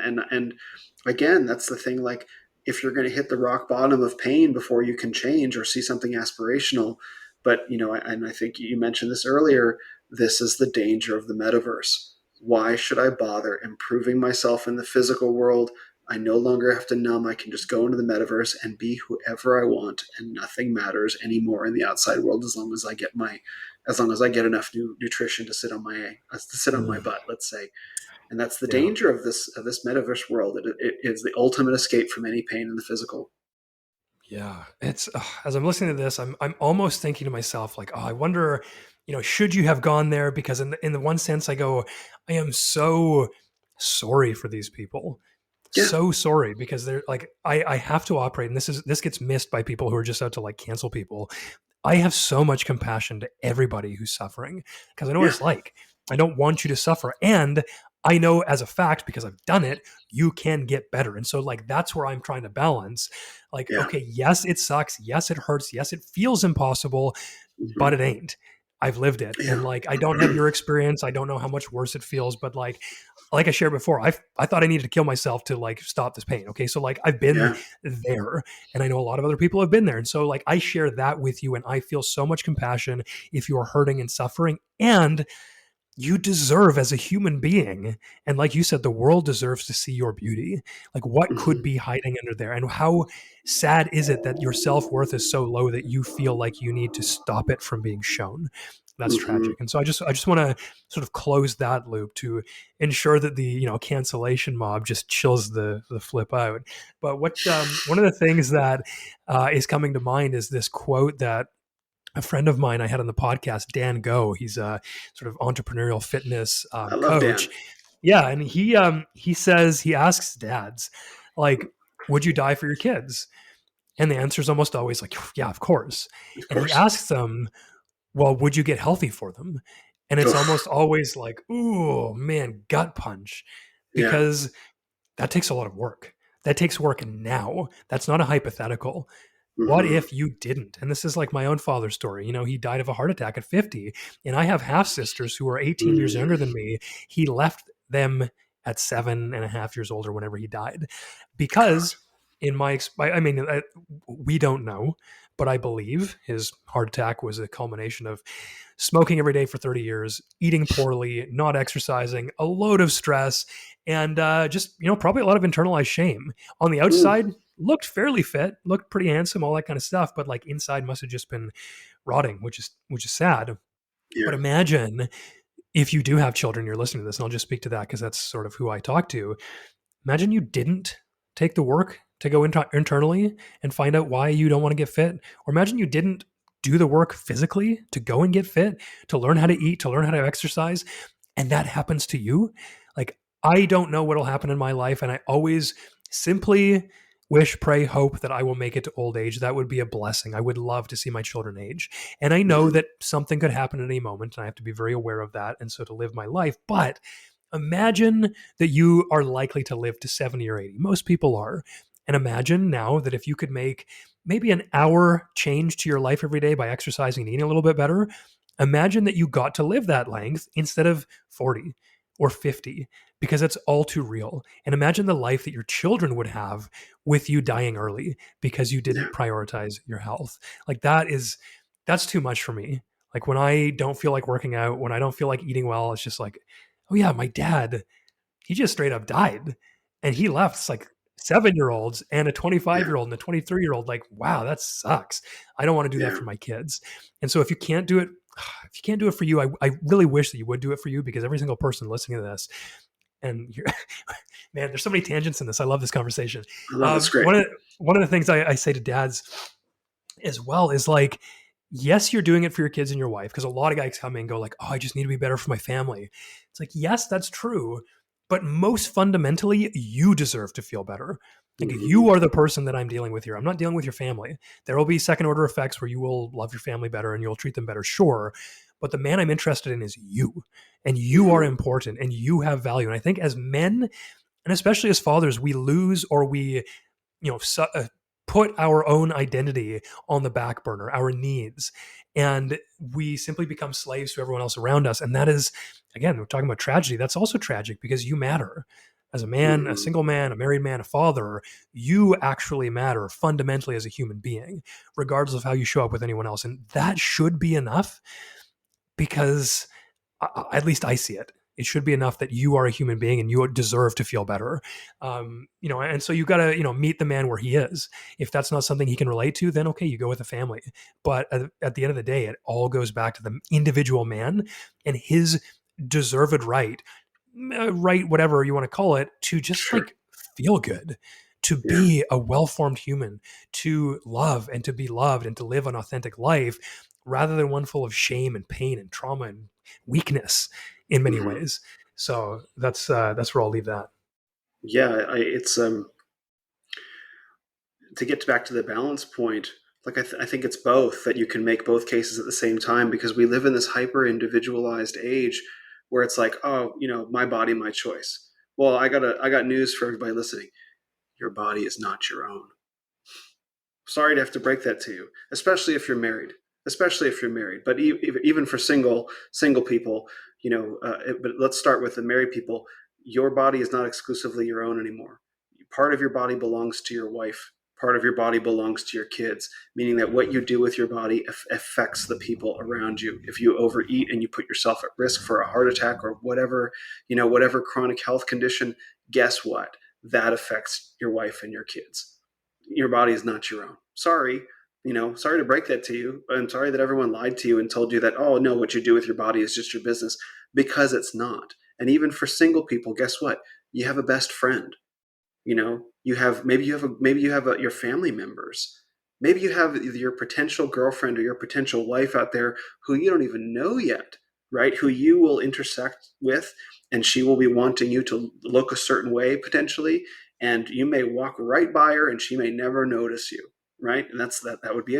S1: again, that's the thing. Like, if you're going to hit the rock bottom of pain before you can change or see something aspirational, But and I think you mentioned this earlier. This is the danger of the metaverse. Why should I bother improving myself in the physical world? I no longer have to numb. I can just go into the metaverse and be whoever I want, and nothing matters anymore in the outside world as long as I get enough nutrition to sit on my
S2: Mm,
S1: butt, let's say. And that's the
S2: yeah.
S1: danger of this metaverse world. It is the ultimate escape from any pain in the physical.
S2: Yeah, it's as I'm listening to this, I'm almost thinking to myself like, oh, I wonder, should you have gone there? Because in the one sense, I go, I am so sorry for these people,
S1: Yeah,
S2: so sorry because they're like, I have to operate, and this gets missed by people who are just out to like cancel people. I have so much compassion to everybody who's suffering because I know what
S1: yeah,
S2: it's like. I don't want you to suffer, and I know as a fact because I've done it, you can get better. And so like that's where I'm trying to balance like,
S1: yeah.
S2: okay, yes, it sucks. Yes, it hurts. Yes, it feels impossible,
S1: Hmm.
S2: but it ain't. I've lived it. And
S1: Yeah,
S2: like, I don't have your experience. I don't know how much worse it feels, but like I shared before, I thought I needed to kill myself to like stop this pain. Okay. So like I've been
S1: yeah.
S2: there and I know a lot of other people have been there. And so like I share that with you and I feel so much compassion if you are hurting and suffering. And you deserve as a human being, and like you said, the world deserves to see your beauty. Like what could
S1: Hmm.
S2: be hiding under there, and how sad is it that your self-worth is so low that you feel like you need to stop it from being shown? That's
S1: Hmm.
S2: tragic. And so I just want to sort of close that loop to ensure that the cancellation mob just chills the flip out. But what one of the things that is coming to mind is this quote that a friend of mine I had on the podcast, Dan Go. He's a sort of entrepreneurial fitness
S1: I love
S2: coach.
S1: Dan.
S2: Yeah, and he says he asks dads like, "Would you die for your kids?" And the answer is almost always like, "Yeah, of course."
S1: Of
S2: And he
S1: course.
S2: asks them, "Well, would you get healthy for them?" And it's
S1: Ugh.
S2: almost always like, "Ooh, man, gut punch,"
S1: Yeah.
S2: because that takes a lot of work. That takes work now. That's not a hypothetical. What
S1: Hmm.
S2: if you didn't? And this is like my own father's story. He died of a heart attack at 50, and I have half sisters who are 18 years
S1: Hmm.
S2: younger than me. He left them at 7.5 years old or whenever he died,
S1: God.
S2: because I mean, we don't know, but I believe his heart attack was a culmination of smoking every day for 30 years, eating poorly, not exercising, a load of stress, and just, probably a lot of internalized shame. On the
S1: Mm.
S2: outside, looked fairly fit, looked pretty handsome, all that kind of stuff, but like inside must have just been rotting, which is sad. But
S1: Yeah.
S2: imagine if you do have children, you're listening to this, and I'll just speak to that because that's sort of who I talk to. Imagine you didn't take the work to go internally and find out why you don't want to get fit. Or imagine you didn't do the work physically to go and get fit, to learn how to eat, to learn how to exercise, and that happens to you. Like, I don't know what'll happen in my life. And I always simply wish, pray, hope that I will make it to old age. That would be a blessing. I would love to see my children age. And I know
S1: Hmm.
S2: that something could happen at any moment, and I have to be very aware of that. And so to live my life, but imagine that you are likely to live to 70 or 80. Most people are. And imagine now that if you could make maybe an hour change to your life every day by exercising and eating a little bit better, imagine that you got to live that length instead of 40 or 50, because it's all too real. And imagine the life that your children would have with you dying early because you
S1: Yeah.
S2: didn't prioritize your health. Like that's too much for me. Like when I don't feel like working out, when I don't feel like eating well, it's just like, oh yeah, my dad, he just straight up died. And he left like 7 year olds and a 25
S1: Yeah.
S2: year old and a 23-year old. Like, wow, that sucks. I don't want to do that
S1: Yeah.
S2: for my kids. And so if you can't do it, if you can't do it for you, I really wish that you would do it for you, because every single person listening to this, and you're, man, there's so many tangents in this. I love this conversation.
S1: I love this. Great.
S2: One of the things I say to dads as well is like, yes, you're doing it for your kids and your wife, because a lot of guys come in and go like, oh, I just need to be better for my family. It's like, yes, that's true, but most fundamentally, you deserve to feel better. Like,
S1: Hmm.
S2: you are the person that I'm dealing with here. I'm not dealing with your family. There will be second order effects where you will love your family better and you'll treat them better, sure, but the man I'm interested in is you, and you are
S1: Hmm.
S2: important and you have value. And I think as men, and especially as fathers, we lose, or we put our own identity on the back burner, our needs, and we simply become slaves to everyone else around us. And that is, again, we're talking about tragedy. That's also tragic because you matter. As a man, a
S1: Mm-hmm.
S2: single man, a married man, a father, you actually matter fundamentally as a human being, regardless of how you show up with anyone else. And that should be enough because at least I see it. It should be enough that you are a human being and you deserve to feel better. And so you got to, meet the man where he is. If that's not something he can relate to, then okay, you go with the family. But at the end of the day, it all goes back to the individual man and his deserved right, whatever you want to call it, to just
S1: Sure.
S2: like feel good, to
S1: Yeah.
S2: be a well formed human, to love and to be loved and to live an authentic life rather than one full of shame and pain and trauma and weakness in many
S1: Mm-hmm.
S2: ways. So that's where I'll leave that.
S1: Yeah. It's to get back to the balance point. Like I think it's both, that you can make both cases at the same time, because we live in this hyper individualized age where it's like, oh, my body, my choice. Well, I got news for everybody listening. Your body is not your own. Sorry to have to break that to you, especially if you're married. Especially if you're married, but even for single people, but let's start with the married people. Your body is not exclusively your own anymore. Part of your body belongs to your wife. Part of your body belongs to your kids, meaning that what you do with your body affects the people around you. If you overeat and you put yourself at risk for a heart attack or whatever chronic health condition, guess what? That affects your wife and your kids. Your body is not your own. Sorry, sorry to break that to you. I'm sorry that everyone lied to you and told you that, oh, no, what you do with your body is just your business, because it's not. And even for single people, guess what? You have a best friend. You have your family members. Maybe you have your potential girlfriend or your potential wife out there who you don't even know yet, right? Who you will intersect with, and she will be wanting you to look a certain way potentially, and you may walk right by her and she may never notice you, right? And that would be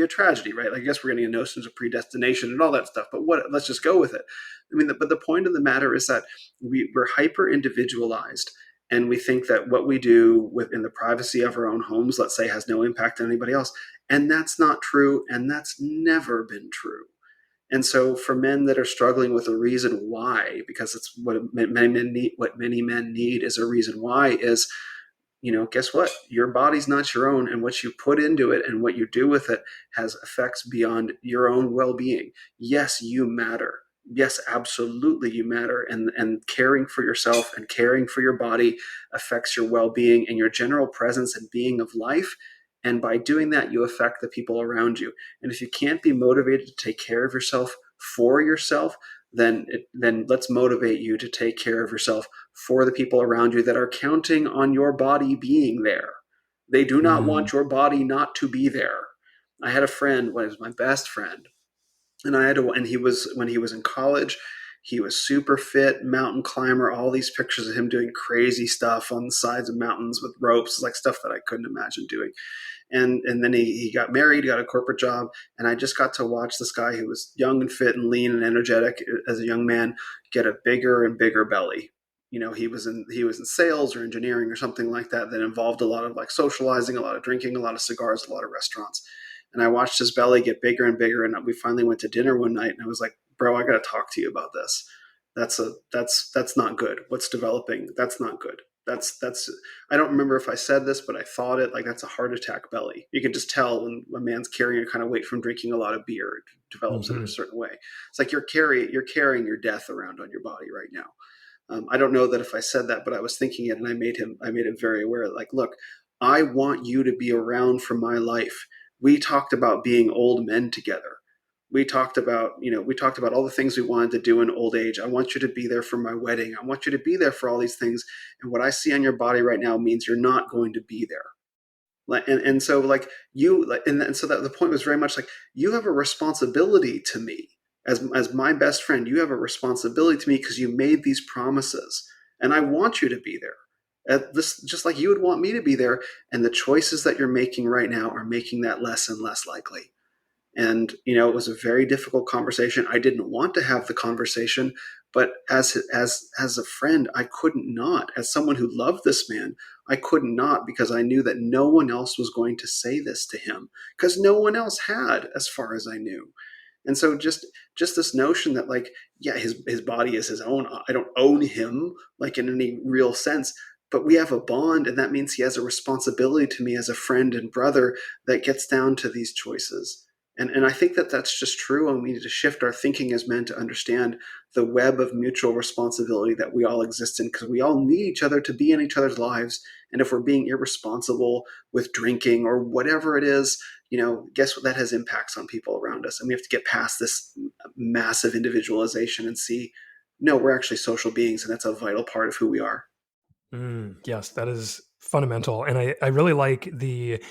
S1: a tragedy, right? I guess we're getting into notions of predestination and all that stuff, but let's just go with it. I mean, but the point of the matter is that we're hyper individualized, and we think that what we do within the privacy of our own homes, let's say, has no impact on anybody else. And that's not true, and that's never been true. And so for men that are struggling with a reason why, because it's what many men need is a reason why, is, guess what? Your body's not your own, and what you put into it and what you do with it has effects beyond your own well-being. Yes, you matter. Yes, absolutely, you matter. And caring for yourself and caring for your body affects your well-being and your general presence and being of life. And by doing that, you affect the people around you. And if you can't be motivated to take care of yourself for yourself, then let's motivate you to take care of yourself for the people around you that are counting on your body being there. They do not
S2: Mm.
S1: want your body not to be there. I had a friend, what was my best friend, and I had to, and he was when he was in college, he was super fit, mountain climber, all these pictures of him doing crazy stuff on the sides of mountains with ropes, like stuff that I couldn't imagine doing. And then he got married, got a corporate job, and I just got to watch this guy who was young and fit and lean and energetic as a young man get a bigger and bigger belly. He was in sales or engineering or something like that involved a lot of like socializing, a lot of drinking, a lot of cigars, a lot of restaurants. And I watched his belly get bigger and bigger, and we finally went to dinner one night, and I was like, "Bro, I got to talk to you about this. That's not good. What's developing? That's not good. That's I don't remember if I said this, but I thought it, like, that's a heart attack belly. You can just tell when a man's carrying a kind of weight from drinking a lot of beer. It develops in a
S2: Hmm.
S1: certain way. It's like you're carrying your death around on your body right now. I don't know that if I said that, but I was thinking it, and I made him very aware. Like, look, I want you to be around for my life. We talked about being old men together. We talked about all the things we wanted to do in old age. I want you to be there for my wedding. I want you to be there for all these things. And what I see on your body right now means you're not going to be there. And so like and so that the point was very much like, you have a responsibility to me as my best friend. You have a responsibility to me because you made these promises, and I want you to be there. This just like you would want me to be there, and the choices that you're making right now are making that less and less likely. And it was a very difficult conversation. I didn't want to have the conversation, but as a friend, I couldn't not. As someone who loved this man, I couldn't not, because I knew that no one else was going to say this to him, because no one else had, as far as I knew. And so just this notion that like, yeah, his body is his own. I don't own him like in any real sense, but we have a bond, and that means he has a responsibility to me as a friend and brother that gets down to these choices. And I think that that's just true, and we need to shift our thinking as men to understand the web of mutual responsibility that we all exist in, because we all need each other to be in each other's lives. And if we're being irresponsible with drinking or whatever it is, guess what? That has impacts on people around us. And we have to get past this massive individualization and see, no, we're actually social beings, and that's a vital part of who we are.
S2: Yes, that is fundamental. And I really like the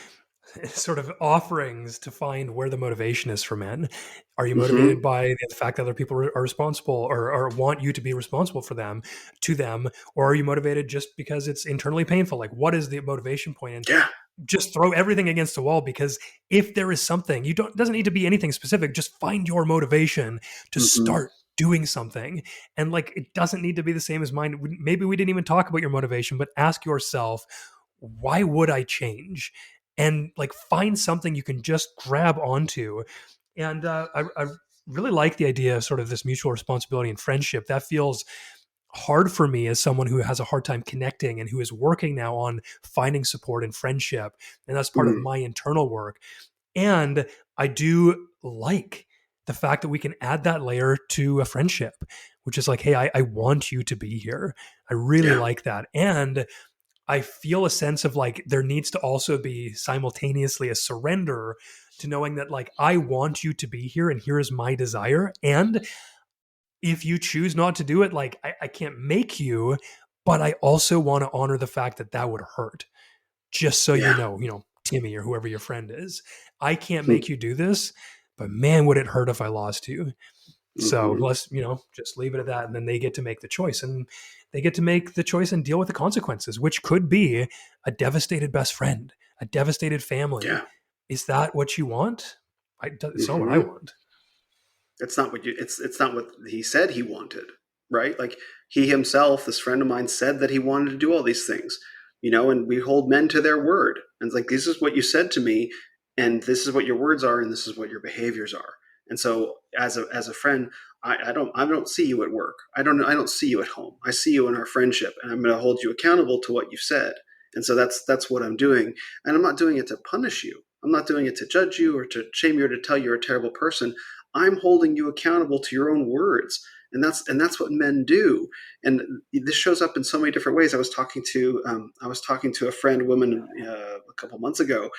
S2: sort of offerings to find where the motivation is for men. Are you motivated
S1: Mm-hmm.
S2: by the fact that other people are responsible, or want you to be responsible for them, to them, or are you motivated just because it's internally painful? Like, what is the motivation point? And
S1: Yeah.
S2: just throw everything against the wall, because if there is something, you don't doesn't need to be anything specific. Just find your motivation to
S1: Mm-hmm.
S2: start doing something. And like, it doesn't need to be the same as mine. Maybe we didn't even talk about your motivation, but ask yourself, why would I change? And like, find something you can just grab onto. And I really like the idea of sort of this mutual responsibility and friendship. That feels hard for me as someone who has a hard time connecting and who is working now on finding support and friendship. And that's part of
S1: Mm.
S2: my internal work. And I do like the fact that we can add that layer to a friendship, which is like, hey, I want you to be here. I really
S1: Yeah.
S2: like that. And I feel a sense of like, there needs to also be simultaneously a surrender to knowing that like, I want you to be here and here is my desire. And if you choose not to do it, like, I can't make you, but I also want to honor the fact that that would hurt. Just so
S1: Yeah.
S2: Timmy or whoever your friend is, I can't make
S1: Mm-hmm.
S2: you do this, but man, would it hurt if I lost you. So
S1: Mm-hmm.
S2: let's, just leave it at that. And then they get to make the choice, and they get to make the choice and deal with the consequences, which could be a devastated best friend, a devastated family.
S1: Yeah.
S2: Is that what you want? It's not what I
S1: Mm-hmm.
S2: want.
S1: It's not what he said he wanted, right? Like, he himself, this friend of mine, said that he wanted to do all these things, and we hold men to their word. And it's like, this is what you said to me, and this is what your words are, and this is what your behaviors are. And so as a friend, I don't see you at work. I don't see you at home. I see you in our friendship, and I'm going to hold you accountable to what you said. And so that's what I'm doing. And I'm not doing it to punish you. I'm not doing it to judge you or to shame you or to tell you're a terrible person. I'm holding you accountable to your own words. And that's what men do. And this shows up in so many different ways. I was talking to a friend, woman, a couple months ago,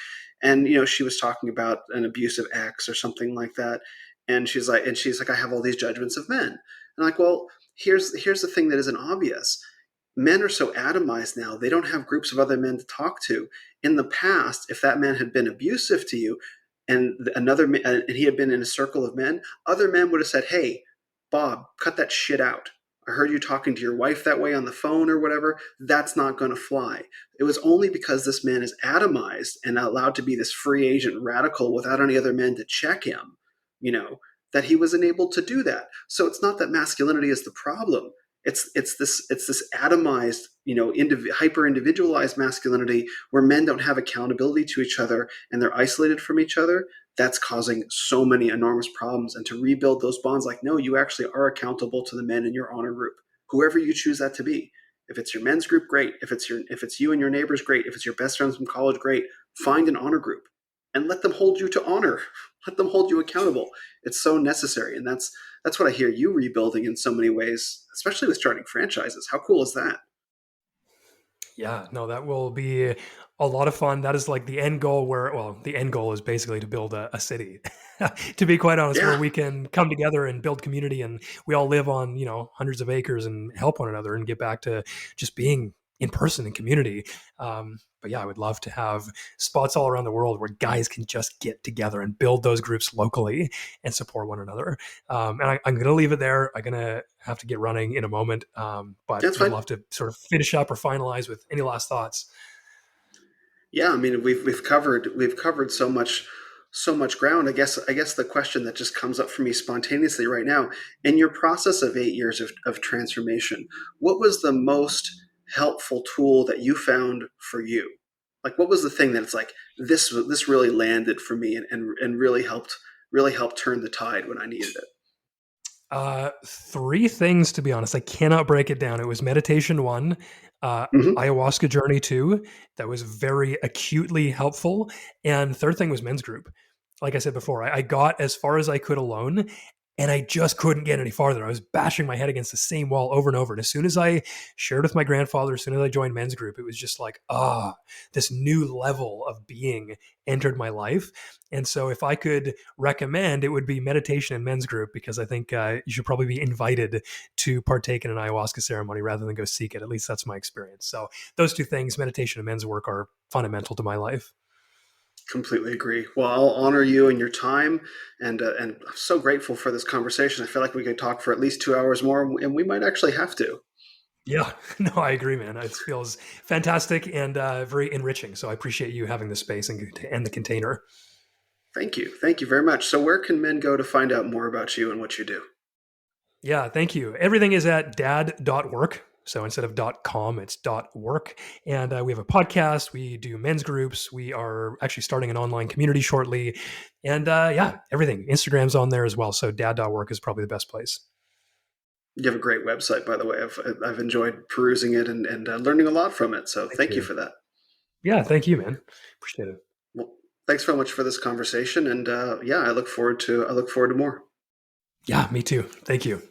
S1: and she was talking about an abusive ex or something like that. And she's like, I have all these judgments of men. And I'm like, well, here's the thing that isn't obvious. Men are so atomized now; they don't have groups of other men to talk to. In the past, if that man had been abusive to you, and he had been in a circle of men, other men would have said, "Hey, Bob, cut that shit out. I heard you talking to your wife that way on the phone or whatever. That's not going to fly." It was only because this man is atomized and allowed to be this free agent radical without any other men to check him, you know, that he was enabled to do that. So it's not that masculinity is the problem. It's this atomized, hyper individualized masculinity where men don't have accountability to each other and they're isolated from each other. That's causing so many enormous problems. And to rebuild those bonds, like, no, you actually are accountable to the men in your honor group, whoever you choose that to be. If it's your men's group, great. If it's you and your neighbors, great. If it's your best friends from college, great. Find an honor group and let them hold you to honor. Let them hold you accountable. It's so necessary, and that's what I hear you rebuilding in so many ways, especially with starting franchises. How cool is that?
S2: Yeah, no, that will be a lot of fun. That is like the end goal, well, the end goal is basically to build a city, to be quite honest, where
S1: Yeah.
S2: we can come together and build community, and we all live on, hundreds of acres and help one another and get back to just being in person and community. But yeah, I would love to have spots all around the world where guys can just get together and build those groups locally and support one another. And I'm going to leave it there. I'm going to have to get running in a moment, but
S1: That's
S2: would
S1: fine.
S2: love to sort of finish up or finalize with any last thoughts.
S1: Yeah, I mean, we've covered so much ground. I guess the question that just comes up for me spontaneously right now, in your process of 8 years of transformation, what was the most helpful tool that you found for you? Like, what was the thing that it's like, this really landed for me and really really helped turn the tide when I needed it?
S2: Three things, to be honest. I cannot break it down. It was meditation one, uh,
S1: Hmm.
S2: ayahuasca journey two, that was very acutely helpful, and third thing was men's group. Like I said before, I got as far as I could alone, and I just couldn't get any farther. I was bashing my head against the same wall over and over. And as soon as I shared with my grandfather, as soon as I joined men's group, it was just like, this new level of being entered my life. And so, if I could recommend, it would be meditation and men's group, because I think you should probably be invited to partake in an ayahuasca ceremony rather than go seek it. At least that's my experience. So those two things, meditation and men's work, are fundamental to my life.
S1: Completely agree. Well, I'll honor you and your time, and I'm so grateful for this conversation. I feel like we could talk for at least 2 hours more, and we might actually have to.
S2: Yeah, no, I agree, man. It feels fantastic and very enriching. So I appreciate you having the space and the container.
S1: Thank you very much. So, where can men go to find out more about you and what you do?
S2: Yeah, thank you. Everything is at Dad.Work. So instead of .com, it's .work. And we have a podcast. We do men's groups. We are actually starting an online community shortly. And yeah, everything. Instagram's on there as well. So Dad.Work is probably the best place.
S1: You have a great website, by the way. I've enjoyed perusing it and learning a lot from it. So,
S2: Thank
S1: thank you
S2: you.
S1: for that.
S2: Yeah, thank you, man. Appreciate it.
S1: Well, thanks so much for this conversation, and yeah, I look forward to more.
S2: Yeah, me too. Thank you.